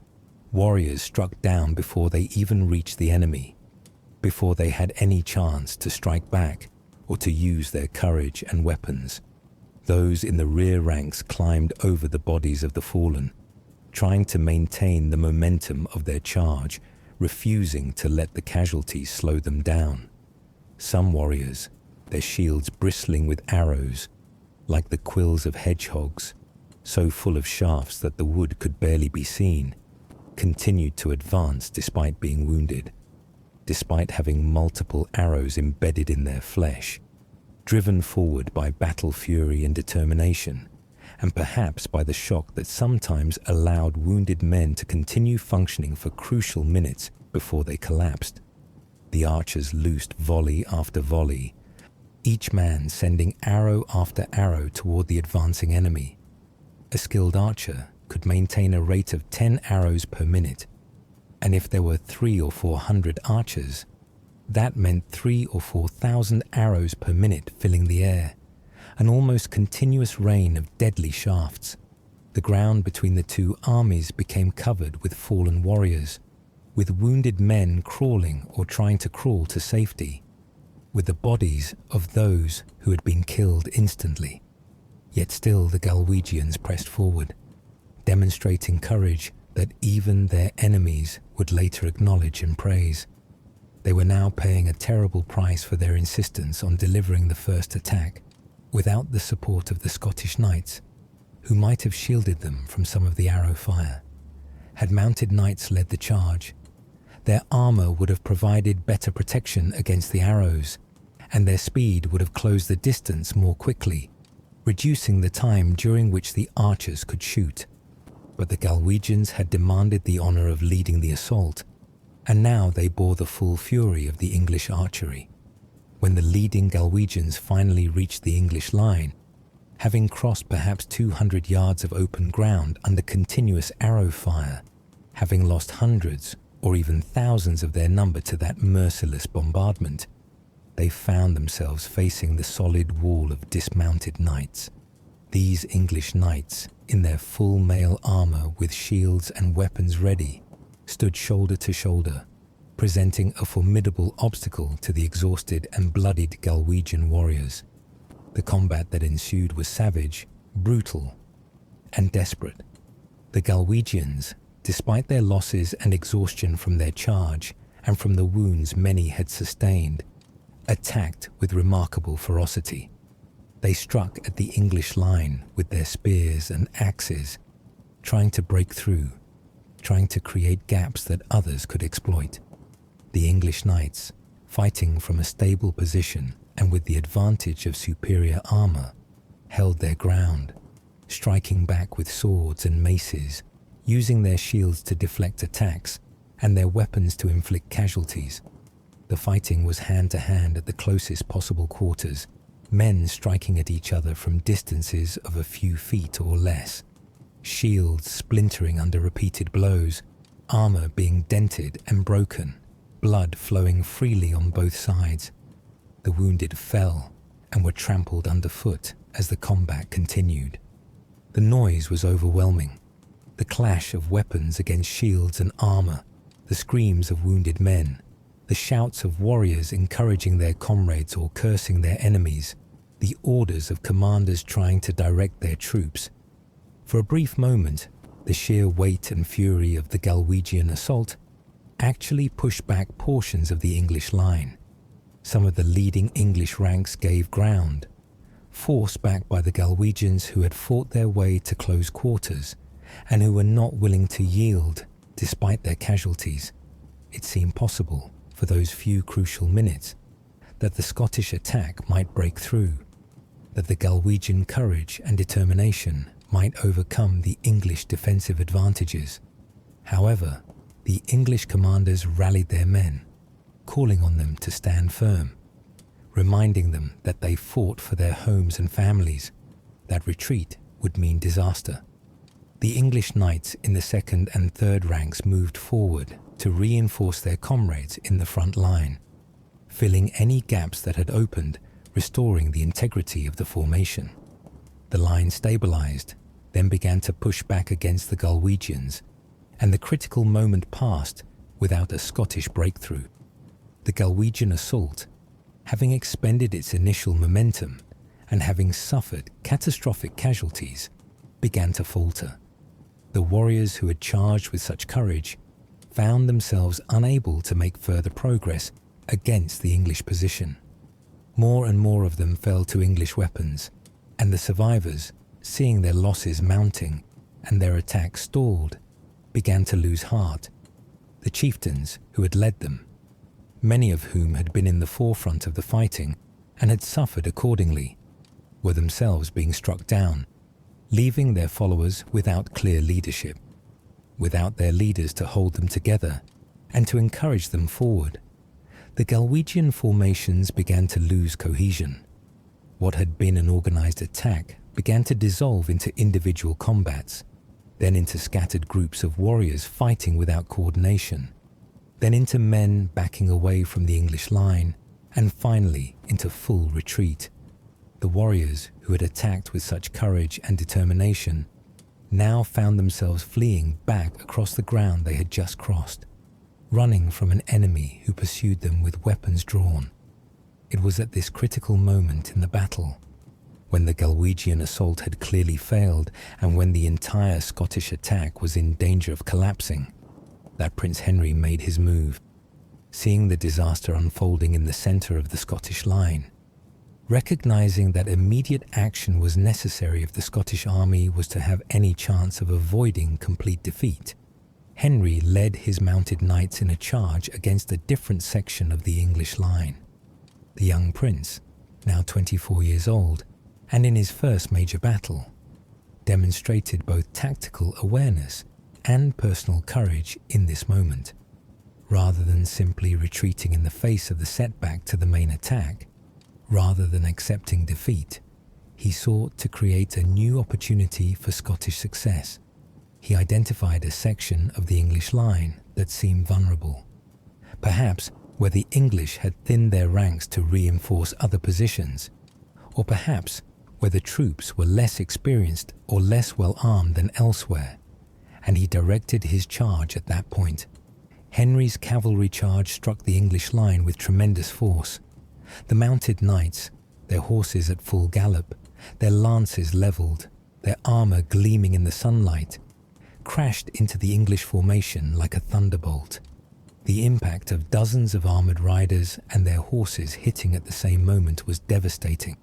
Warriors struck down before they even reached the enemy, before they had any chance to strike back or to use their courage and weapons. Those in the rear ranks climbed over the bodies of the fallen, trying to maintain the momentum of their charge, refusing to let the casualties slow them down. Some warriors, their shields bristling with arrows, like the quills of hedgehogs, so full of shafts that the wood could barely be seen, continued to advance despite being wounded, despite having multiple arrows embedded in their flesh, driven forward by battle fury and determination, and perhaps by the shock that sometimes allowed wounded men to continue functioning for crucial minutes before they collapsed. The archers loosed volley after volley, each man sending arrow after arrow toward the advancing enemy. A skilled archer could maintain a rate of 10 arrows per minute, and if there were 300 or 400 archers, that meant 3,000 or 4,000 arrows per minute filling the air, an almost continuous rain of deadly shafts. The ground between the two armies became covered with fallen warriors, with wounded men crawling or trying to crawl to safety, with the bodies of those who had been killed instantly. Yet still the Galwegians pressed forward, demonstrating courage that even their enemies would later acknowledge and praise. They were now paying a terrible price for their insistence on delivering the first attack, without the support of the Scottish knights, who might have shielded them from some of the arrow fire. Had mounted knights led the charge, their armor would have provided better protection against the arrows, and their speed would have closed the distance more quickly, reducing the time during which the archers could shoot. But the Galwegians had demanded the honor of leading the assault, and now they bore the full fury of the English archery. When the leading Galwegians finally reached the English line, having crossed perhaps 200 yards of open ground under continuous arrow fire, having lost hundreds or even thousands of their number to that merciless bombardment, they found themselves facing the solid wall of dismounted knights. These English knights, in their full mail armor with shields and weapons ready, stood shoulder to shoulder, presenting a formidable obstacle to the exhausted and bloodied Galwegian warriors. The combat that ensued was savage, brutal, and desperate. The Galwegians, despite their losses and exhaustion from their charge and from the wounds many had sustained, attacked with remarkable ferocity. They struck at the English line with their spears and axes, trying to break through, trying to create gaps that others could exploit. The English knights, fighting from a stable position and with the advantage of superior armor, held their ground, striking back with swords and maces, using their shields to deflect attacks and their weapons to inflict casualties. The fighting was hand-to-hand at the closest possible quarters, men striking at each other from distances of a few feet or less, shields splintering under repeated blows, armor being dented and broken, blood flowing freely on both sides. The wounded fell and were trampled underfoot as the combat continued. The noise was overwhelming. The clash of weapons against shields and armor, the screams of wounded men, the shouts of warriors encouraging their comrades or cursing their enemies, the orders of commanders trying to direct their troops. For a brief moment, the sheer weight and fury of the Galwegian assault actually pushed back portions of the English line. Some of the leading English ranks gave ground, forced back by the Galwegians who had fought their way to close quarters and who were not willing to yield despite their casualties. It seemed possible, for those few crucial minutes, that the Scottish attack might break through, that the Galwegian courage and determination might overcome the English defensive advantages. However, the English commanders rallied their men, calling on them to stand firm, reminding them that they fought for their homes and families, that retreat would mean disaster. The English knights in the second and third ranks moved forward to reinforce their comrades in the front line, filling any gaps that had opened, restoring the integrity of the formation. The line stabilized, then began to push back against the Galwegians, and the critical moment passed without a Scottish breakthrough. The Galwegian assault, having expended its initial momentum and having suffered catastrophic casualties, began to falter. The warriors who had charged with such courage found themselves unable to make further progress against the English position. More and more of them fell to English weapons, and the survivors, seeing their losses mounting and their attack stalled, began to lose heart. The chieftains who had led them, many of whom had been in the forefront of the fighting and had suffered accordingly, were themselves being struck down, leaving their followers without clear leadership, without their leaders to hold them together and to encourage them forward. The Galwegian formations began to lose cohesion. What had been an organized attack began to dissolve into individual combats, then into scattered groups of warriors fighting without coordination, then into men backing away from the English line, and finally into full retreat. The warriors who had attacked with such courage and determination now found themselves fleeing back across the ground they had just crossed, running from an enemy who pursued them with weapons drawn. It was at this critical moment in the battle, when the Galwegian assault had clearly failed and when the entire Scottish attack was in danger of collapsing, that Prince Henry made his move. Seeing the disaster unfolding in the centre of the Scottish line, recognizing that immediate action was necessary if the Scottish army was to have any chance of avoiding complete defeat, Henry led his mounted knights in a charge against a different section of the English line. The young prince, now 24 years old, and in his first major battle, demonstrated both tactical awareness and personal courage in this moment. Rather than simply retreating in the face of the setback to the main attack, rather than accepting defeat, he sought to create a new opportunity for Scottish success. He identified a section of the English line that seemed vulnerable, perhaps where the English had thinned their ranks to reinforce other positions, or perhaps where the troops were less experienced or less well armed than elsewhere, and he directed his charge at that point. Henry's cavalry charge struck the English line with tremendous force. The mounted knights, their horses at full gallop, their lances levelled, their armour gleaming in the sunlight, crashed into the English formation like a thunderbolt. The impact of dozens of armoured riders and their horses hitting at the same moment was devastating.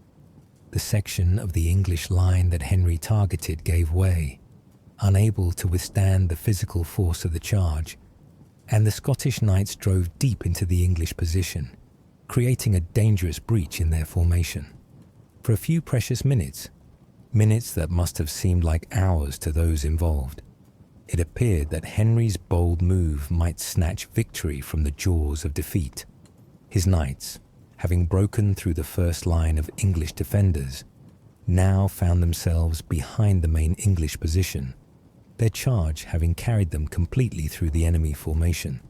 The section of the English line that Henry targeted gave way, unable to withstand the physical force of the charge, and the Scottish knights drove deep into the English position, creating a dangerous breach in their formation. For a few precious minutes that must have seemed like hours to those involved, it appeared that Henry's bold move might snatch victory from the jaws of defeat. His knights, having broken through the first line of English defenders, now found themselves behind the main English position, their charge having carried them completely through the enemy formation.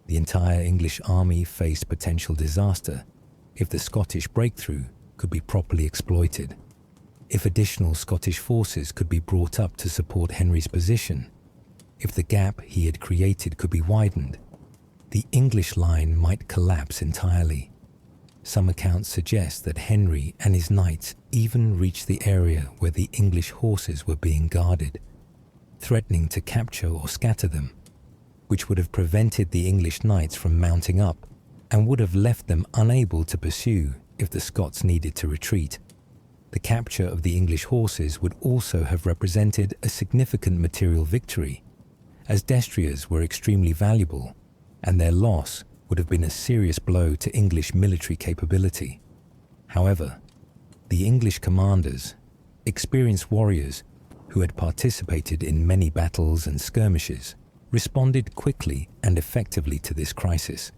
The entire English army faced potential disaster if the Scottish breakthrough could be properly exploited. If additional Scottish forces could be brought up to support Henry's position, if the gap he had created could be widened, the English line might collapse entirely. Some accounts suggest that Henry and his knights even reached the area where the English horses were being guarded, threatening to capture or scatter them, which would have prevented the English knights from mounting up and would have left them unable to pursue if the Scots needed to retreat. The capture of the English horses would also have represented a significant material victory, as destriers were extremely valuable, and their loss would have been a serious blow to English military capability. However, the English commanders, experienced warriors who had participated in many battles and skirmishes, responded quickly and effectively to this crisis.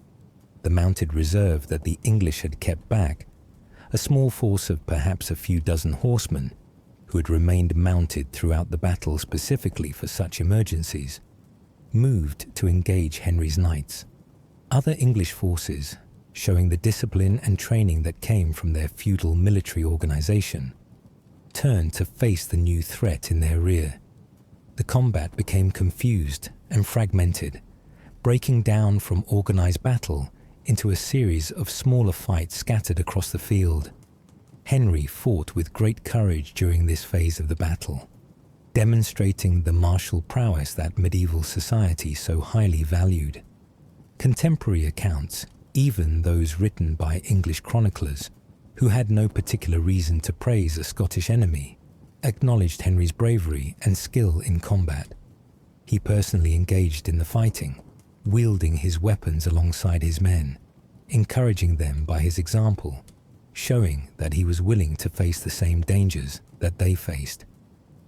The mounted reserve that the English had kept back, a small force of perhaps a few dozen horsemen who had remained mounted throughout the battle specifically for such emergencies, moved to engage Henry's knights. Other English forces, showing the discipline and training that came from their feudal military organization, turned to face the new threat in their rear. The combat became confused and fragmented, breaking down from organized battle into a series of smaller fights scattered across the field. Henry fought with great courage during this phase of the battle, demonstrating the martial prowess that medieval society so highly valued. Contemporary accounts, even those written by English chroniclers, who had no particular reason to praise a Scottish enemy, acknowledged Henry's bravery and skill in combat. He personally engaged in the fighting, wielding his weapons alongside his men, encouraging them by his example, showing that he was willing to face the same dangers that they faced.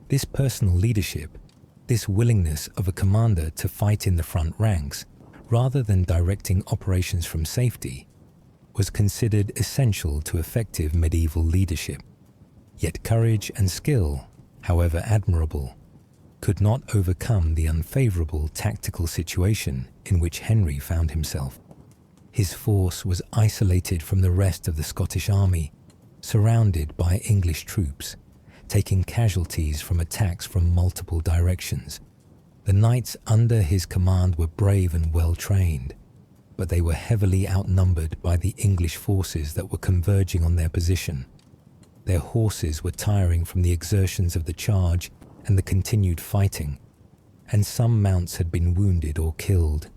This personal leadership, this willingness of a commander to fight in the front ranks rather than directing operations from safety, was considered essential to effective medieval leadership. Yet courage and skill, however admirable, could not overcome the unfavorable tactical situation in which Henry found himself. His force was isolated from the rest of the Scottish army, surrounded by English troops, taking casualties from attacks from multiple directions. The knights under his command were brave and well trained, but they were heavily outnumbered by the English forces that were converging on their position. Their horses were tiring from the exertions of the charge and the continued fighting, and some mounts had been wounded or killed,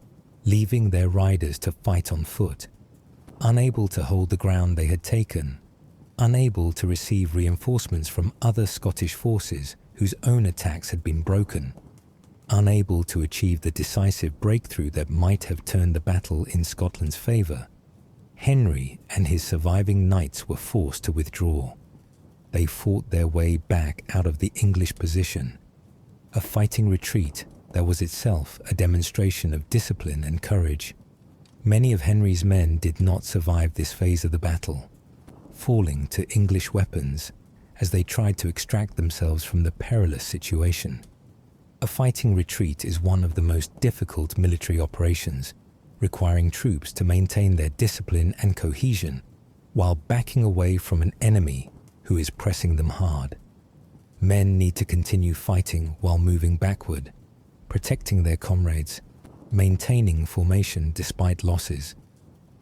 leaving their riders to fight on foot, unable to hold the ground they had taken, unable to receive reinforcements from other Scottish forces whose own attacks had been broken, unable to achieve the decisive breakthrough that might have turned the battle in Scotland's favour. Henry and his surviving knights were forced to withdraw. They fought their way back out of the English position, a fighting retreat that was itself a demonstration of discipline and courage. Many of Henry's men did not survive this phase of the battle, falling to English weapons as they tried to extract themselves from the perilous situation. A fighting retreat is one of the most difficult military operations, requiring troops to maintain their discipline and cohesion while backing away from an enemy who is pressing them hard. Men need to continue fighting while moving backward, protecting their comrades, maintaining formation despite losses.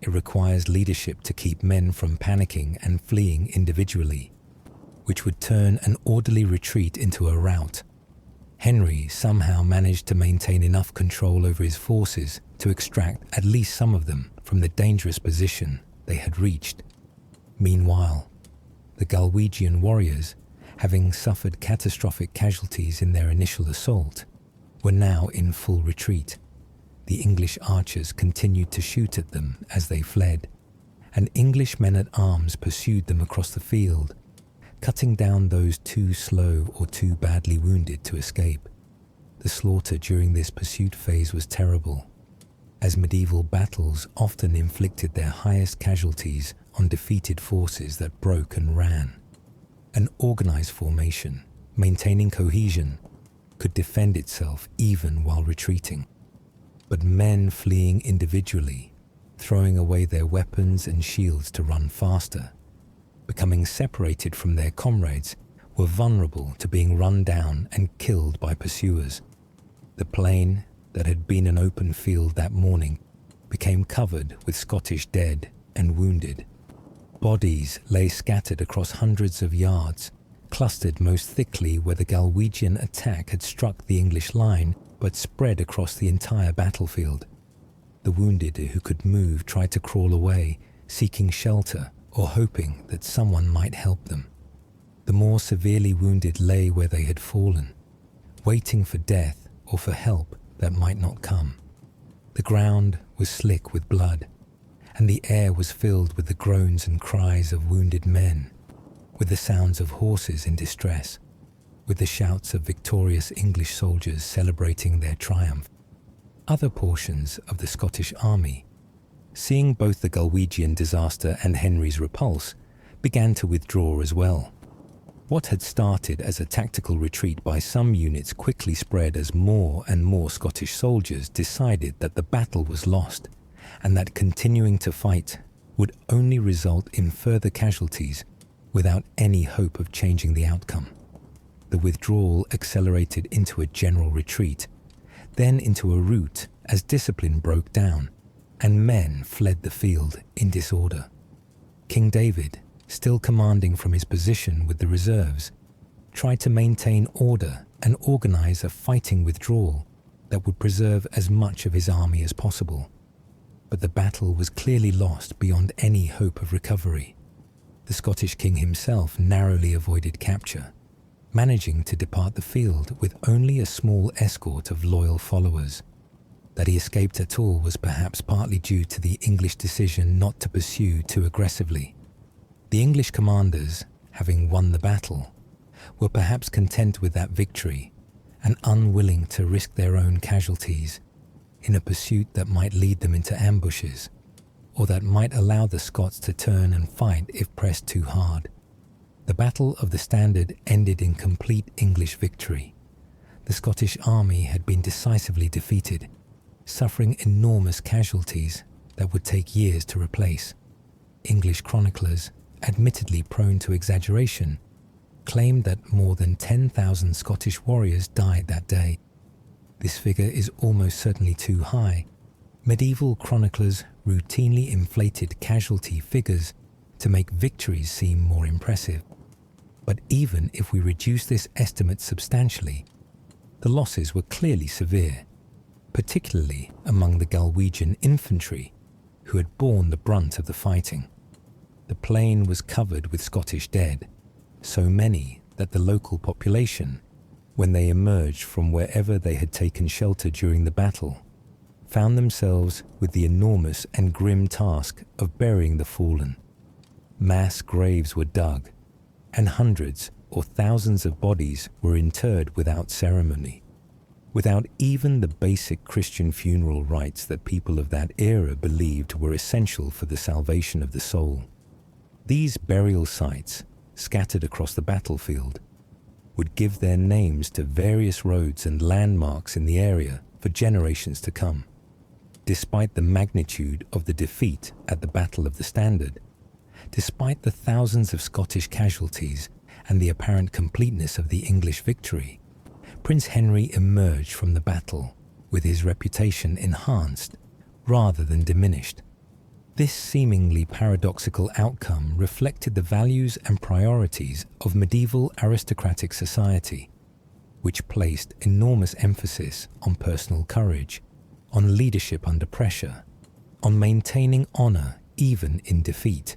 It requires leadership to keep men from panicking and fleeing individually, which would turn an orderly retreat into a rout. Henry somehow managed to maintain enough control over his forces to extract at least some of them from the dangerous position they had reached. Meanwhile, the Galwegian warriors, having suffered catastrophic casualties in their initial assault, were now in full retreat. The English archers continued to shoot at them as they fled, and English men-at-arms pursued them across the field, cutting down those too slow or too badly wounded to escape. The slaughter during this pursuit phase was terrible, as medieval battles often inflicted their highest casualties on defeated forces that broke and ran. An organized formation, maintaining cohesion, could defend itself even while retreating. But men fleeing individually, throwing away their weapons and shields to run faster, becoming separated from their comrades, were vulnerable to being run down and killed by pursuers. The plain that had been an open field that morning became covered with Scottish dead and wounded. Bodies lay scattered across hundreds of yards, clustered most thickly where the Galwegian attack had struck the English line, but spread across the entire battlefield. The wounded who could move tried to crawl away, seeking shelter or hoping that someone might help them. The more severely wounded lay where they had fallen, waiting for death or for help that might not come. The ground was slick with blood, and the air was filled with the groans and cries of wounded men, with the sounds of horses in distress, with the shouts of victorious English soldiers celebrating their triumph. Other portions of the Scottish army, seeing both the Galwegian disaster and Henry's repulse, began to withdraw as well. What had started as a tactical retreat by some units quickly spread as more and more Scottish soldiers decided that the battle was lost and that continuing to fight would only result in further casualties without any hope of changing the outcome. The withdrawal accelerated into a general retreat, then into a rout as discipline broke down and men fled the field in disorder. King David, still commanding from his position with the reserves, tried to maintain order and organize a fighting withdrawal that would preserve as much of his army as possible. But the battle was clearly lost beyond any hope of recovery. The Scottish king himself narrowly avoided capture, managing to depart the field with only a small escort of loyal followers. That he escaped at all was perhaps partly due to the English decision not to pursue too aggressively. The English commanders, having won the battle, were perhaps content with that victory and unwilling to risk their own casualties in a pursuit that might lead them into ambushes, or that might allow the Scots to turn and fight if pressed too hard. The Battle of the Standard ended in complete English victory. The Scottish army had been decisively defeated, suffering enormous casualties that would take years to replace. English chroniclers, admittedly prone to exaggeration, claimed that more than 10,000 Scottish warriors died that day. This figure is almost certainly too high. Medieval chroniclers routinely inflated casualty figures to make victories seem more impressive. But even if we reduce this estimate substantially, the losses were clearly severe, particularly among the Galwegian infantry, who had borne the brunt of the fighting. The plain was covered with Scottish dead, so many that the local population, when they emerged from wherever they had taken shelter during the battle, found themselves with the enormous and grim task of burying the fallen. Mass graves were dug, and hundreds or thousands of bodies were interred without ceremony, without even the basic Christian funeral rites that people of that era believed were essential for the salvation of the soul. These burial sites, scattered across the battlefield, would give their names to various roads and landmarks in the area for generations to come. Despite the magnitude of the defeat at the Battle of the Standard, despite the thousands of Scottish casualties and the apparent completeness of the English victory, Prince Henry emerged from the battle with his reputation enhanced rather than diminished. This seemingly paradoxical outcome reflected the values and priorities of medieval aristocratic society, which placed enormous emphasis on personal courage, on leadership under pressure, on maintaining honor even in defeat.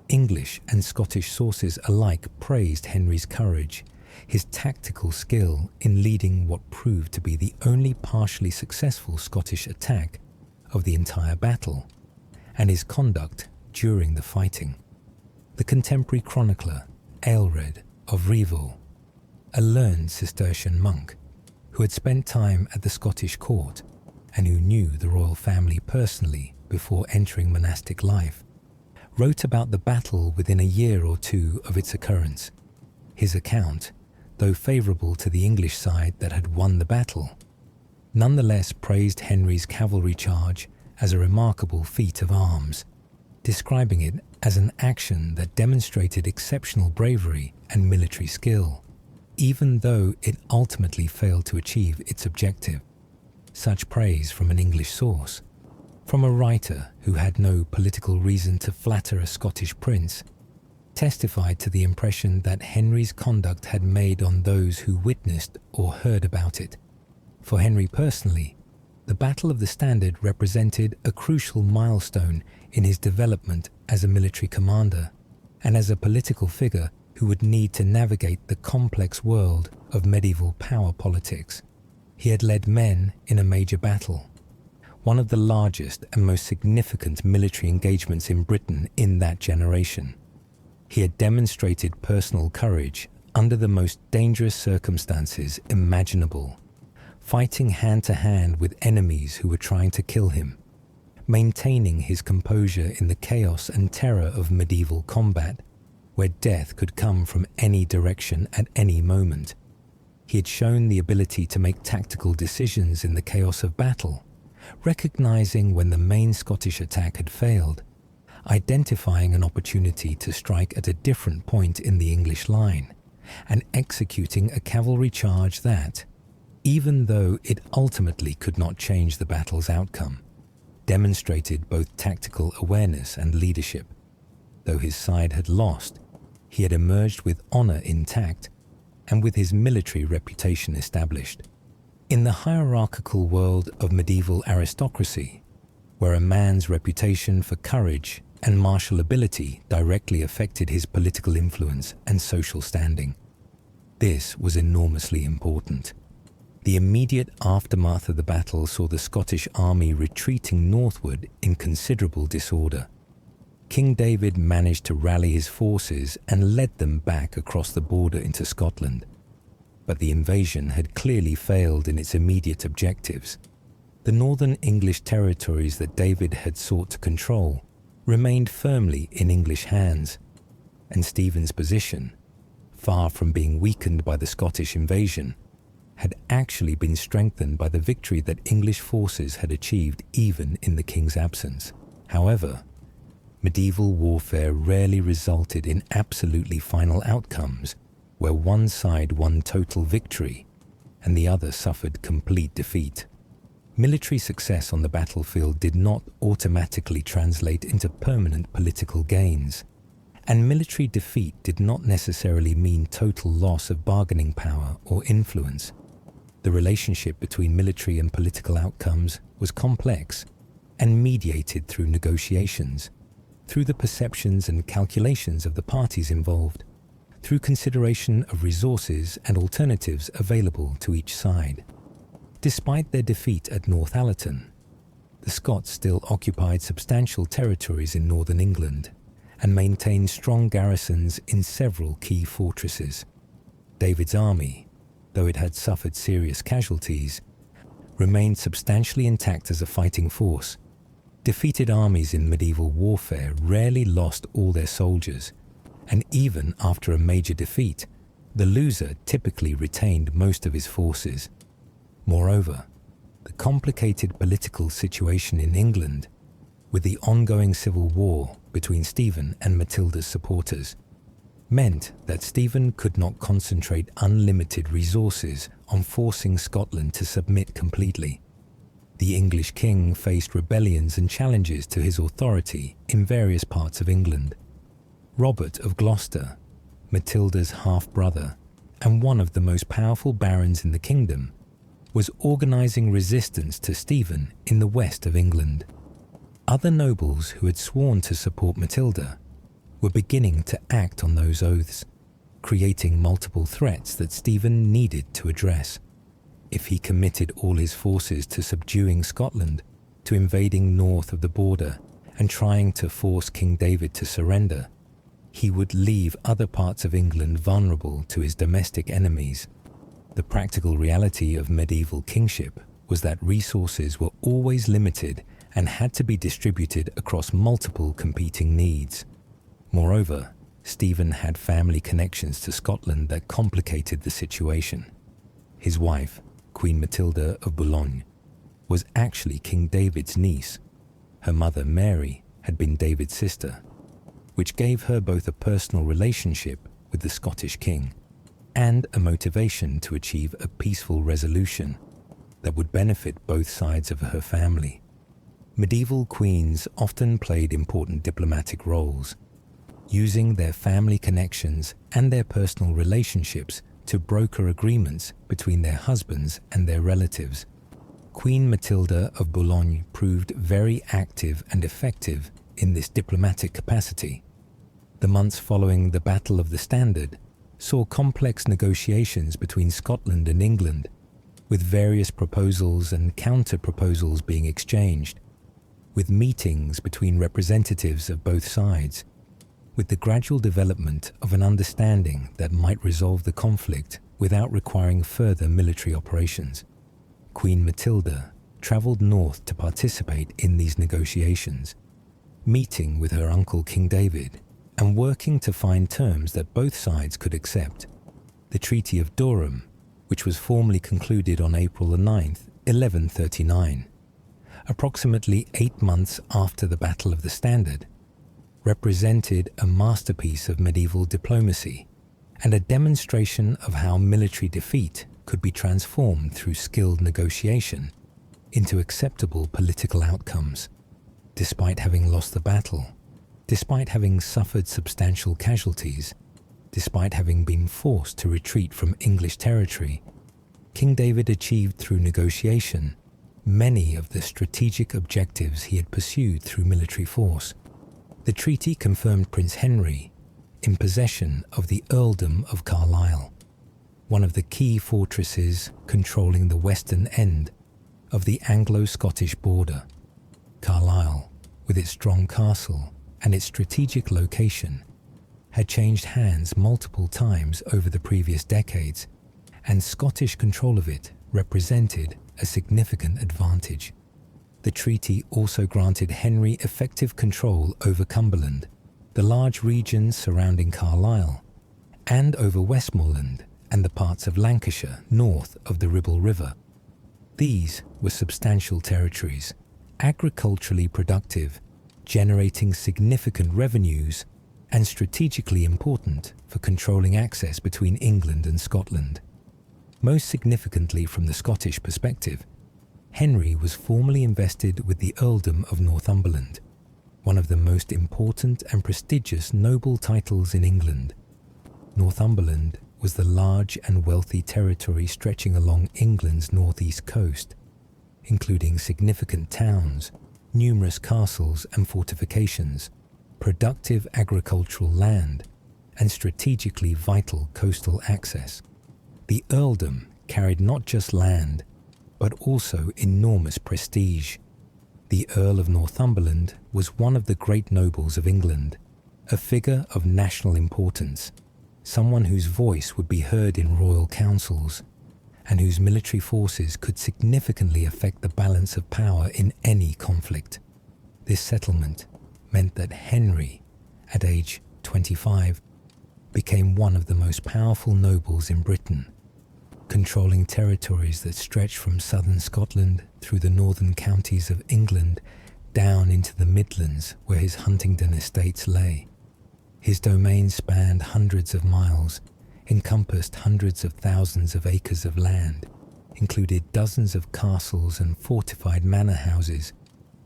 English and Scottish sources alike praised Henry's courage, his tactical skill in leading what proved to be the only partially successful Scottish attack of the entire battle, and his conduct during the fighting. The contemporary chronicler, Earl of Rievaulx, a learned Cistercian monk who had spent time at the Scottish court, and who knew the royal family personally before entering monastic life, wrote about the battle within a year or two of its occurrence. His account, though favourable to the English side that had won the battle, nonetheless praised Henry's cavalry charge as a remarkable feat of arms, describing it as an action that demonstrated exceptional bravery and military skill, even though it ultimately failed to achieve its objective. Such praise from an English source, from a writer who had no political reason to flatter a Scottish prince, testified to the impression that Henry's conduct had made on those who witnessed or heard about it. For Henry personally, the Battle of the Standard represented a crucial milestone in his development as a military commander and as a political figure who would need to navigate the complex world of medieval power politics. He had led men in a major battle, one of the largest and most significant military engagements in Britain in that generation. He had demonstrated personal courage under the most dangerous circumstances imaginable, fighting hand-to-hand with enemies who were trying to kill him, maintaining his composure in the chaos and terror of medieval combat, where death could come from any direction at any moment. He had shown the ability to make tactical decisions in the chaos of battle, recognizing when the main Scottish attack had failed, identifying an opportunity to strike at a different point in the English line, and executing a cavalry charge that, even though it ultimately could not change the battle's outcome, demonstrated both tactical awareness and leadership. Though his side had lost, he had emerged with honor intact and with his military reputation established. In the hierarchical world of medieval aristocracy, where a man's reputation for courage and martial ability directly affected his political influence and social standing, this was enormously important. The immediate aftermath of the battle saw the Scottish army retreating northward in considerable disorder. King David managed to rally his forces and led them back across the border into Scotland. But the invasion had clearly failed in its immediate objectives. The northern English territories that David had sought to control remained firmly in English hands, and Stephen's position, far from being weakened by the Scottish invasion, had actually been strengthened by the victory that English forces had achieved even in the king's absence. However, medieval warfare rarely resulted in absolutely final outcomes where one side won total victory and the other suffered complete defeat. Military success on the battlefield did not automatically translate into permanent political gains, and military defeat did not necessarily mean total loss of bargaining power or influence. The relationship between military and political outcomes was complex and mediated through negotiations, through the perceptions and calculations of the parties involved, through consideration of resources and alternatives available to each side. Despite their defeat at Northallerton, the Scots still occupied substantial territories in northern England and maintained strong garrisons in several key fortresses. David's army, though it had suffered serious casualties, remained substantially intact as a fighting force. Defeated armies in medieval warfare rarely lost all their soldiers, and even after a major defeat, the loser typically retained most of his forces. Moreover, the complicated political situation in England, with the ongoing civil war between Stephen and Matilda's supporters, meant that Stephen could not concentrate unlimited resources on forcing Scotland to submit completely. The English king faced rebellions and challenges to his authority in various parts of England. Robert of Gloucester, Matilda's half-brother and one of the most powerful barons in the kingdom, was organising resistance to Stephen in the west of England. Other nobles who had sworn to support Matilda were beginning to act on those oaths, creating multiple threats that Stephen needed to address. If he committed all his forces to subduing Scotland, to invading north of the border and trying to force King David to surrender, he would leave other parts of England vulnerable to his domestic enemies. The practical reality of medieval kingship was that resources were always limited and had to be distributed across multiple competing needs. Moreover, Stephen had family connections to Scotland that complicated the situation. His wife, Queen Matilda of Boulogne, was actually King David's niece. Her mother, Mary, had been David's sister, which gave her both a personal relationship with the Scottish king and a motivation to achieve a peaceful resolution that would benefit both sides of her family. Medieval queens often played important diplomatic roles, using their family connections and their personal relationships to broker agreements between their husbands and their relatives. Queen Matilda of Boulogne proved very active and effective in this diplomatic capacity. The months following the Battle of the Standard saw complex negotiations between Scotland and England, with various proposals and counter-proposals being exchanged, with meetings between representatives of both sides, with the gradual development of an understanding that might resolve the conflict without requiring further military operations. Queen Matilda travelled north to participate in these negotiations, meeting with her uncle King David and working to find terms that both sides could accept. The Treaty of Durham, which was formally concluded on April 9, 1139, approximately 8 months after the Battle of the Standard, represented a masterpiece of medieval diplomacy and a demonstration of how military defeat could be transformed through skilled negotiation into acceptable political outcomes. Despite having lost the battle, despite having suffered substantial casualties, despite having been forced to retreat from English territory, King David achieved through negotiation many of the strategic objectives he had pursued through military force. The treaty confirmed Prince Henry in possession of the Earldom of Carlisle, one of the key fortresses controlling the western end of the Anglo-Scottish border. Carlisle, with its strong castle and its strategic location, had changed hands multiple times over the previous decades, and Scottish control of it represented a significant advantage. The treaty also granted Henry effective control over Cumberland, the large regions surrounding Carlisle, and over Westmoreland and the parts of Lancashire north of the Ribble River. These were substantial territories, agriculturally productive, generating significant revenues, and strategically important for controlling access between England and Scotland. Most significantly from the Scottish perspective, Henry was formally invested with the Earldom of Northumberland, one of the most important and prestigious noble titles in England. Northumberland was the large and wealthy territory stretching along England's northeast coast, including significant towns, numerous castles and fortifications, productive agricultural land, and strategically vital coastal access. The earldom carried not just land, but also enormous prestige. The Earl of Northumberland was one of the great nobles of England, a figure of national importance, someone whose voice would be heard in royal councils, and whose military forces could significantly affect the balance of power in any conflict. This settlement meant that Henry, at age 25, became one of the most powerful nobles in Britain, controlling territories that stretched from southern Scotland through the northern counties of England down into the Midlands where his Huntingdon estates lay. His domain spanned hundreds of miles, encompassed hundreds of thousands of acres of land, included dozens of castles and fortified manor houses,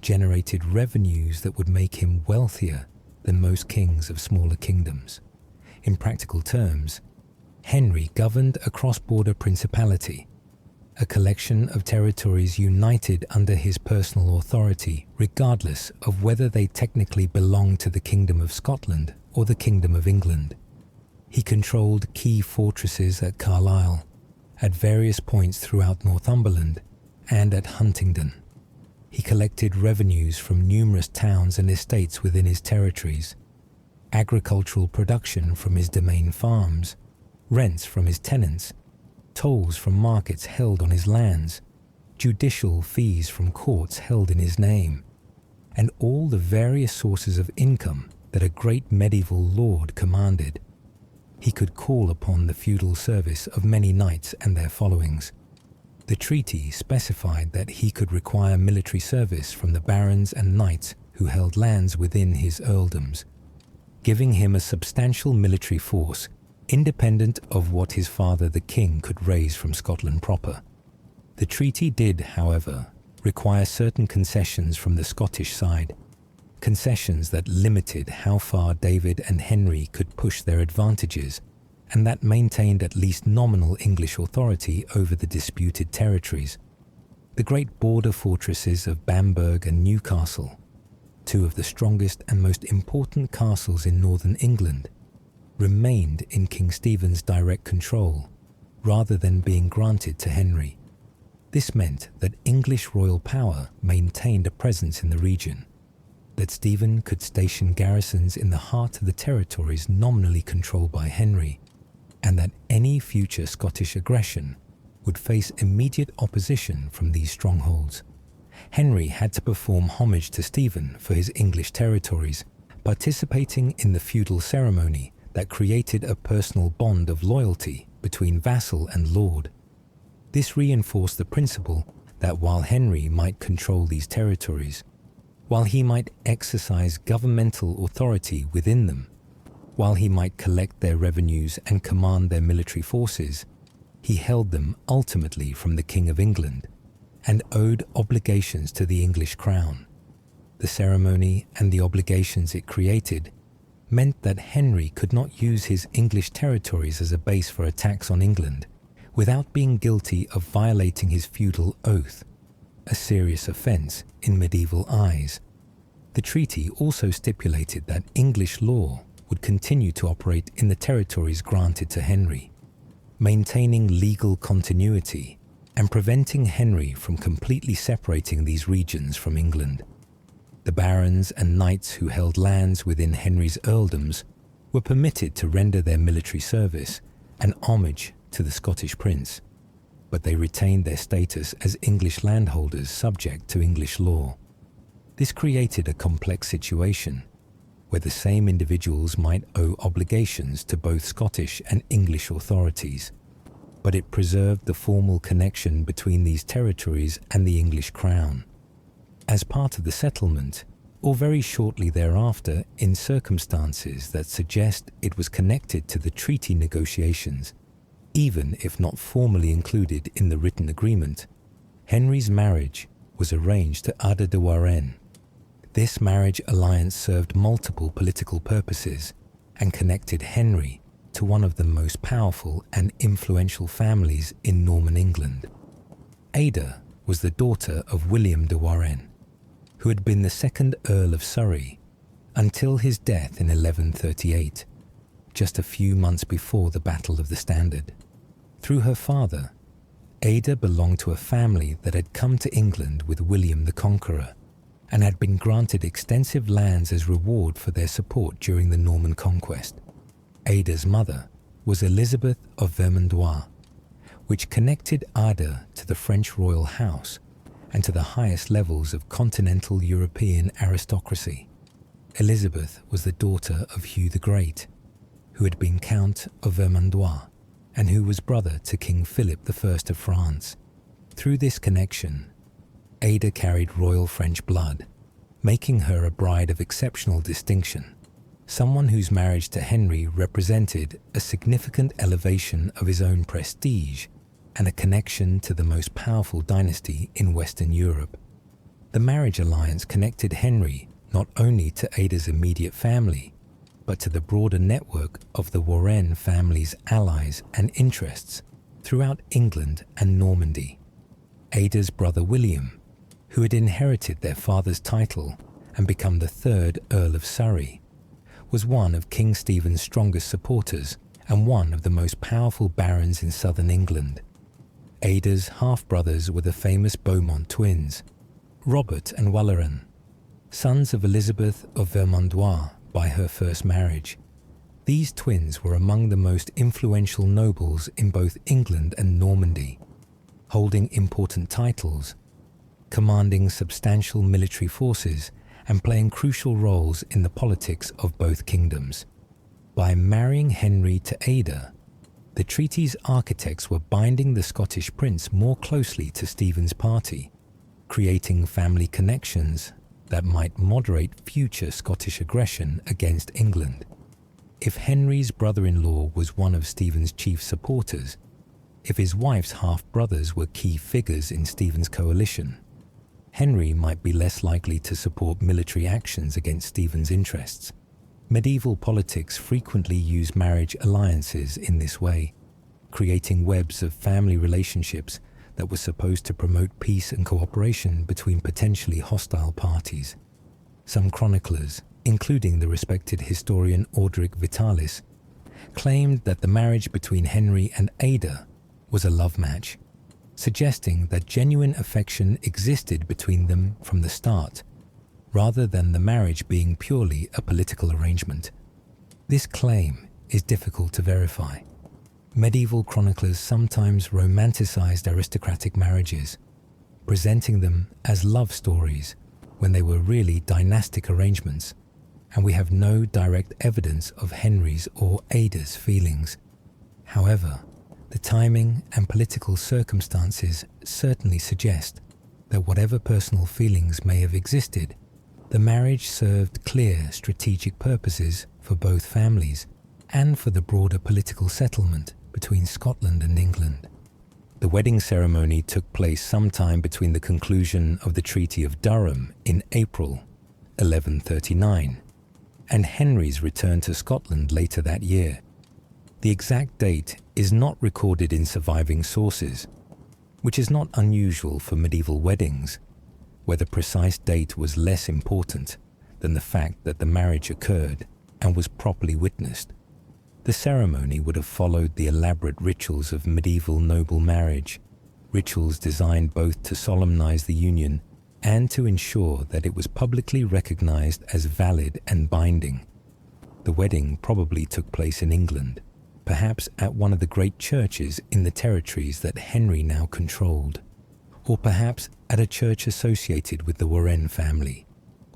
generated revenues that would make him wealthier than most kings of smaller kingdoms. In practical terms, Henry governed a cross-border principality, a collection of territories united under his personal authority regardless of whether they technically belonged to the Kingdom of Scotland or the Kingdom of England. He controlled key fortresses at Carlisle, at various points throughout Northumberland, and at Huntingdon. He collected revenues from numerous towns and estates within his territories, agricultural production from his domain farms, rents from his tenants, tolls from markets held on his lands, judicial fees from courts held in his name, and all the various sources of income that a great medieval lord commanded. He could call upon the feudal service of many knights and their followings. The treaty specified that he could require military service from the barons and knights who held lands within his earldoms, giving him a substantial military force independent of what his father the king could raise from Scotland proper. The treaty did, however, require certain concessions from the Scottish side, concessions that limited how far David and Henry could push their advantages, and that maintained at least nominal English authority over the disputed territories. The great border fortresses of Bamberg and Newcastle, two of the strongest and most important castles in northern England, remained in King Stephen's direct control, rather than being granted to Henry. This meant that English royal power maintained a presence in the region, that Stephen could station garrisons in the heart of the territories nominally controlled by Henry, and that any future Scottish aggression would face immediate opposition from these strongholds. Henry had to perform homage to Stephen for his English territories, participating in the feudal ceremony that created a personal bond of loyalty between vassal and lord. This reinforced the principle that while Henry might control these territories, while he might exercise governmental authority within them, while he might collect their revenues and command their military forces, he held them ultimately from the King of England and owed obligations to the English crown. The ceremony and the obligations it created meant that Henry could not use his English territories as a base for attacks on England without being guilty of violating his feudal oath, a serious offence in medieval eyes. The treaty also stipulated that English law would continue to operate in the territories granted to Henry, maintaining legal continuity and preventing Henry from completely separating these regions from England. The barons and knights who held lands within Henry's earldoms were permitted to render their military service and homage to the Scottish prince, but they retained their status as English landholders subject to English law. This created a complex situation where the same individuals might owe obligations to both Scottish and English authorities, but it preserved the formal connection between these territories and the English crown. As part of the settlement, or very shortly thereafter in circumstances that suggest it was connected to the treaty negotiations, even if not formally included in the written agreement, Henry's marriage was arranged to Ada de Warenne. This marriage alliance served multiple political purposes and connected Henry to one of the most powerful and influential families in Norman England. Ada was the daughter of William de Warenne, who had been the second Earl of Surrey until his death in 1138, just a few months before the Battle of the Standard. Through her father, Ada belonged to a family that had come to England with William the Conqueror and had been granted extensive lands as reward for their support during the Norman conquest. Ada's mother was Elizabeth of Vermandois, which connected Ada to the French royal house and to the highest levels of continental European aristocracy. Elizabeth was the daughter of Hugh the Great, who had been Count of Vermandois and who was brother to King Philip I of France. Through this connection, Ada carried royal French blood, making her a bride of exceptional distinction, someone whose marriage to Henry represented a significant elevation of his own prestige and a connection to the most powerful dynasty in Western Europe. The marriage alliance connected Henry not only to Ada's immediate family, but to the broader network of the Warenne family's allies and interests throughout England and Normandy. Ada's brother William, who had inherited their father's title and become the third Earl of Surrey, was one of King Stephen's strongest supporters and one of the most powerful barons in southern England. Ada's half-brothers were the famous Beaumont twins, Robert and Warenne, sons of Elizabeth of Vermandois by her first marriage. These twins were among the most influential nobles in both England and Normandy. holding important titles, commanding substantial military forces, and playing crucial roles in the politics of both kingdoms. By marrying Henry to Ada, the treaty's architects were binding the Scottish prince more closely to Stephen's party, creating family connections that might moderate future Scottish aggression against England. If Henry's brother-in-law was one of Stephen's chief supporters, if his wife's half-brothers were key figures in Stephen's coalition, Henry might be less likely to support military actions against Stephen's interests. Medieval politics frequently use marriage alliances in this way, creating webs of family relationships that were supposed to promote peace and cooperation between potentially hostile parties. Some chroniclers, including the respected historian Orderic Vitalis, claimed that the marriage between Henry and Ada was a love match, suggesting that genuine affection existed between them from the start, rather than the marriage being purely a political arrangement. This claim is difficult to verify. Medieval chroniclers sometimes romanticized aristocratic marriages, presenting them as love stories when they were really dynastic arrangements, and we have no direct evidence of Henry's or Ada's feelings. However, the timing and political circumstances certainly suggest that whatever personal feelings may have existed, the marriage served clear strategic purposes for both families and for the broader political settlement between Scotland and England. The wedding ceremony took place sometime between the conclusion of the Treaty of Durham in April 1139 and Henry's return to Scotland later that year. The exact date is not recorded in surviving sources, which is not unusual for medieval weddings, where the precise date was less important than the fact that the marriage occurred and was properly witnessed. The ceremony would have followed the elaborate rituals of medieval noble marriage, rituals designed both to solemnize the union and to ensure that it was publicly recognized as valid and binding. The wedding probably took place in England, perhaps at one of the great churches in the territories that Henry now controlled, or perhaps at a church associated with the Warenne family,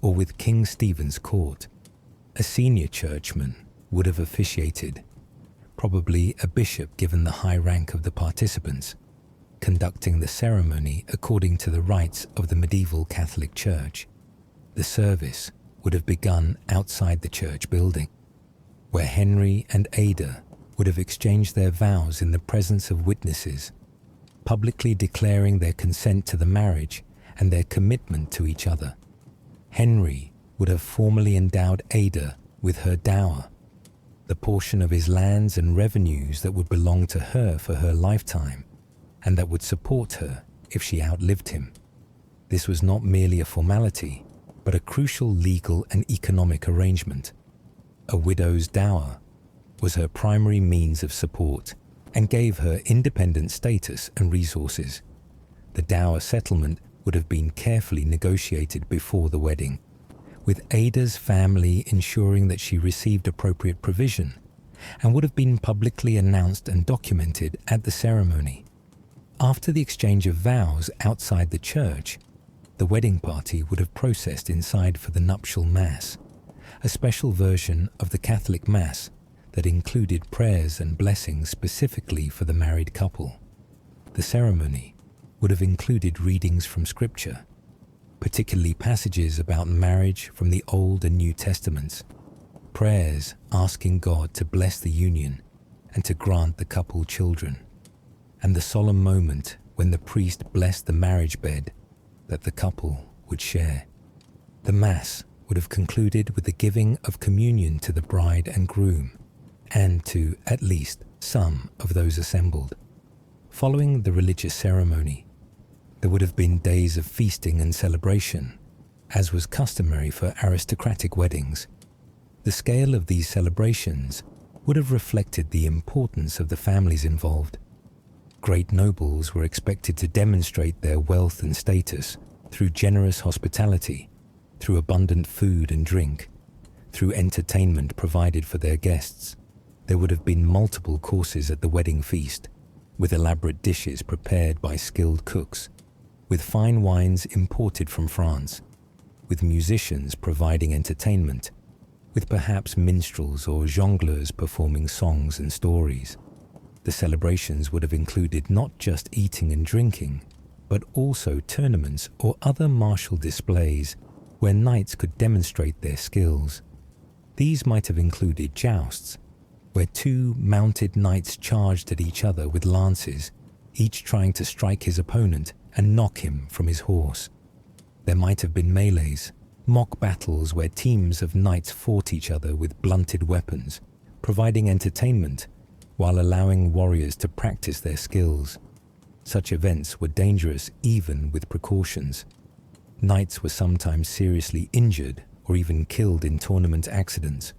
or with King Stephen's court. A senior churchman would have officiated, probably a bishop given the high rank of the participants, conducting the ceremony according to the rites of the medieval Catholic Church. The service would have begun outside the church building, where Henry and Ada would have exchanged their vows in the presence of witnesses, publicly declaring their consent to the marriage and their commitment to each other. Henry would have formally endowed Ada with her dower, the portion of his lands and revenues that would belong to her for her lifetime and that would support her if she outlived him. This was not merely a formality, but a crucial legal and economic arrangement. A widow's dower was her primary means of support and gave her independent status and resources. The dower settlement would have been carefully negotiated before the wedding, with Ada's family ensuring that she received appropriate provision, and would have been publicly announced and documented at the ceremony. After the exchange of vows outside the church, the wedding party would have processed inside for the nuptial mass, a special version of the Catholic Mass that included prayers and blessings specifically for the married couple. The ceremony would have included readings from Scripture, particularly passages about marriage from the Old and New Testaments, prayers asking God to bless the union and to grant the couple children, and the solemn moment when the priest blessed the marriage bed that the couple would share. The Mass would have concluded with the giving of communion to the bride and groom, and to at least some of those assembled. Following the religious ceremony, there would have been days of feasting and celebration, as was customary for aristocratic weddings. The scale of these celebrations would have reflected the importance of the families involved. Great nobles were expected to demonstrate their wealth and status through generous hospitality, through abundant food and drink, through entertainment provided for their guests. There would have been multiple courses at the wedding feast, with elaborate dishes prepared by skilled cooks, with fine wines imported from France, with musicians providing entertainment, with perhaps minstrels or jongleurs performing songs and stories. The celebrations would have included not just eating and drinking, but also tournaments or other martial displays where knights could demonstrate their skills. These might have included jousts, where two mounted knights charged at each other with lances, each trying to strike his opponent and knock him from his horse. There might have been melees, mock battles where teams of knights fought each other with blunted weapons, providing entertainment while allowing warriors to practice their skills. Such events were dangerous even with precautions. Knights were sometimes seriously injured or even killed in tournament accidents,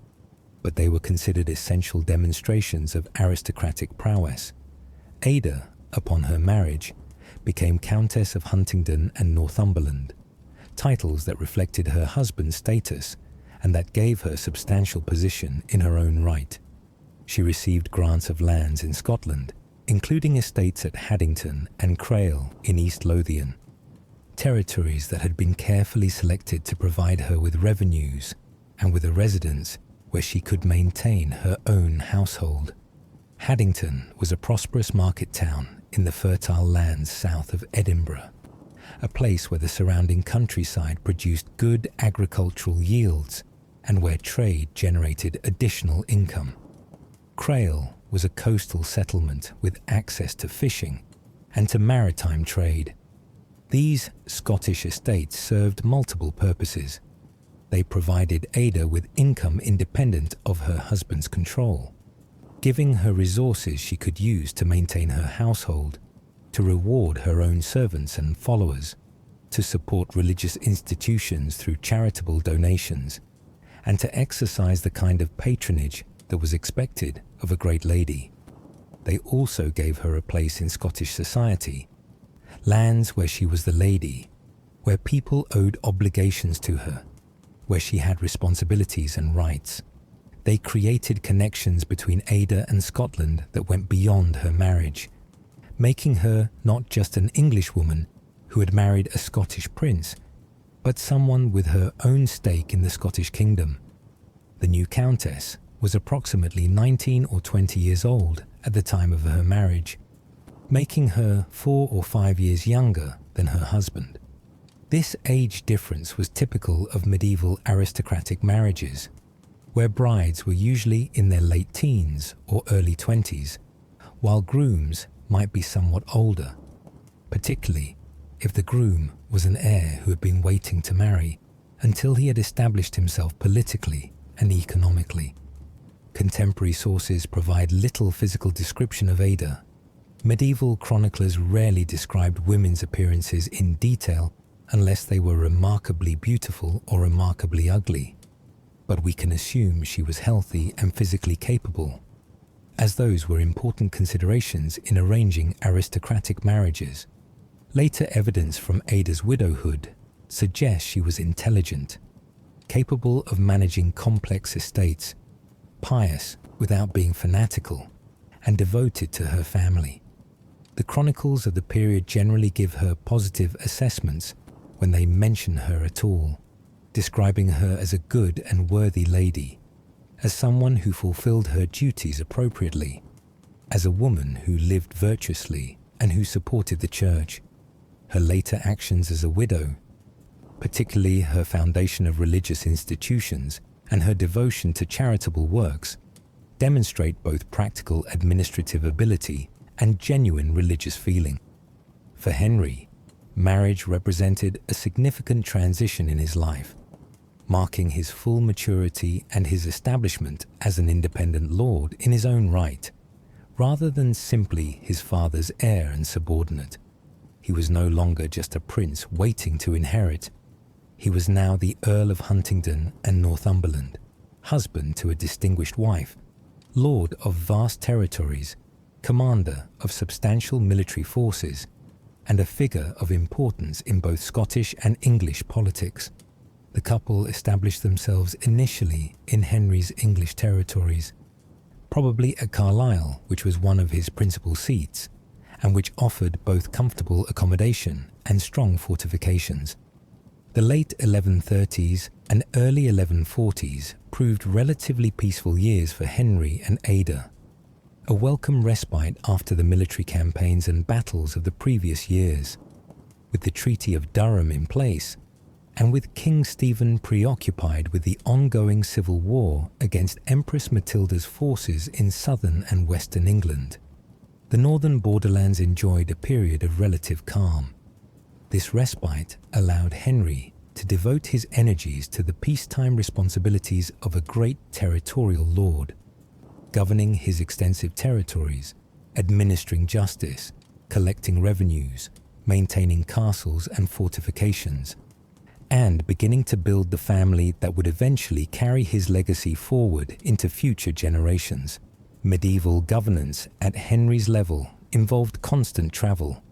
but they were considered essential demonstrations of aristocratic prowess. Ada, upon her marriage, became Countess of Huntingdon and Northumberland, titles that reflected her husband's status and that gave her substantial position in her own right. She received grants of lands in Scotland, including estates at Haddington and Crail in East Lothian, territories that had been carefully selected to provide her with revenues and with a residence where she could maintain her own household. Haddington was a prosperous market town in the fertile lands south of Edinburgh, a place where the surrounding countryside produced good agricultural yields and where trade generated additional income. Crail was a coastal settlement with access to fishing and to maritime trade. These Scottish estates served multiple purposes. They provided Ada with income independent of her husband's control, giving her resources she could use to maintain her household, to reward her own servants and followers, to support religious institutions through charitable donations, and to exercise the kind of patronage that was expected of a great lady. They also gave her a place in Scottish society, lands where she was the lady, where people owed obligations to her, where she had responsibilities and rights. They created connections between Ada and Scotland that went beyond her marriage, making her not just an Englishwoman who had married a Scottish prince, but someone with her own stake in the Scottish kingdom. The new countess was approximately 19 or 20 years old at the time of her marriage, making her 4 or 5 years younger than her husband. This age difference was typical of medieval aristocratic marriages, where brides were usually in their late teens or early 20s, while grooms might be somewhat older, particularly if the groom was an heir who had been waiting to marry until he had established himself politically and economically. Contemporary sources provide little physical description of Ada. Medieval chroniclers rarely described women's appearances in detail unless they were remarkably beautiful or remarkably ugly, but we can assume she was healthy and physically capable, as those were important considerations in arranging aristocratic marriages. Later evidence from Ada's widowhood suggests she was intelligent, capable of managing complex estates, pious without being fanatical, and devoted to her family. The chronicles of the period generally give her positive assessments when they mention her at all, describing her as a good and worthy lady, as someone who fulfilled her duties appropriately, as a woman who lived virtuously and who supported the church. Her later actions as a widow, particularly her foundation of religious institutions and her devotion to charitable works, demonstrate both practical administrative ability and genuine religious feeling. For Henry, marriage represented a significant transition in his life, marking his full maturity and his establishment as an independent lord in his own right, rather than simply his father's heir and subordinate. He was no longer just a prince waiting to inherit. He was now the Earl of Huntingdon and Northumberland, husband to a distinguished wife, lord of vast territories, commander of substantial military forces, and a figure of importance in both Scottish and English politics. The couple established themselves initially in Henry's English territories, probably at Carlisle, which was one of his principal seats, and which offered both comfortable accommodation and strong fortifications. The late 1130s and early 1140s proved relatively peaceful years for Henry and Ada, a welcome respite after the military campaigns and battles of the previous years. With the Treaty of Durham in place, and with King Stephen preoccupied with the ongoing civil war against Empress Matilda's forces in southern and western England, the northern borderlands enjoyed a period of relative calm. This respite allowed Henry to devote his energies to the peacetime responsibilities of a great territorial lord, governing his extensive territories, administering justice, collecting revenues, maintaining castles and fortifications, and beginning to build the family that would eventually carry his legacy forward into future generations. Medieval governance at Henry's level involved constant travel,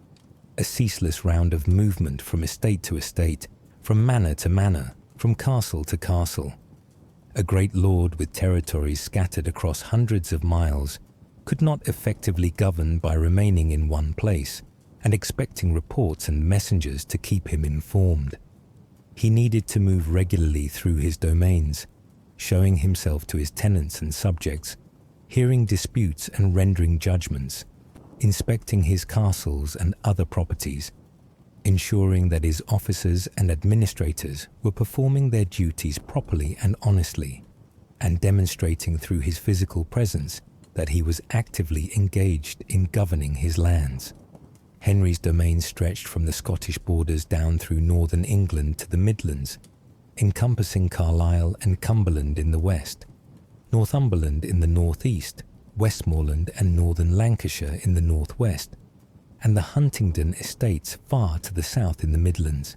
a ceaseless round of movement from estate to estate, from manor to manor, from castle to castle. A great lord with territories scattered across hundreds of miles could not effectively govern by remaining in one place and expecting reports and messengers to keep him informed. He needed to move regularly through his domains, showing himself to his tenants and subjects, hearing disputes and rendering judgments, inspecting his castles and other properties, ensuring that his officers and administrators were performing their duties properly and honestly, and demonstrating through his physical presence that he was actively engaged in governing his lands. Henry's domain stretched from the Scottish borders down through northern England to the Midlands, encompassing Carlisle and Cumberland in the west, Northumberland in the northeast, Westmoreland and northern Lancashire in the northwest, and the Huntingdon estates far to the south in the Midlands.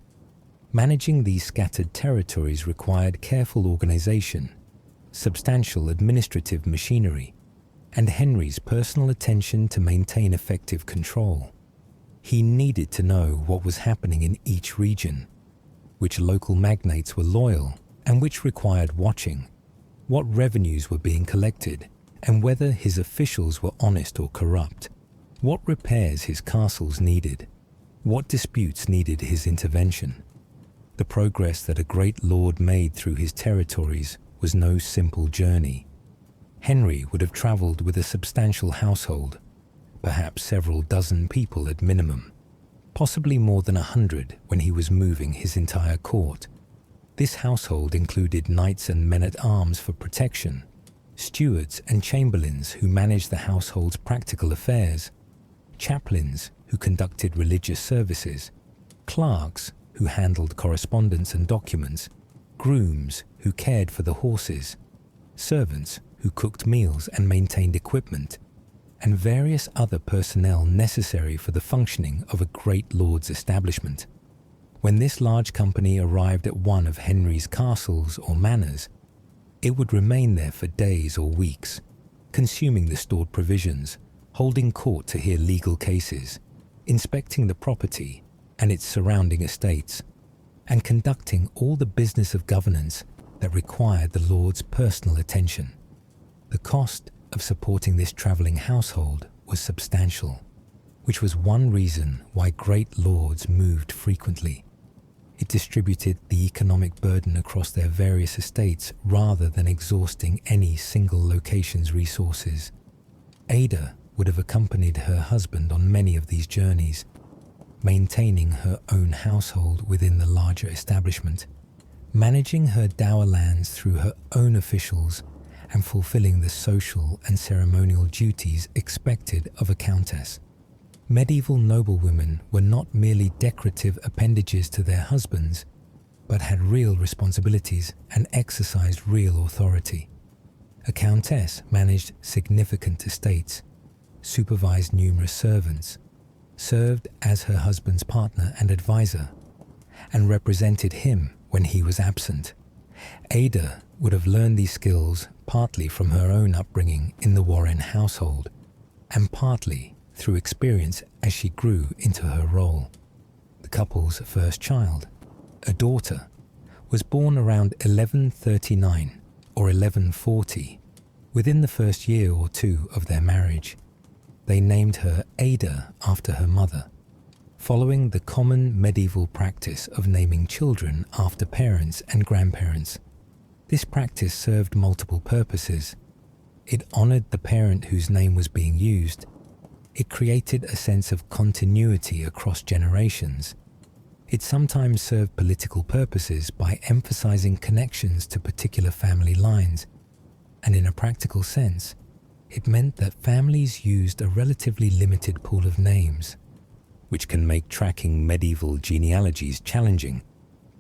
Managing these scattered territories required careful organisation, substantial administrative machinery, and Henry's personal attention to maintain effective control. He needed to know what was happening in each region, which local magnates were loyal and which required watching, what revenues were being collected, and whether his officials were honest or corrupt, what repairs his castles needed, what disputes needed his intervention. The progress that a great lord made through his territories was no simple journey. Henry would have travelled with a substantial household, perhaps several dozen people at minimum, possibly more than 100 when he was moving his entire court. This household included knights and men-at-arms for protection, stewards and chamberlains who managed the household's practical affairs, chaplains who conducted religious services, clerks who handled correspondence and documents, grooms who cared for the horses, servants who cooked meals and maintained equipment, and various other personnel necessary for the functioning of a great lord's establishment. When this large company arrived at one of Henry's castles or manors, it would remain there for days or weeks, consuming the stored provisions, holding court to hear legal cases, inspecting the property and its surrounding estates, and conducting all the business of governance that required the lord's personal attention. The cost of supporting this travelling household was substantial, which was one reason why great lords moved frequently. It distributed the economic burden across their various estates rather than exhausting any single location's resources. Ada would have accompanied her husband on many of these journeys, maintaining her own household within the larger establishment, managing her dower lands through her own officials, and fulfilling the social and ceremonial duties expected of a countess. Medieval noblewomen were not merely decorative appendages to their husbands, but had real responsibilities and exercised real authority. A countess managed significant estates, supervised numerous servants, served as her husband's partner and advisor, and represented him when he was absent. Ada would have learned these skills partly from her own upbringing in the Warenne household, and partly through experience as she grew into her role. The couple's first child, a daughter, was born around 1139 or 1140, within the first year or two of their marriage. They named her Ada after her mother, following the common medieval practice of naming children after parents and grandparents. This practice served multiple purposes. It honored the parent whose name was being used. It created a sense of continuity across generations. It sometimes served political purposes by emphasizing connections to particular family lines. And in a practical sense, it meant that families used a relatively limited pool of names, which can make tracking medieval genealogies challenging,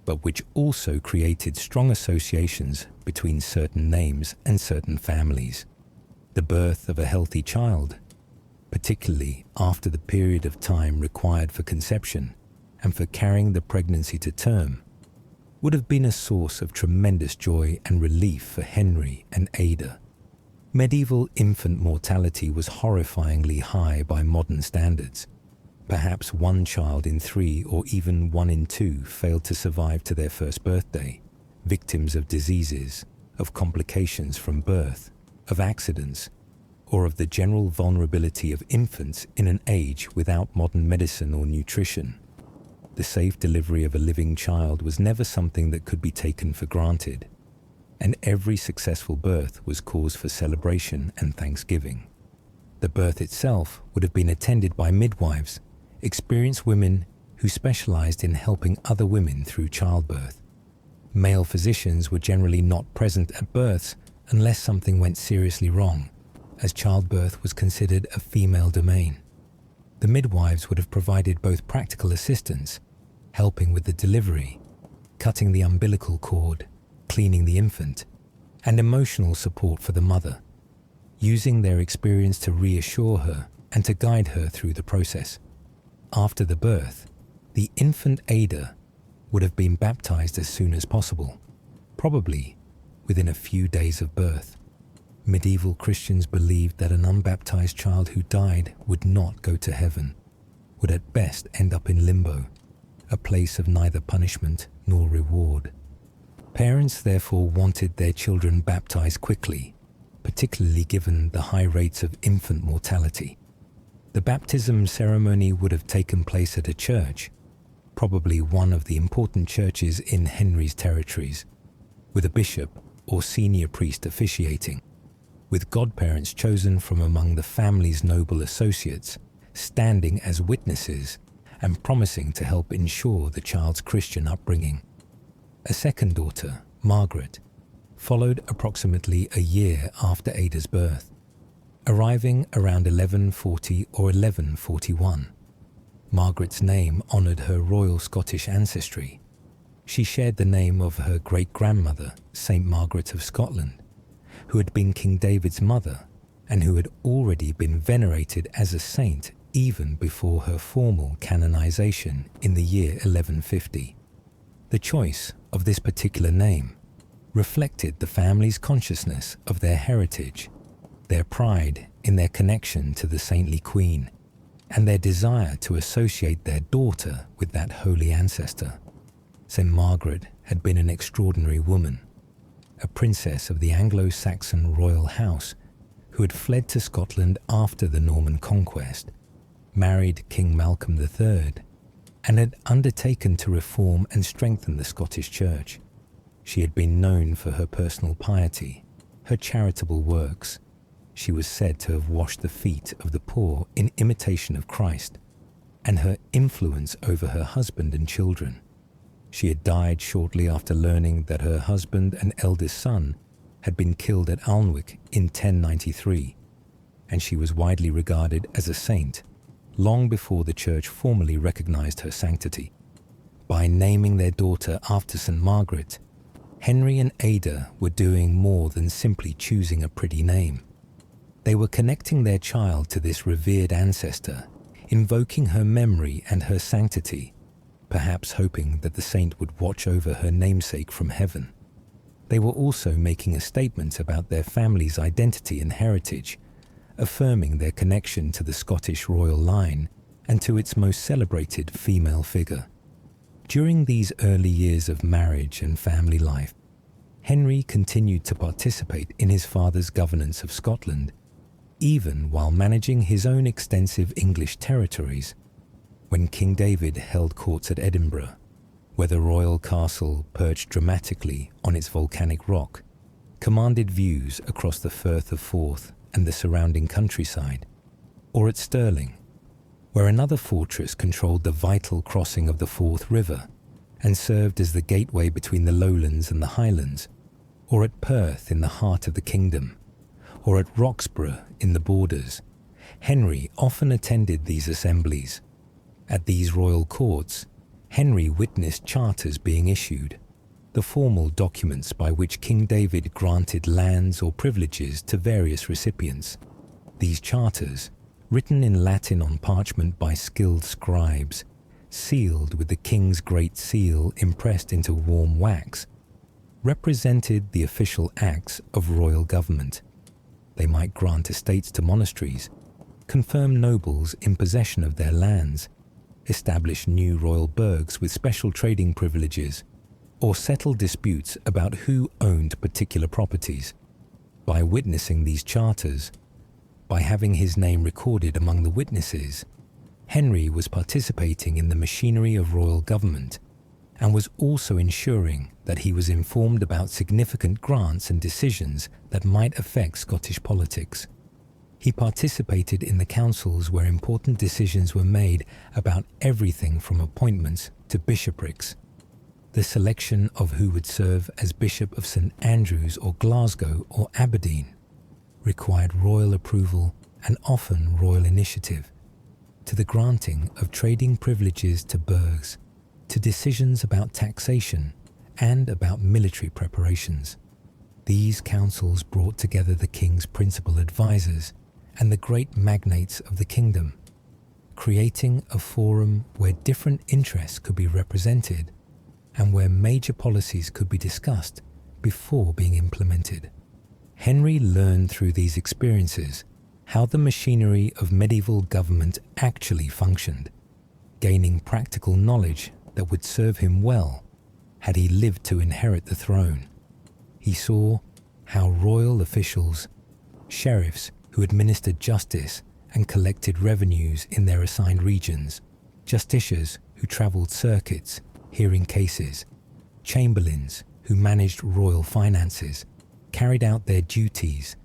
but which also created strong associations between certain names and certain families. The birth of a healthy child, particularly after the period of time required for conception and for carrying the pregnancy to term, would have been a source of tremendous joy and relief for Henry and Ada. Medieval infant mortality was horrifyingly high by modern standards. Perhaps 1 child in 3 or even 1 in 2 failed to survive to their first birthday, victims of diseases, of complications from birth, of accidents, or of the general vulnerability of infants in an age without modern medicine or nutrition. The safe delivery of a living child was never something that could be taken for granted, and every successful birth was cause for celebration and thanksgiving. The birth itself would have been attended by midwives, experienced women who specialized in helping other women through childbirth. Male physicians were generally not present at births unless something went seriously wrong, as childbirth was considered a female domain. The midwives would have provided both practical assistance, helping with the delivery, cutting the umbilical cord, cleaning the infant, and emotional support for the mother, using their experience to reassure her and to guide her through the process. After the birth, the infant Ada would have been baptized as soon as possible, probably within a few days of birth. Medieval Christians believed that an unbaptized child who died would not go to heaven, would at best end up in limbo, a place of neither punishment nor reward. Parents therefore wanted their children baptized quickly, particularly given the high rates of infant mortality. The baptism ceremony would have taken place at a church, probably one of the important churches in Henry's territories, with a bishop or senior priest officiating, with godparents chosen from among the family's noble associates, standing as witnesses and promising to help ensure the child's Christian upbringing. A second daughter, Margaret, followed approximately a year after Ada's birth, arriving around 1140 or 1141. Margaret's name honoured her royal Scottish ancestry. She shared the name of her great-grandmother, St. Margaret of Scotland, who had been King David's mother and who had already been venerated as a saint even before her formal canonization in the year 1150. The choice of this particular name reflected the family's consciousness of their heritage, their pride in their connection to the saintly queen, and their desire to associate their daughter with that holy ancestor. St. Margaret had been an extraordinary woman, a princess of the Anglo-Saxon royal house who had fled to Scotland after the Norman conquest, married King Malcolm III, and had undertaken to reform and strengthen the Scottish Church. She had been known for her personal piety, her charitable works. She was said to have washed the feet of the poor in imitation of Christ, and her influence over her husband and children. She had died shortly after learning that her husband and eldest son had been killed at Alnwick in 1093, and she was widely regarded as a saint long before the church formally recognized her sanctity. By naming their daughter after St. Margaret, Henry and Ada were doing more than simply choosing a pretty name. They were connecting their child to this revered ancestor, invoking her memory and her sanctity, perhaps hoping that the saint would watch over her namesake from heaven. They were also making a statement about their family's identity and heritage, affirming their connection to the Scottish royal line and to its most celebrated female figure. During these early years of marriage and family life, Henry continued to participate in his father's governance of Scotland. even while managing his own extensive English territories. When King David held courts at Edinburgh, where the royal castle perched dramatically on its volcanic rock, commanded views across the Firth of Forth and the surrounding countryside, or at Stirling, where another fortress controlled the vital crossing of the Forth River and served as the gateway between the lowlands and the highlands, or at Perth in the heart of the kingdom, or at Roxburgh in the borders, Henry often attended these assemblies. At these royal courts, Henry witnessed charters being issued, the formal documents by which King David granted lands or privileges to various recipients. These charters, written in Latin on parchment by skilled scribes, sealed with the king's great seal impressed into warm wax, represented the official acts of royal government. They might grant estates to monasteries, confirm nobles in possession of their lands, establish new royal burghs with special trading privileges, or settle disputes about who owned particular properties. By witnessing these charters, by having his name recorded among the witnesses, Henry was participating in the machinery of royal government and was also ensuring that he was informed about significant grants and decisions that might affect Scottish politics. He participated in the councils where important decisions were made about everything from appointments to bishoprics. The selection of who would serve as Bishop of St Andrews or Glasgow or Aberdeen required royal approval and often royal initiative, to the granting of trading privileges to burghs, to decisions about taxation and about military preparations. These councils brought together the king's principal advisors and the great magnates of the kingdom, creating a forum where different interests could be represented and where major policies could be discussed before being implemented. Henry learned through these experiences how the machinery of medieval government actually functioned, gaining practical knowledge that would serve him well had he lived to inherit the throne. He saw how royal officials, sheriffs who administered justice and collected revenues in their assigned regions, justiciars who travelled circuits, hearing cases, chamberlains who managed royal finances, carried out their duties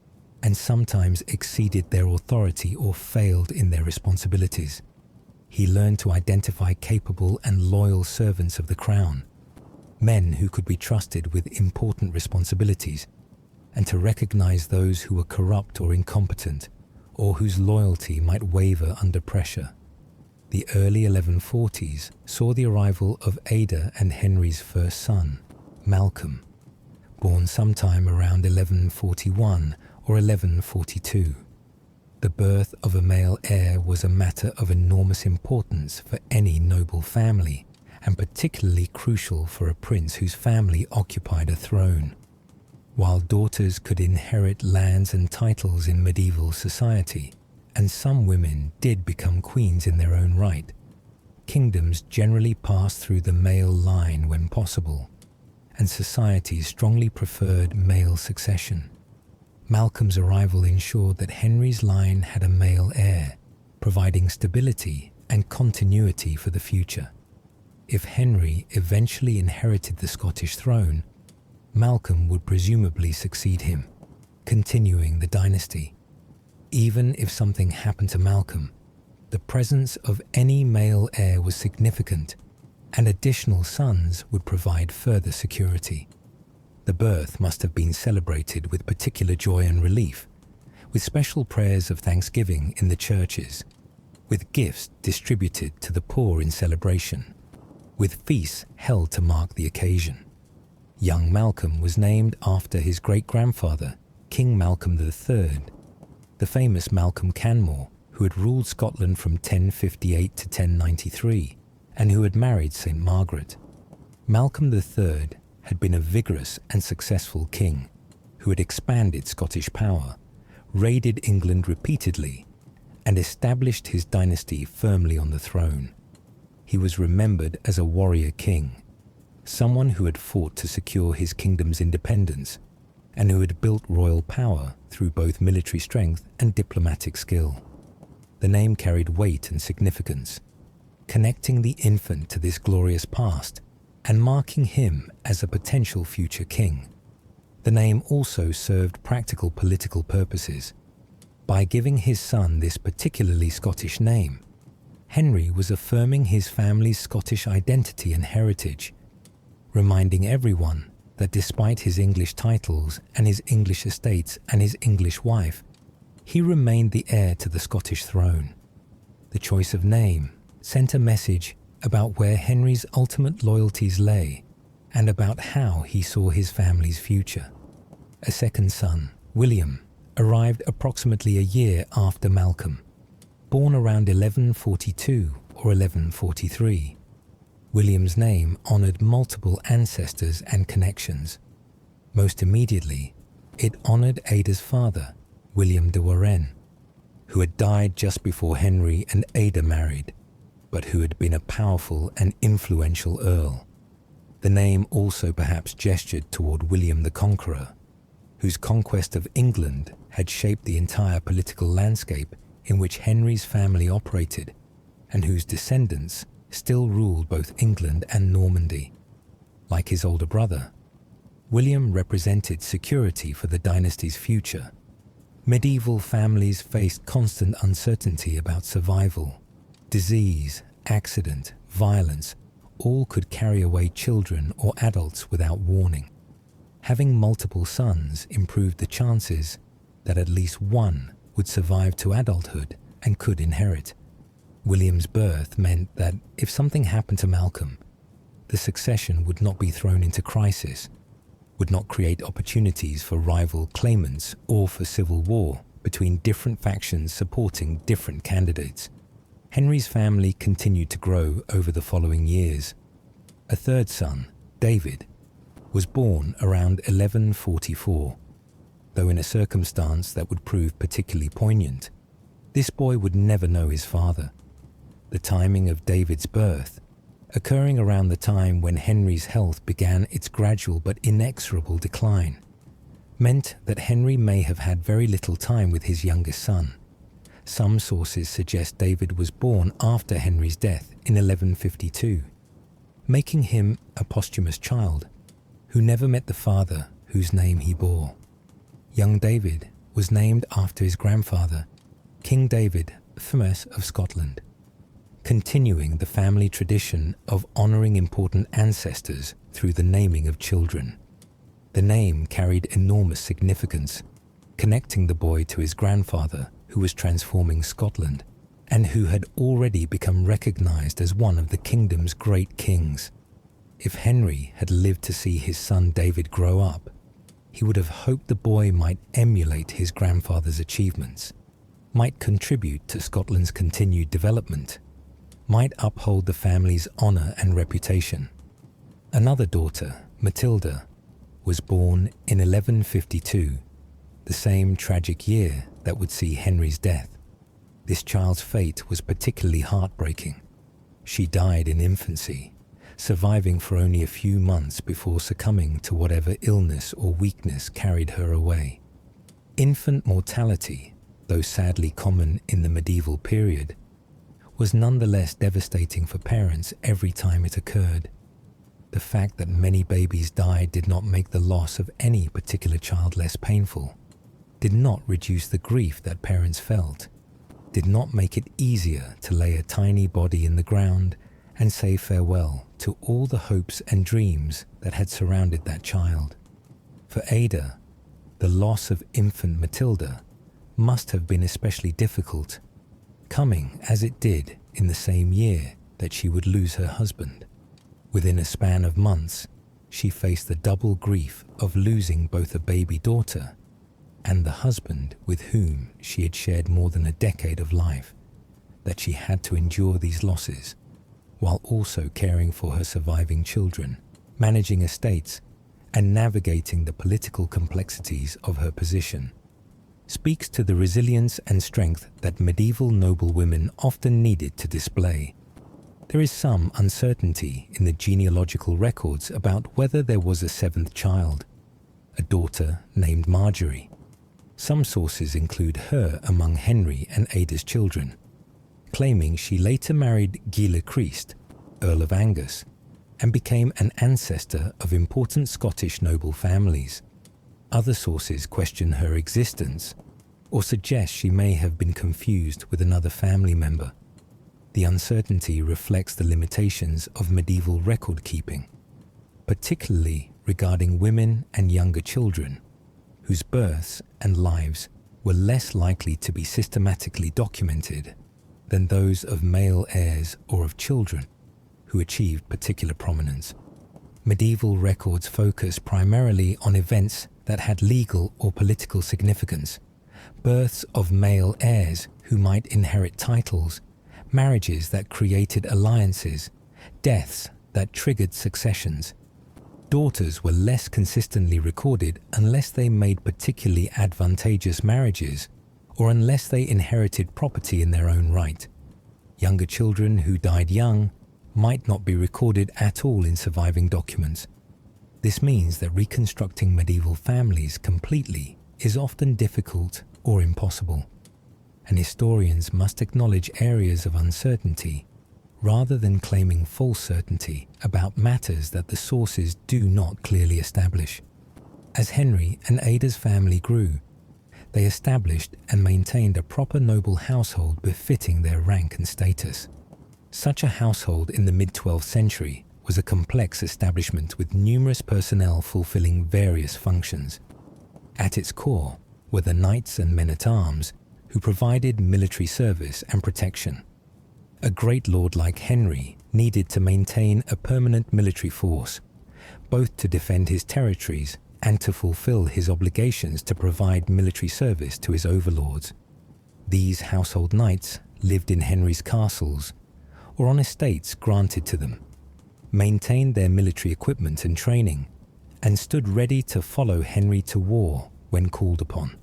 and sometimes exceeded their authority or failed in their responsibilities. He learned to identify capable and loyal servants of the crown, men who could be trusted with important responsibilities, and to recognize those who were corrupt or incompetent, or whose loyalty might waver under pressure. The early 1140s saw the arrival of Ada and Henry's first son, Malcolm, born sometime around 1141 or 1142. The birth of a male heir was a matter of enormous importance for any noble family, and particularly crucial for a prince whose family occupied a throne. While daughters could inherit lands and titles in medieval society, and some women did become queens in their own right, kingdoms generally passed through the male line when possible, and societies strongly preferred male succession. Malcolm's arrival ensured that Henry's line had a male heir, providing stability and continuity for the future. If Henry eventually inherited the Scottish throne, Malcolm would presumably succeed him, continuing the dynasty. Even if something happened to Malcolm, the presence of any male heir was significant, and additional sons would provide further security. The birth must have been celebrated with particular joy and relief, with special prayers of thanksgiving in the churches, with gifts distributed to the poor in celebration, with feasts held to mark the occasion. Young Malcolm was named after his great-grandfather, King Malcolm III, the famous Malcolm Canmore, who had ruled Scotland from 1058 to 1093, and who had married St. Margaret. Malcolm III had been a vigorous and successful king who had expanded Scottish power, raided England repeatedly, and established his dynasty firmly on the throne. He was remembered as a warrior king, someone who had fought to secure his kingdom's independence, and who had built royal power through both military strength and diplomatic skill. The name carried weight and significance, connecting the infant to this glorious past and marking him as a potential future king. The name also served practical political purposes. By giving his son this particularly Scottish name, Henry was affirming his family's Scottish identity and heritage, reminding everyone that despite his English titles and his English estates and his English wife, he remained the heir to the Scottish throne. The choice of name sent a message about where Henry's ultimate loyalties lay and about how he saw his family's future. A second son, William, arrived approximately a year after Malcolm, born around 1142 or 1143. William's name honoured multiple ancestors and connections. Most immediately, it honoured Ada's father, William de Warenne, who had died just before Henry and Ada married, but who had been a powerful and influential Earl. The name also perhaps gestured toward William the Conqueror, whose conquest of England had shaped the entire political landscape in which Henry's family operated, and whose descendants still ruled both England and Normandy. Like his older brother, William represented security for the dynasty's future. Medieval families faced constant uncertainty about survival. Disease, accident, violence, all could carry away children or adults without warning. Having multiple sons improved the chances that at least one would survive to adulthood and could inherit. William's birth meant that if something happened to Malcolm, the succession would not be thrown into crisis, would not create opportunities for rival claimants or for civil war between different factions supporting different candidates. Henry's family continued to grow over the following years. A third son, David, was born around 1144, though in a circumstance that would prove particularly poignant. This boy would never know his father. The timing of David's birth, occurring around the time when Henry's health began its gradual but inexorable decline, meant that Henry may have had very little time with his youngest son. Some sources suggest David was born after Henry's death in 1152, making him a posthumous child who never met the father whose name he bore. Young David was named after his grandfather, King David I of Scotland, continuing the family tradition of honouring important ancestors through the naming of children. The name carried enormous significance, connecting the boy to his grandfather who was transforming Scotland and who had already become recognised as one of the kingdom's great kings. If Henry had lived to see his son David grow up, he would have hoped the boy might emulate his grandfather's achievements, might contribute to Scotland's continued development, might uphold the family's honour and reputation. Another daughter, Matilda, was born in 1152, the same tragic year that would see Henry's death. This child's fate was particularly heartbreaking. She died in infancy, surviving for only a few months before succumbing to whatever illness or weakness carried her away. Infant mortality, though sadly common in the medieval period, was nonetheless devastating for parents every time it occurred. The fact that many babies died did not make the loss of any particular child less painful, did not reduce the grief that parents felt, did not make it easier to lay a tiny body in the ground and say farewell to all the hopes and dreams that had surrounded that child. For Ada, the loss of infant Matilda must have been especially difficult, coming as it did in the same year that she would lose her husband. Within a span of months, she faced the double grief of losing both a baby daughter and the husband with whom she had shared more than a decade of life, that she had to endure these losses while also caring for her surviving children, managing estates, and navigating the political complexities of her position, speaks to the resilience and strength that medieval noblewomen often needed to display. There is some uncertainty in the genealogical records about whether there was a seventh child. a daughter named Marjorie. Some sources include her among Henry and Ada's children, claiming she later married Guy le Christ, Earl of Angus, and became an ancestor of important Scottish noble families. Other sources question her existence or suggest she may have been confused with another family member. The uncertainty reflects the limitations of medieval record keeping, particularly regarding women and younger children, whose births and lives were less likely to be systematically documented than those of male heirs or of children who achieved particular prominence. Medieval records focus primarily on events that had legal or political significance: births of male heirs who might inherit titles, marriages that created alliances, deaths that triggered successions. Daughters were less consistently recorded unless they made particularly advantageous marriages or unless they inherited property in their own right. Younger children who died young might not be recorded at all in surviving documents. This means that reconstructing medieval families completely is often difficult or impossible, and historians must acknowledge areas of uncertainty rather than claiming false certainty about matters that the sources do not clearly establish. As Henry and Ada's family grew, they established and maintained a proper noble household befitting their rank and status. Such a household in the mid-12th century was a complex establishment with numerous personnel fulfilling various functions. At its core were the knights and men-at-arms who provided military service and protection. A great lord like Henry needed to maintain a permanent military force, both to defend his territories and to fulfill his obligations to provide military service to his overlords. These household knights lived in Henry's castles or on estates granted to them, maintained their military equipment and training, and stood ready to follow Henry to war when called upon.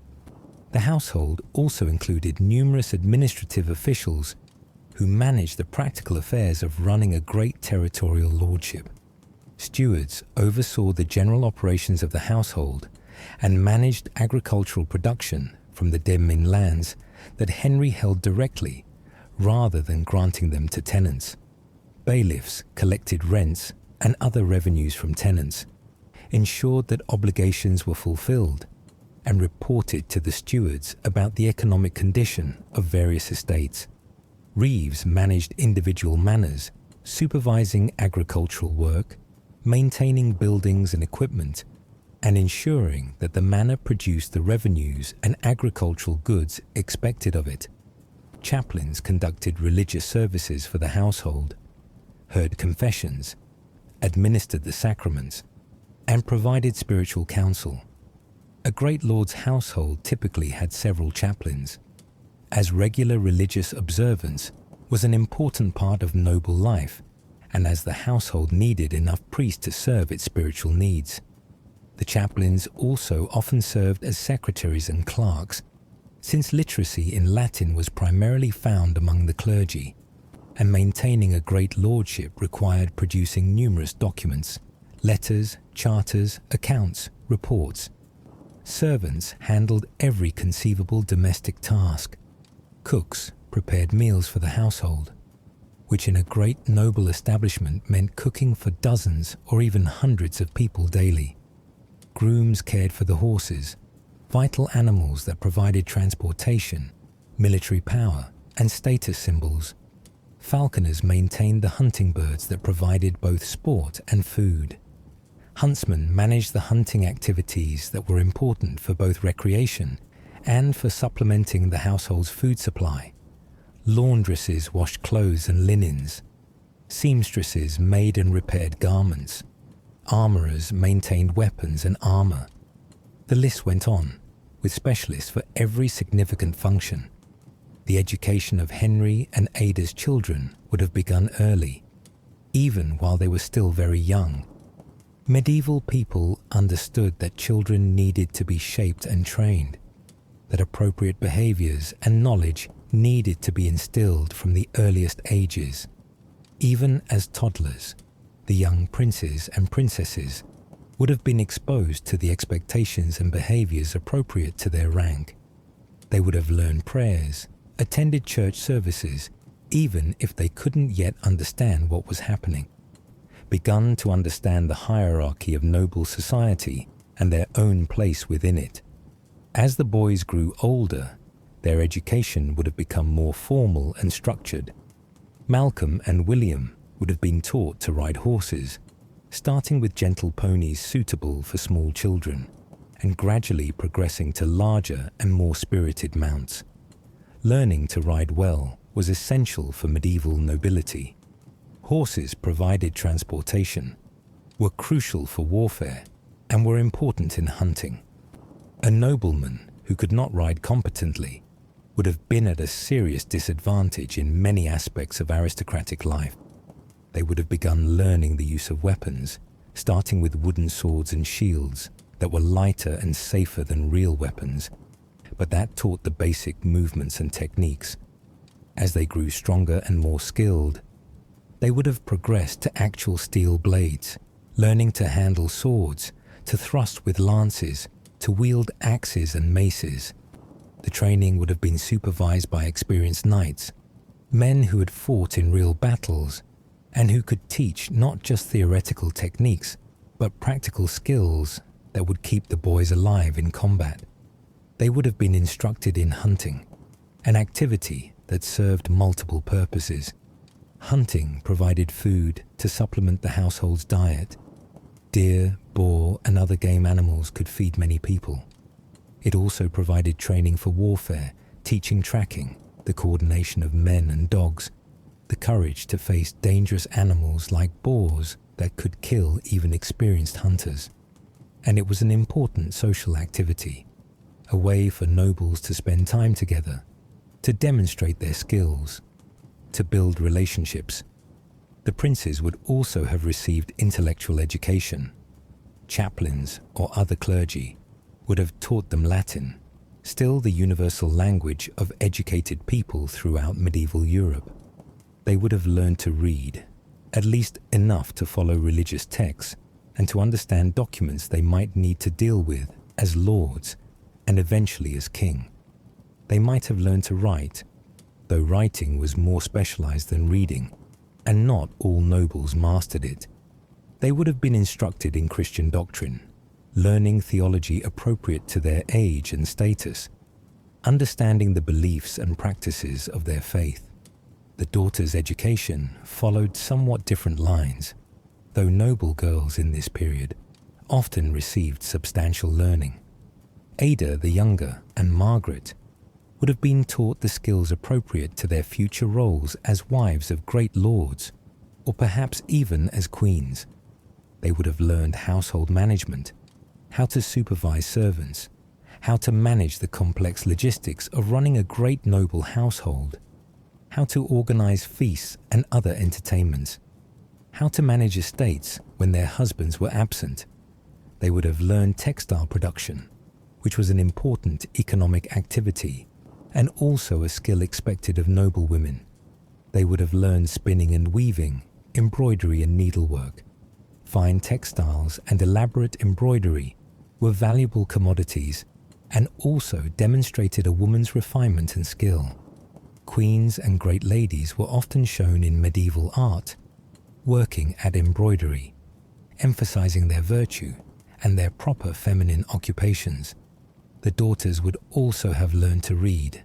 The household also included numerous administrative officials who managed the practical affairs of running a great territorial lordship. Stewards oversaw the general operations of the household and managed agricultural production from the demesne lands that Henry held directly rather than granting them to tenants. Bailiffs collected rents and other revenues from tenants, ensured that obligations were fulfilled, and reported to the stewards about the economic condition of various estates. Reeves managed individual manors, supervising agricultural work, maintaining buildings and equipment, and ensuring that the manor produced the revenues and agricultural goods expected of it. Chaplains conducted religious services for the household, heard confessions, administered the sacraments, and provided spiritual counsel. A great lord's household typically had several chaplains, as regular religious observance was an important part of noble life, and as the household needed enough priests to serve its spiritual needs. The chaplains also often served as secretaries and clerks, since literacy in Latin was primarily found among the clergy, and maintaining a great lordship required producing numerous documents, letters, charters, accounts, reports. Servants handled every conceivable domestic task. Cooks prepared meals for the household, which in a great noble establishment meant cooking for dozens or even hundreds of people daily. Grooms cared for the horses, vital animals that provided transportation, military power, and status symbols. Falconers maintained the hunting birds that provided both sport and food. Huntsmen managed the hunting activities that were important for both recreation and for supplementing the household's food supply. Laundresses washed clothes and linens. Seamstresses made and repaired garments. Armourers maintained weapons and armour. The list went on, with specialists for every significant function. The education of Henry and Ada's children would have begun early, even while they were still very young. Medieval people understood that children needed to be shaped and trained, that appropriate behaviours and knowledge needed to be instilled from the earliest ages. Even as toddlers, the young princes and princesses would have been exposed to the expectations and behaviors appropriate to their rank. They would have learned prayers, attended church services, even if they couldn't yet understand what was happening, begun to understand the hierarchy of noble society and their own place within it. As the boys grew older, their education would have become more formal and structured. Malcolm and William would have been taught to ride horses, starting with gentle ponies suitable for small children, and gradually progressing to larger and more spirited mounts. Learning to ride well was essential for medieval nobility. Horses provided transportation, were crucial for warfare, and were important in hunting. A nobleman who could not ride competently would have been at a serious disadvantage in many aspects of aristocratic life. They would have begun learning the use of weapons, starting with wooden swords and shields that were lighter and safer than real weapons, but that taught the basic movements and techniques. As they grew stronger and more skilled, they would have progressed to actual steel blades, learning to handle swords, to thrust with lances, to wield axes and maces. The training would have been supervised by experienced knights, men who had fought in real battles, and who could teach not just theoretical techniques, but practical skills that would keep the boys alive in combat. They would have been instructed in hunting, an activity that served multiple purposes. Hunting provided food to supplement the household's diet. Deer, boar, and other game animals could feed many people. It also provided training for warfare, teaching tracking, the coordination of men and dogs, the courage to face dangerous animals like boars that could kill even experienced hunters. And it was an important social activity, a way for nobles to spend time together, to demonstrate their skills, to build relationships. The princes would also have received intellectual education. Chaplains or other clergy would have taught them Latin, still the universal language of educated people throughout medieval Europe. They would have learned to read, at least enough to follow religious texts and to understand documents they might need to deal with as lords and eventually as king. They might have learned to write, though writing was more specialized than reading, and not all nobles mastered it. They would have been instructed in Christian doctrine, learning theology appropriate to their age and status, understanding the beliefs and practices of their faith. The daughter's education followed somewhat different lines, though noble girls in this period often received substantial learning. Ada the younger and Margaret would have been taught the skills appropriate to their future roles as wives of great lords, or perhaps even as queens. They would have learned household management, how to supervise servants, how to manage the complex logistics of running a great noble household, how to organize feasts and other entertainments, how to manage estates when their husbands were absent. They would have learned textile production, which was an important economic activity and also a skill expected of noble women. They would have learned spinning and weaving, embroidery and needlework. Fine textiles and elaborate embroidery were valuable commodities and also demonstrated a woman's refinement and skill. Queens and great ladies were often shown in medieval art, working at embroidery, emphasizing their virtue and their proper feminine occupations. The daughters would also have learned to read,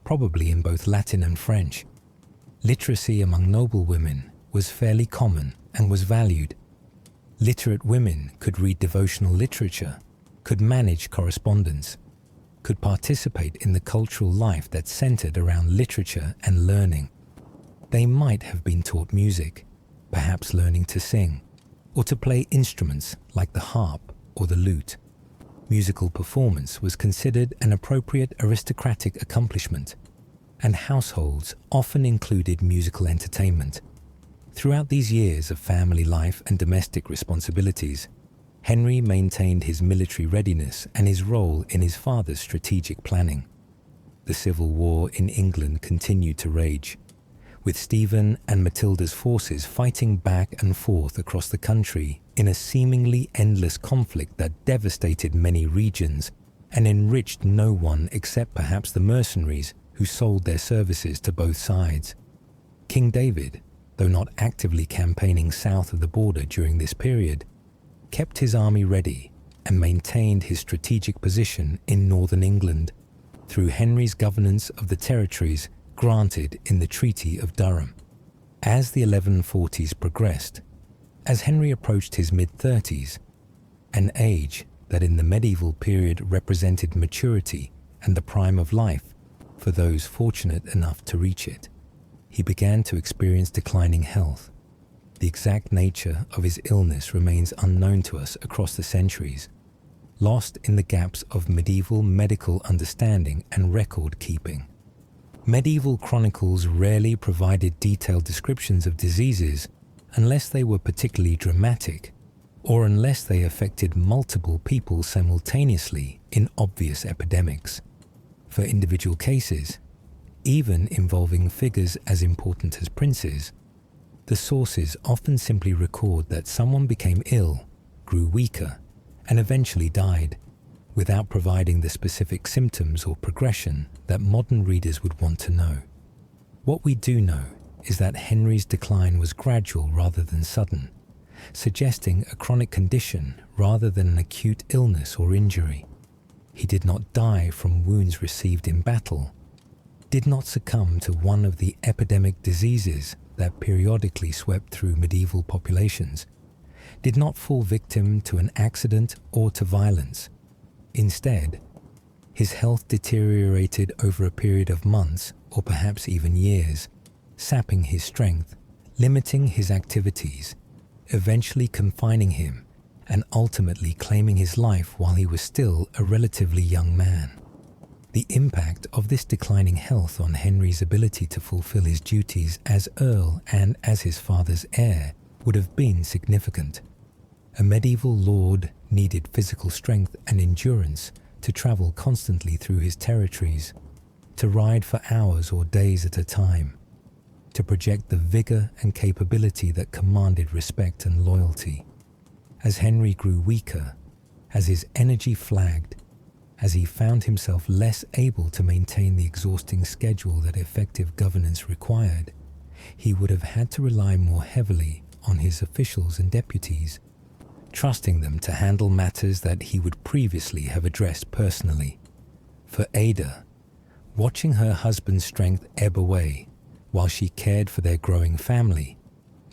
probably in both Latin and French. Literacy among noble women was fairly common and was valued. Literate women could read devotional literature, could manage correspondence, could participate in the cultural life that centered around literature and learning. They might have been taught music, perhaps learning to sing, or to play instruments like the harp or the lute. Musical performance was considered an appropriate aristocratic accomplishment, and households often included musical entertainment. Throughout these years of family life and domestic responsibilities, Henry maintained his military readiness and his role in his father's strategic planning. The Civil War in England continued to rage, with Stephen and Matilda's forces fighting back and forth across the country in a seemingly endless conflict that devastated many regions and enriched no one except perhaps the mercenaries who sold their services to both sides. King David, though not actively campaigning south of the border during this period, kept his army ready and maintained his strategic position in northern England through Henry's governance of the territories granted in the Treaty of Durham. As the 1140s progressed, as Henry approached his mid-30s, an age that in the medieval period represented maturity and the prime of life for those fortunate enough to reach it, he began to experience declining health. The exact nature of his illness remains unknown to us across the centuries, lost in the gaps of medieval medical understanding and record keeping. Medieval chronicles rarely provided detailed descriptions of diseases unless they were particularly dramatic or unless they affected multiple people simultaneously in obvious epidemics. For individual cases, even involving figures as important as princes, the sources often simply record that someone became ill, grew weaker, and eventually died, without providing the specific symptoms or progression that modern readers would want to know. What we do know is that Henry's decline was gradual rather than sudden, suggesting a chronic condition rather than an acute illness or injury. He did not die from wounds received in battle, did not succumb to one of the epidemic diseases that periodically swept through medieval populations, did not fall victim to an accident or to violence. Instead, his health deteriorated over a period of months or perhaps even years, sapping his strength, limiting his activities, eventually confining him and ultimately claiming his life while he was still a relatively young man. The impact of this declining health on Henry's ability to fulfill his duties as Earl and as his father's heir would have been significant. A medieval lord needed physical strength and endurance to travel constantly through his territories, to ride for hours or days at a time, to project the vigor and capability that commanded respect and loyalty. As Henry grew weaker, as his energy flagged, as he found himself less able to maintain the exhausting schedule that effective governance required, he would have had to rely more heavily on his officials and deputies, trusting them to handle matters that he would previously have addressed personally. For Ada, watching her husband's strength ebb away while she cared for their growing family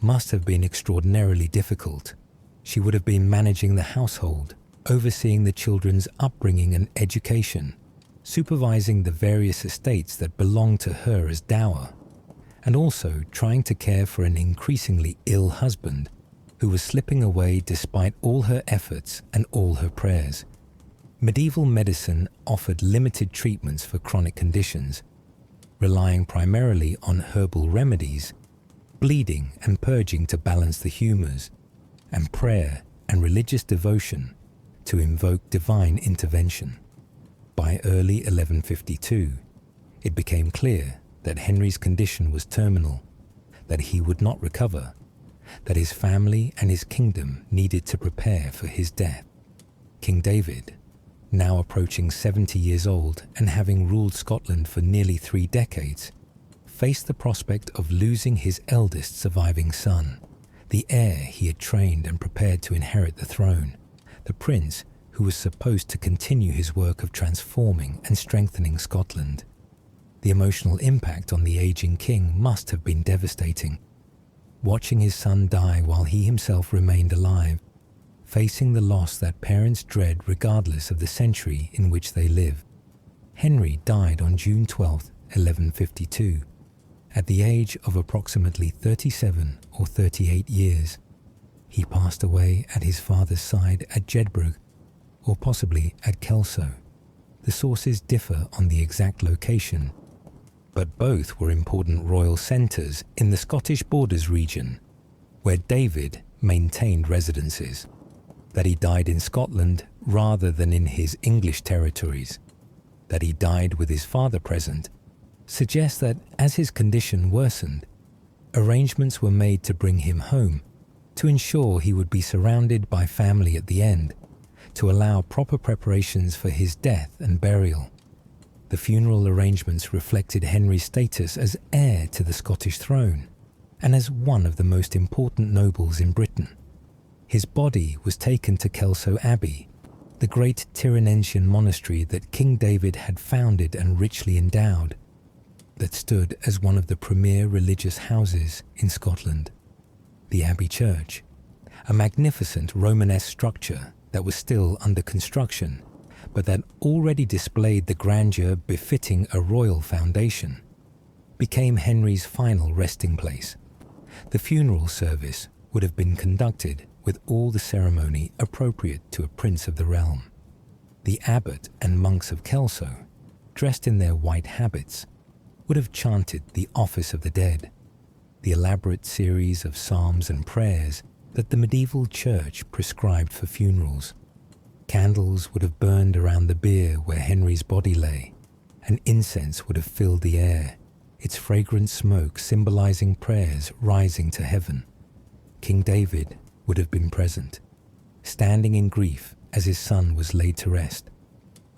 must have been extraordinarily difficult. She would have been managing the household, overseeing the children's upbringing and education, supervising the various estates that belonged to her as dower, and also trying to care for an increasingly ill husband who was slipping away despite all her efforts and all her prayers. Medieval medicine offered limited treatments for chronic conditions, relying primarily on herbal remedies, bleeding and purging to balance the humors, and prayer and religious devotion to invoke divine intervention. By early 1152, it became clear that Henry's condition was terminal, that he would not recover, that his family and his kingdom needed to prepare for his death. King David, now approaching 70 years old and having ruled Scotland for nearly 3 decades, faced the prospect of losing his eldest surviving son, the heir he had trained and prepared to inherit the throne, the prince who was supposed to continue his work of transforming and strengthening Scotland. The emotional impact on the aging king must have been devastating. Watching his son die while he himself remained alive, facing the loss that parents dread regardless of the century in which they live. Henry died on June 12, 1152, at the age of approximately 37 or 38 years. He passed away at his father's side at Jedburgh, or possibly at Kelso. The sources differ on the exact location, but both were important royal centres in the Scottish Borders region, where David maintained residences. That he died in Scotland rather than in his English territories, that he died with his father present, suggests that as his condition worsened, arrangements were made to bring him home, to ensure he would be surrounded by family at the end, to allow proper preparations for his death and burial. The funeral arrangements reflected Henry's status as heir to the Scottish throne and as one of the most important nobles in Britain. His body was taken to Kelso Abbey, the great Tyrrhensian monastery that King David had founded and richly endowed, that stood as one of the premier religious houses in Scotland. The Abbey Church, a magnificent Romanesque structure that was still under construction, but that already displayed the grandeur befitting a royal foundation, became Henry's final resting place. The funeral service would have been conducted with all the ceremony appropriate to a prince of the realm. The abbot and monks of Kelso, dressed in their white habits, would have chanted the Office of the Dead, the elaborate series of psalms and prayers that the medieval church prescribed for funerals. Candles would have burned around the bier where Henry's body lay, and incense would have filled the air, its fragrant smoke symbolizing prayers rising to heaven. King David would have been present, standing in grief as his son was laid to rest,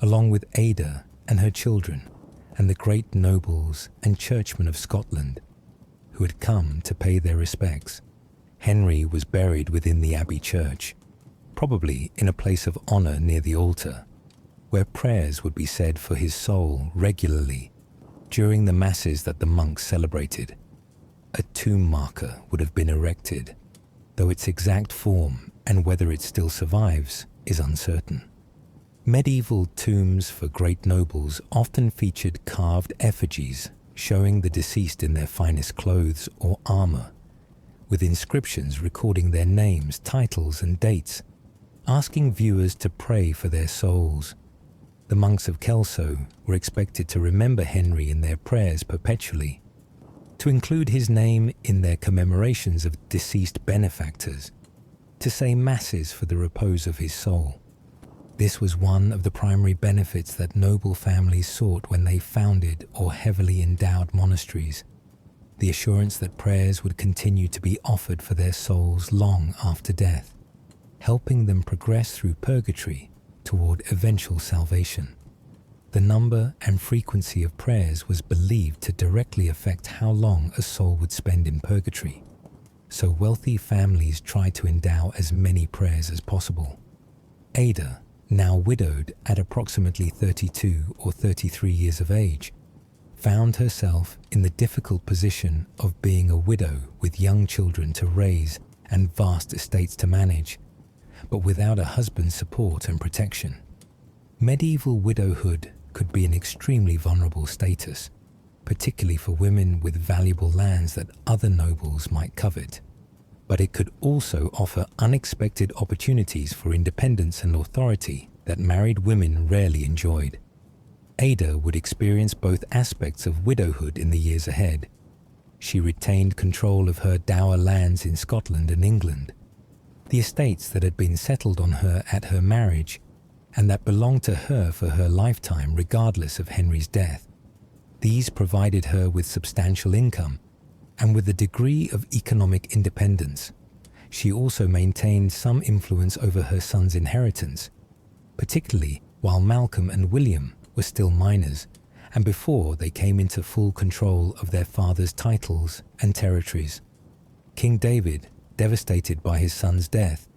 along with Ada and her children and the great nobles and churchmen of Scotland who had come to pay their respects. Henry was buried within the Abbey Church, probably in a place of honor near the altar, where prayers would be said for his soul regularly during the masses that the monks celebrated. A tomb marker would have been erected, though its exact form and whether it still survives is uncertain. Medieval tombs for great nobles often featured carved effigies showing the deceased in their finest clothes or armor, with inscriptions recording their names, titles, and dates, asking viewers to pray for their souls. The monks of Kelso were expected to remember Henry in their prayers perpetually, to include his name in their commemorations of deceased benefactors, to say masses for the repose of his soul. This was one of the primary benefits that noble families sought when they founded or heavily endowed monasteries, the assurance that prayers would continue to be offered for their souls long after death, helping them progress through purgatory toward eventual salvation. The number and frequency of prayers was believed to directly affect how long a soul would spend in purgatory, so wealthy families tried to endow as many prayers as possible. Ada, now widowed at approximately 32 or 33 years of age, found herself in the difficult position of being a widow with young children to raise and vast estates to manage, but without a husband's support and protection. Medieval widowhood could be an extremely vulnerable status, particularly for women with valuable lands that other nobles might covet. But it could also offer unexpected opportunities for independence and authority that married women rarely enjoyed. Ada would experience both aspects of widowhood in the years ahead. She retained control of her dower lands in Scotland and England, the estates that had been settled on her at her marriage and that belonged to her for her lifetime regardless of Henry's death. These provided her with substantial income and with a degree of economic independence. She also maintained some influence over her son's inheritance, particularly while Malcolm and William were still minors and before they came into full control of their father's titles and territories. King David, devastated by his son's death,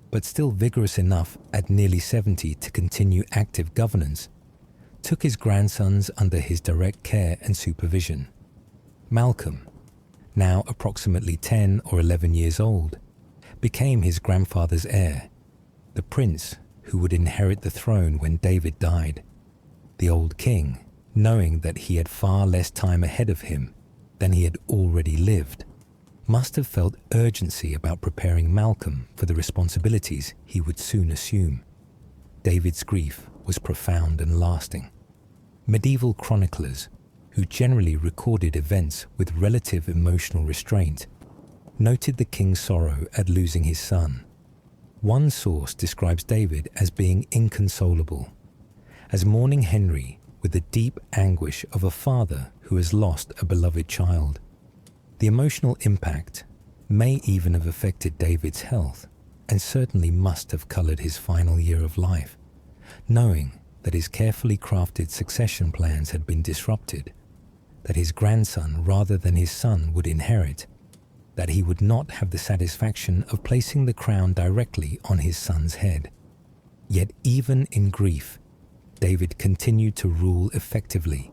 but still vigorous enough at nearly 70 to continue active governance, took his grandsons under his direct care and supervision. Malcolm, now approximately 10 or 11 years old, became his grandfather's heir, the prince who would inherit the throne when David died. The old king, knowing that he had far less time ahead of him than he had already lived, must have felt urgency about preparing Malcolm for the responsibilities he would soon assume. David's grief was profound and lasting. Medieval chroniclers, who generally recorded events with relative emotional restraint, noted the king's sorrow at losing his son. One source describes David as being inconsolable, as mourning Henry with the deep anguish of a father who has lost a beloved child. The emotional impact may even have affected David's health, and certainly must have coloured his final year of life, knowing that his carefully crafted succession plans had been disrupted, that his grandson rather than his son would inherit, that he would not have the satisfaction of placing the crown directly on his son's head. Yet even in grief, David continued to rule effectively,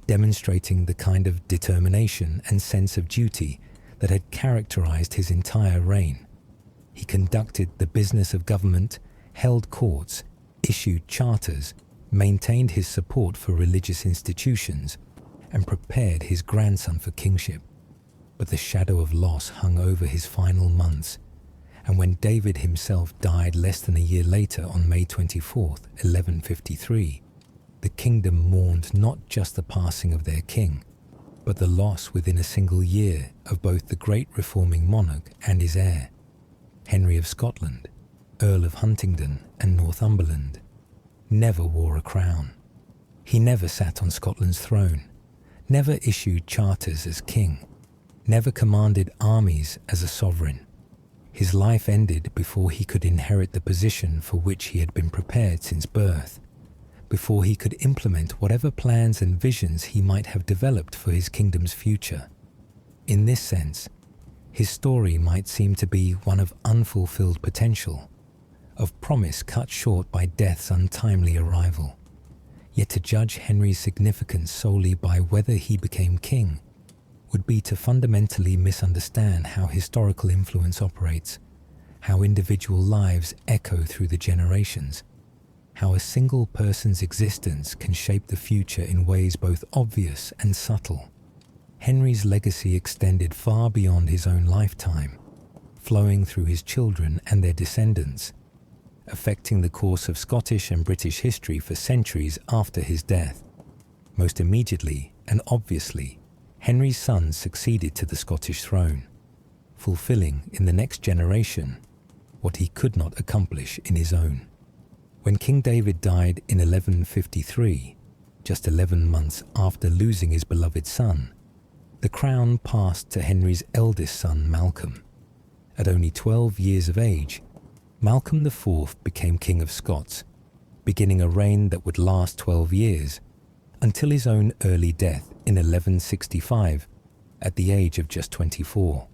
demonstrating the kind of determination and sense of duty that had characterized his entire reign. He conducted the business of government, held courts, issued charters, maintained his support for religious institutions, and prepared his grandson for kingship. But the shadow of loss hung over his final months, and when David himself died less than a year later on May 24th, 1153, the kingdom mourned not just the passing of their king, but the loss within a single year of both the great reforming monarch and his heir. Henry of Scotland, Earl of Huntingdon and Northumberland, never wore a crown. He never sat on Scotland's throne, never issued charters as king, never commanded armies as a sovereign. His life ended before he could inherit the position for which he had been prepared since birth, before he could implement whatever plans and visions he might have developed for his kingdom's future. In this sense, his story might seem to be one of unfulfilled potential, of promise cut short by death's untimely arrival. Yet to judge Henry's significance solely by whether he became king would be to fundamentally misunderstand how historical influence operates, how individual lives echo through the generations, how a single person's existence can shape the future in ways both obvious and subtle. Henry's legacy extended far beyond his own lifetime, flowing through his children and their descendants, affecting the course of Scottish and British history for centuries after his death. Most immediately and obviously, Henry's sons succeeded to the Scottish throne, fulfilling in the next generation what he could not accomplish in his own. When King David died in 1153, just 11 months after losing his beloved son, the crown passed to Henry's eldest son Malcolm. At only 12 years of age, Malcolm IV became King of Scots, beginning a reign that would last 12 years, until his own early death in 1165, at the age of just 24.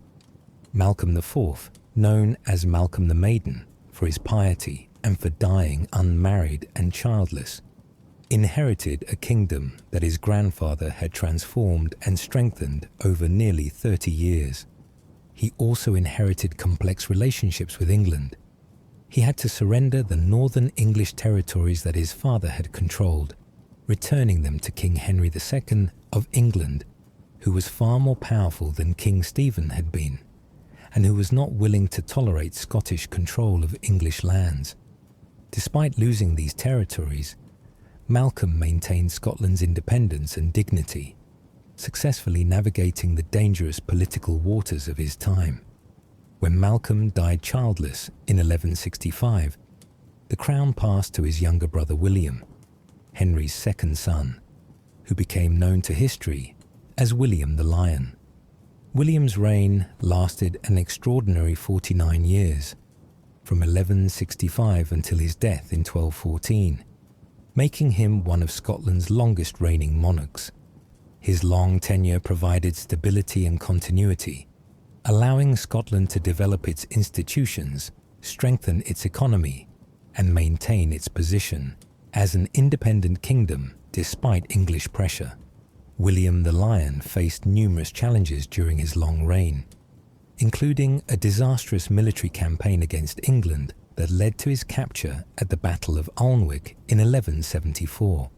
Malcolm IV, known as Malcolm the Maiden for his piety and for dying unmarried and childless, inherited a kingdom that his grandfather had transformed and strengthened over nearly 30 years. He also inherited complex relationships with England. He had to surrender the northern English territories that his father had controlled, returning them to King Henry II of England, who was far more powerful than King Stephen had been, and who was not willing to tolerate Scottish control of English lands. Despite losing these territories, Malcolm maintained Scotland's independence and dignity, successfully navigating the dangerous political waters of his time. When Malcolm died childless in 1165, the crown passed to his younger brother William, Henry's second son, who became known to history as William the Lion. William's reign lasted an extraordinary 49 years, from 1165 until his death in 1214, making him one of Scotland's longest reigning monarchs. His long tenure provided stability and continuity, allowing Scotland to develop its institutions, strengthen its economy, and maintain its position as an independent kingdom despite English pressure. William the Lion faced numerous challenges during his long reign, including a disastrous military campaign against England that led to his capture at the Battle of Alnwick in 1174.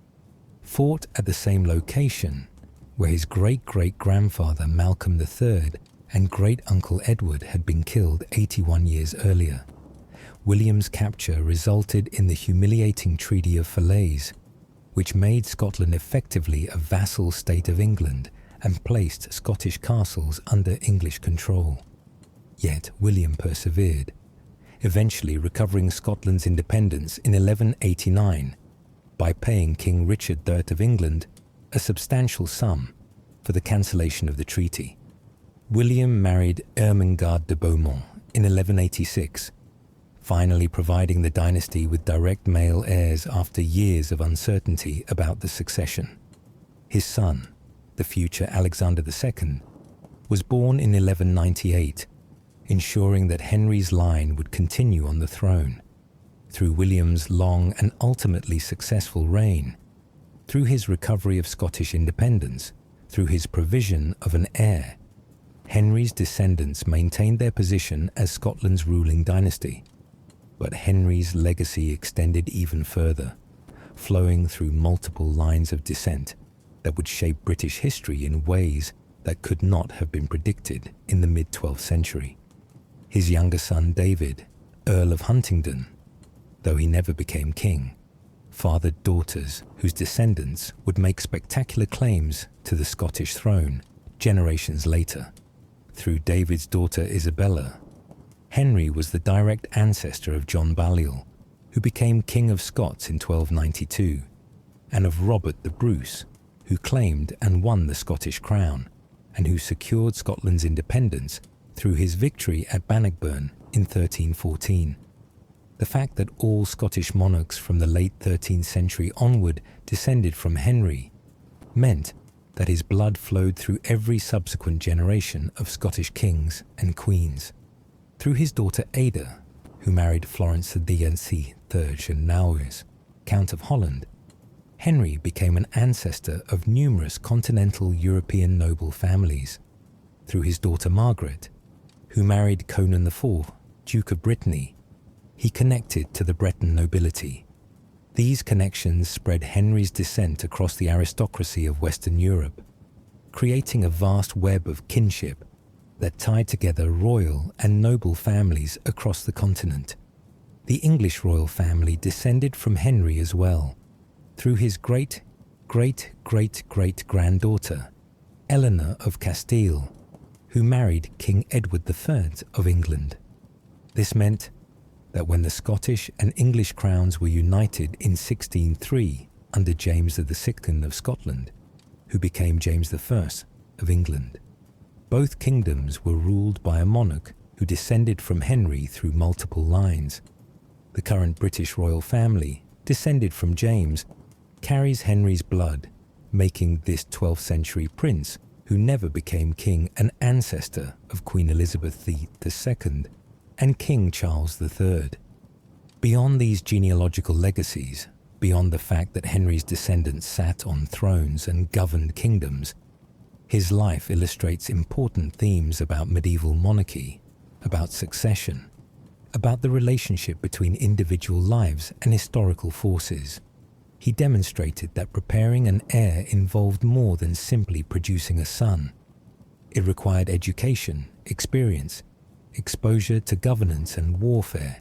Fought at the same location where his great-great-grandfather Malcolm III and great-uncle Edward had been killed 81 years earlier. William's capture resulted in the humiliating Treaty of Falaise, which made Scotland effectively a vassal state of England and placed Scottish castles under English control. Yet William persevered, eventually recovering Scotland's independence in 1189 by paying King Richard III of England a substantial sum for the cancellation of the treaty. William married Ermengarde de Beaumont in 1186, finally providing the dynasty with direct male heirs after years of uncertainty about the succession. His son, the future Alexander II, was born in 1198, ensuring that Henry's line would continue on the throne. Through William's long and ultimately successful reign, through his recovery of Scottish independence, through his provision of an heir, Henry's descendants maintained their position as Scotland's ruling dynasty. But Henry's legacy extended even further, flowing through multiple lines of descent that would shape British history in ways that could not have been predicted in the mid-12th century. His younger son David, Earl of Huntingdon, though he never became king, fathered daughters whose descendants would make spectacular claims to the Scottish throne generations later. Through David's daughter Isabella, Henry was the direct ancestor of John Balliol, who became King of Scots in 1292, and of Robert the Bruce, who claimed and won the Scottish crown, and who secured Scotland's independence through his victory at Bannockburn in 1314. The fact that all Scottish monarchs from the late 13th century onward descended from Henry meant that his blood flowed through every subsequent generation of Scottish kings and queens. Through his daughter Ada, who married Florence Diancy Thurge and Nauwers, Count of Holland, Henry became an ancestor of numerous continental European noble families. Through his daughter Margaret, who married Conan IV, Duke of Brittany, he connected to the Breton nobility. These connections spread Henry's descent across the aristocracy of Western Europe, creating a vast web of kinship that tied together royal and noble families across the continent. The English royal family descended from Henry as well, through his great-great-great-great-granddaughter, Eleanor of Castile, who married King Edward III of England. This meant that when the Scottish and English crowns were united in 1603 under James II of Scotland, who became James I of England, both kingdoms were ruled by a monarch who descended from Henry through multiple lines. The current British royal family, descended from James, carries Henry's blood, making this 12th century prince, who never became king, an ancestor of Queen Elizabeth II and King Charles III. Beyond these genealogical legacies, beyond the fact that Henry's descendants sat on thrones and governed kingdoms, his life illustrates important themes about medieval monarchy, about succession, about the relationship between individual lives and historical forces. He demonstrated that preparing an heir involved more than simply producing a son. It required education, experience, exposure to governance and warfare,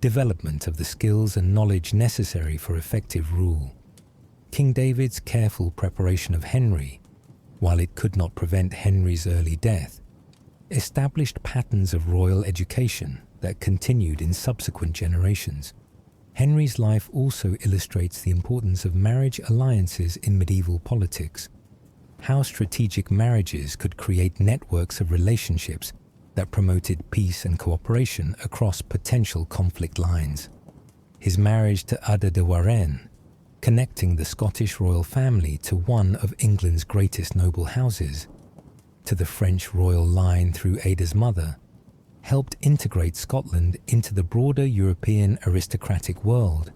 development of the skills and knowledge necessary for effective rule. King David's careful preparation of Henry, while it could not prevent Henry's early death, established patterns of royal education that continued in subsequent generations. Henry's life also illustrates the importance of marriage alliances in medieval politics, how strategic marriages could create networks of relationships that promoted peace and cooperation across potential conflict lines. His marriage to Ada de Warenne, connecting the Scottish royal family to one of England's greatest noble houses, to the French royal line through Ada's mother, helped integrate Scotland into the broader European aristocratic world,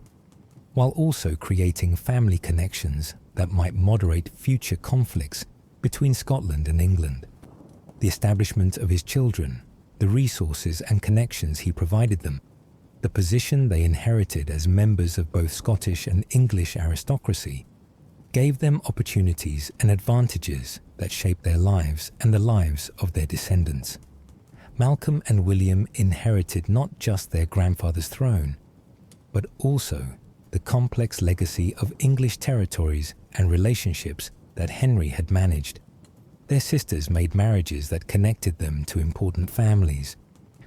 while also creating family connections that might moderate future conflicts between Scotland and England. The establishment of his children, the resources and connections he provided them, the position they inherited as members of both Scottish and English aristocracy, gave them opportunities and advantages that shaped their lives and the lives of their descendants. Malcolm and William inherited not just their grandfather's throne, but also the complex legacy of English territories and relationships that Henry had managed. Their sisters made marriages that connected them to important families,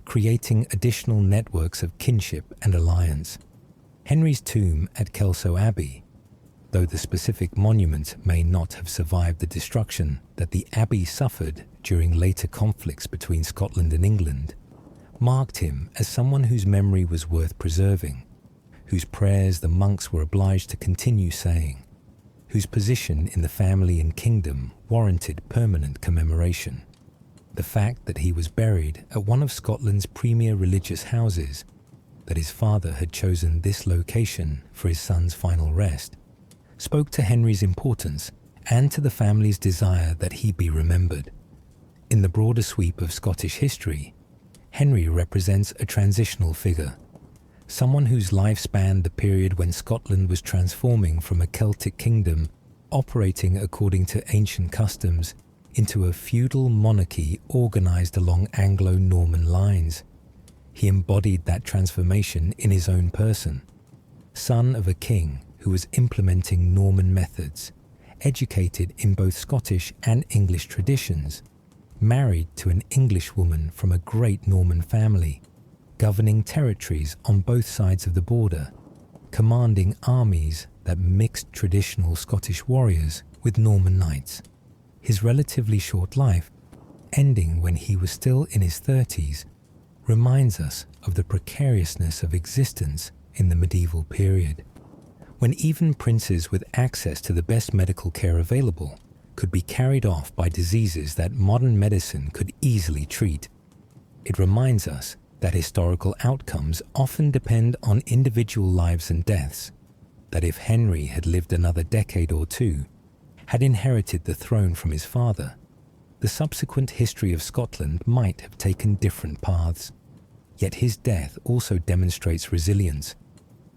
creating additional networks of kinship and alliance. Henry's tomb at Kelso Abbey, though the specific monument may not have survived the destruction that the abbey suffered during later conflicts between Scotland and England, marked him as someone whose memory was worth preserving, whose prayers the monks were obliged to continue saying, whose position in the family and kingdom warranted permanent commemoration. The fact that he was buried at one of Scotland's premier religious houses, that his father had chosen this location for his son's final rest, spoke to Henry's importance and to the family's desire that he be remembered. In the broader sweep of Scottish history, Henry represents a transitional figure, someone whose life spanned the period when Scotland was transforming from a Celtic kingdom operating according to ancient customs into a feudal monarchy organized along Anglo-Norman lines. He embodied that transformation in his own person, son of a king who was implementing Norman methods, educated in both Scottish and English traditions, married to an English woman from a great Norman family, governing territories on both sides of the border, commanding armies that mixed traditional Scottish warriors with Norman knights. His relatively short life, ending when he was still in his 30s, reminds us of the precariousness of existence in the medieval period, when even princes with access to the best medical care available could be carried off by diseases that modern medicine could easily treat. It reminds us that historical outcomes often depend on individual lives and deaths, that if Henry had lived another decade or two, had inherited the throne from his father, the subsequent history of Scotland might have taken different paths. Yet his death also demonstrates resilience,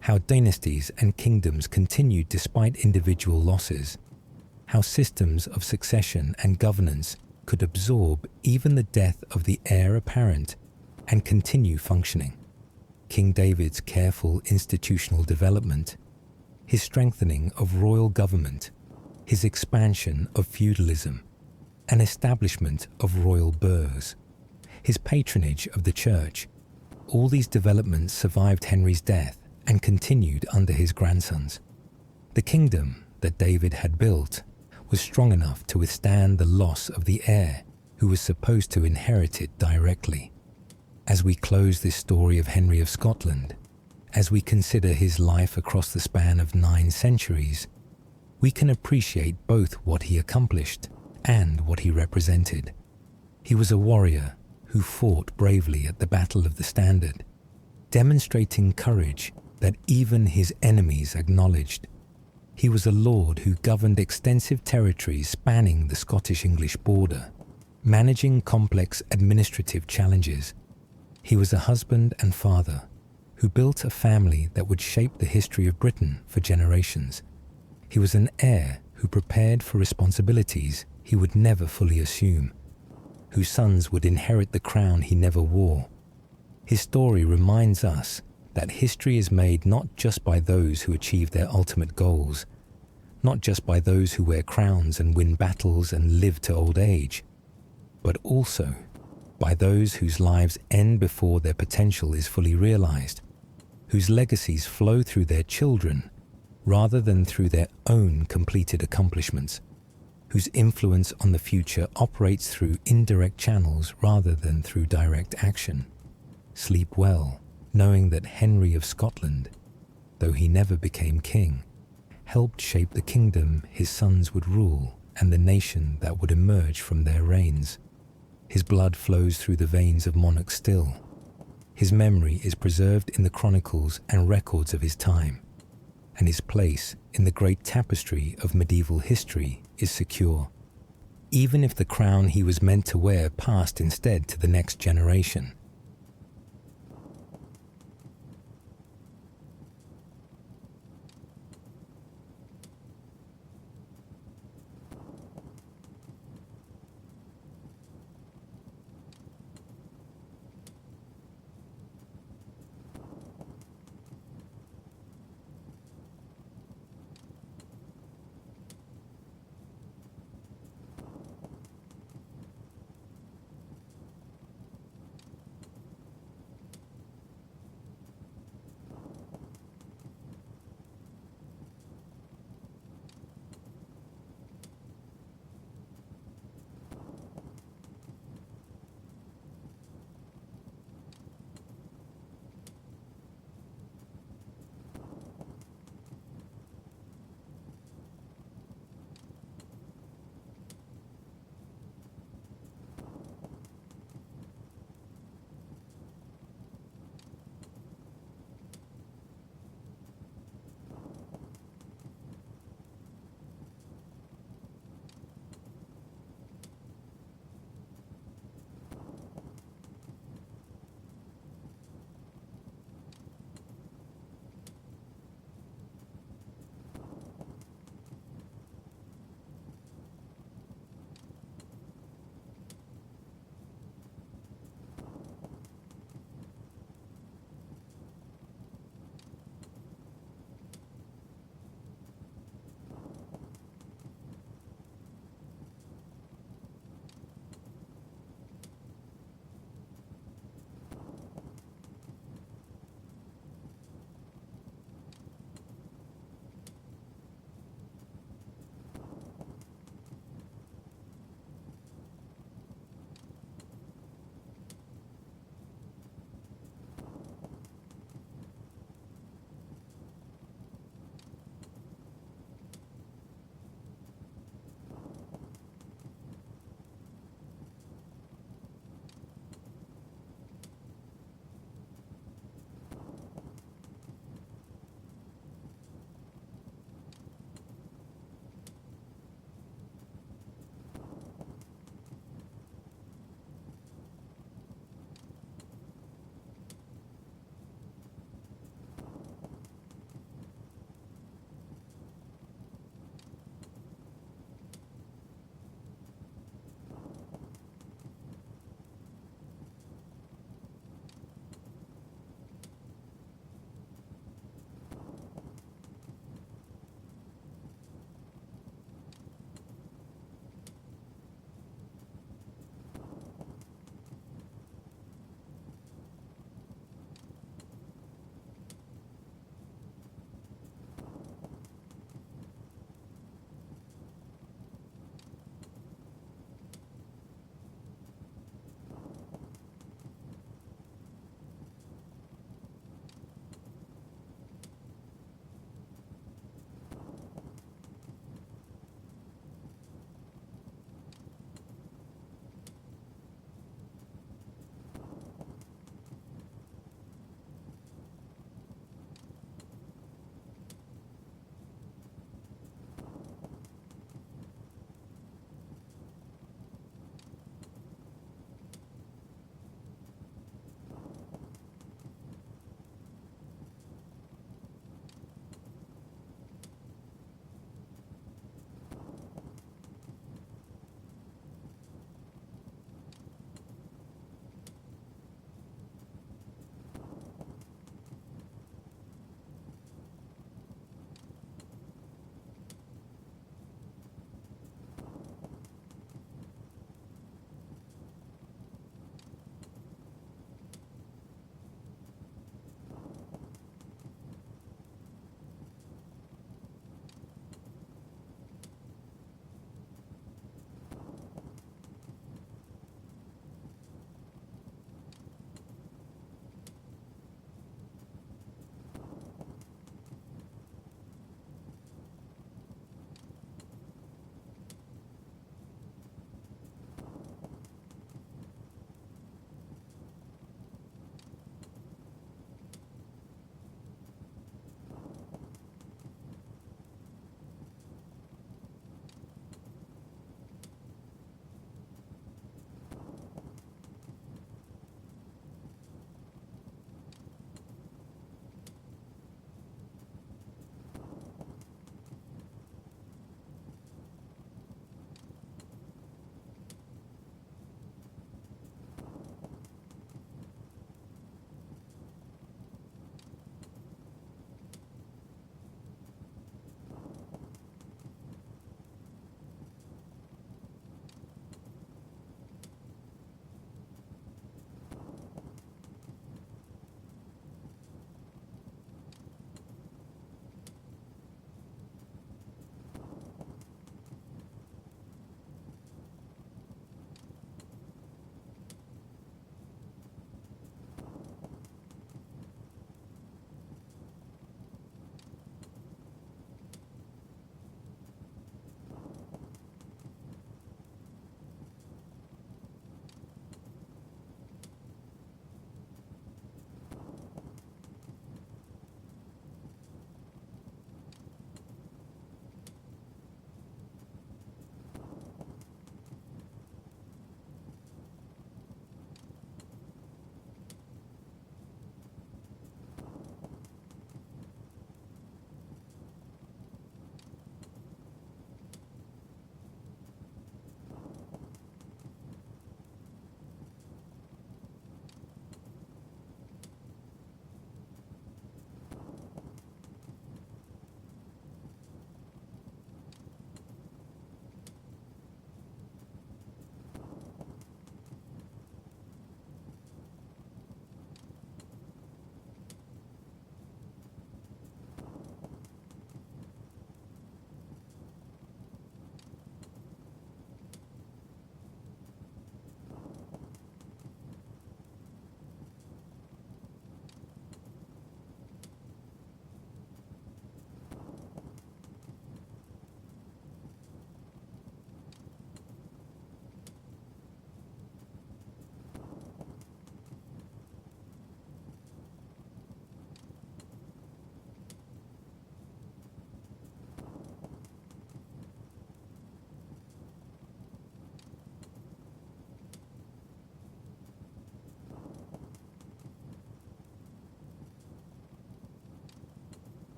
how dynasties and kingdoms continued despite individual losses, how systems of succession and governance could absorb even the death of the heir apparent and continue functioning. King David's careful institutional development, his strengthening of royal government, his expansion of feudalism, and establishment of royal burghs, his patronage of the church, all these developments survived Henry's death and continued under his grandsons. The kingdom that David had built was strong enough to withstand the loss of the heir who was supposed to inherit it directly. As we close this story of Henry of Scotland, as we consider his life across the span of 9 centuries, we can appreciate both what he accomplished and what he represented. He was a warrior who fought bravely at the Battle of the Standard, demonstrating courage that even his enemies acknowledged. He was a lord who governed extensive territories spanning the Scottish-English border, managing complex administrative challenges. He was a husband and father who built a family that would shape the history of Britain for generations. He was an heir who prepared for responsibilities he would never fully assume, whose sons would inherit the crown he never wore. His story reminds us that history is made not just by those who achieve their ultimate goals, not just by those who wear crowns and win battles and live to old age, but also by those whose lives end before their potential is fully realized, whose legacies flow through their children rather than through their own completed accomplishments, whose influence on the future operates through indirect channels rather than through direct action. Sleep well, knowing that Henry of Scotland, though he never became king, helped shape the kingdom his sons would rule and the nation that would emerge from their reigns. His blood flows through the veins of monarchs still. His memory is preserved in the chronicles and records of his time, and his place in the great tapestry of medieval history is secure, even if the crown he was meant to wear passed instead to the next generation.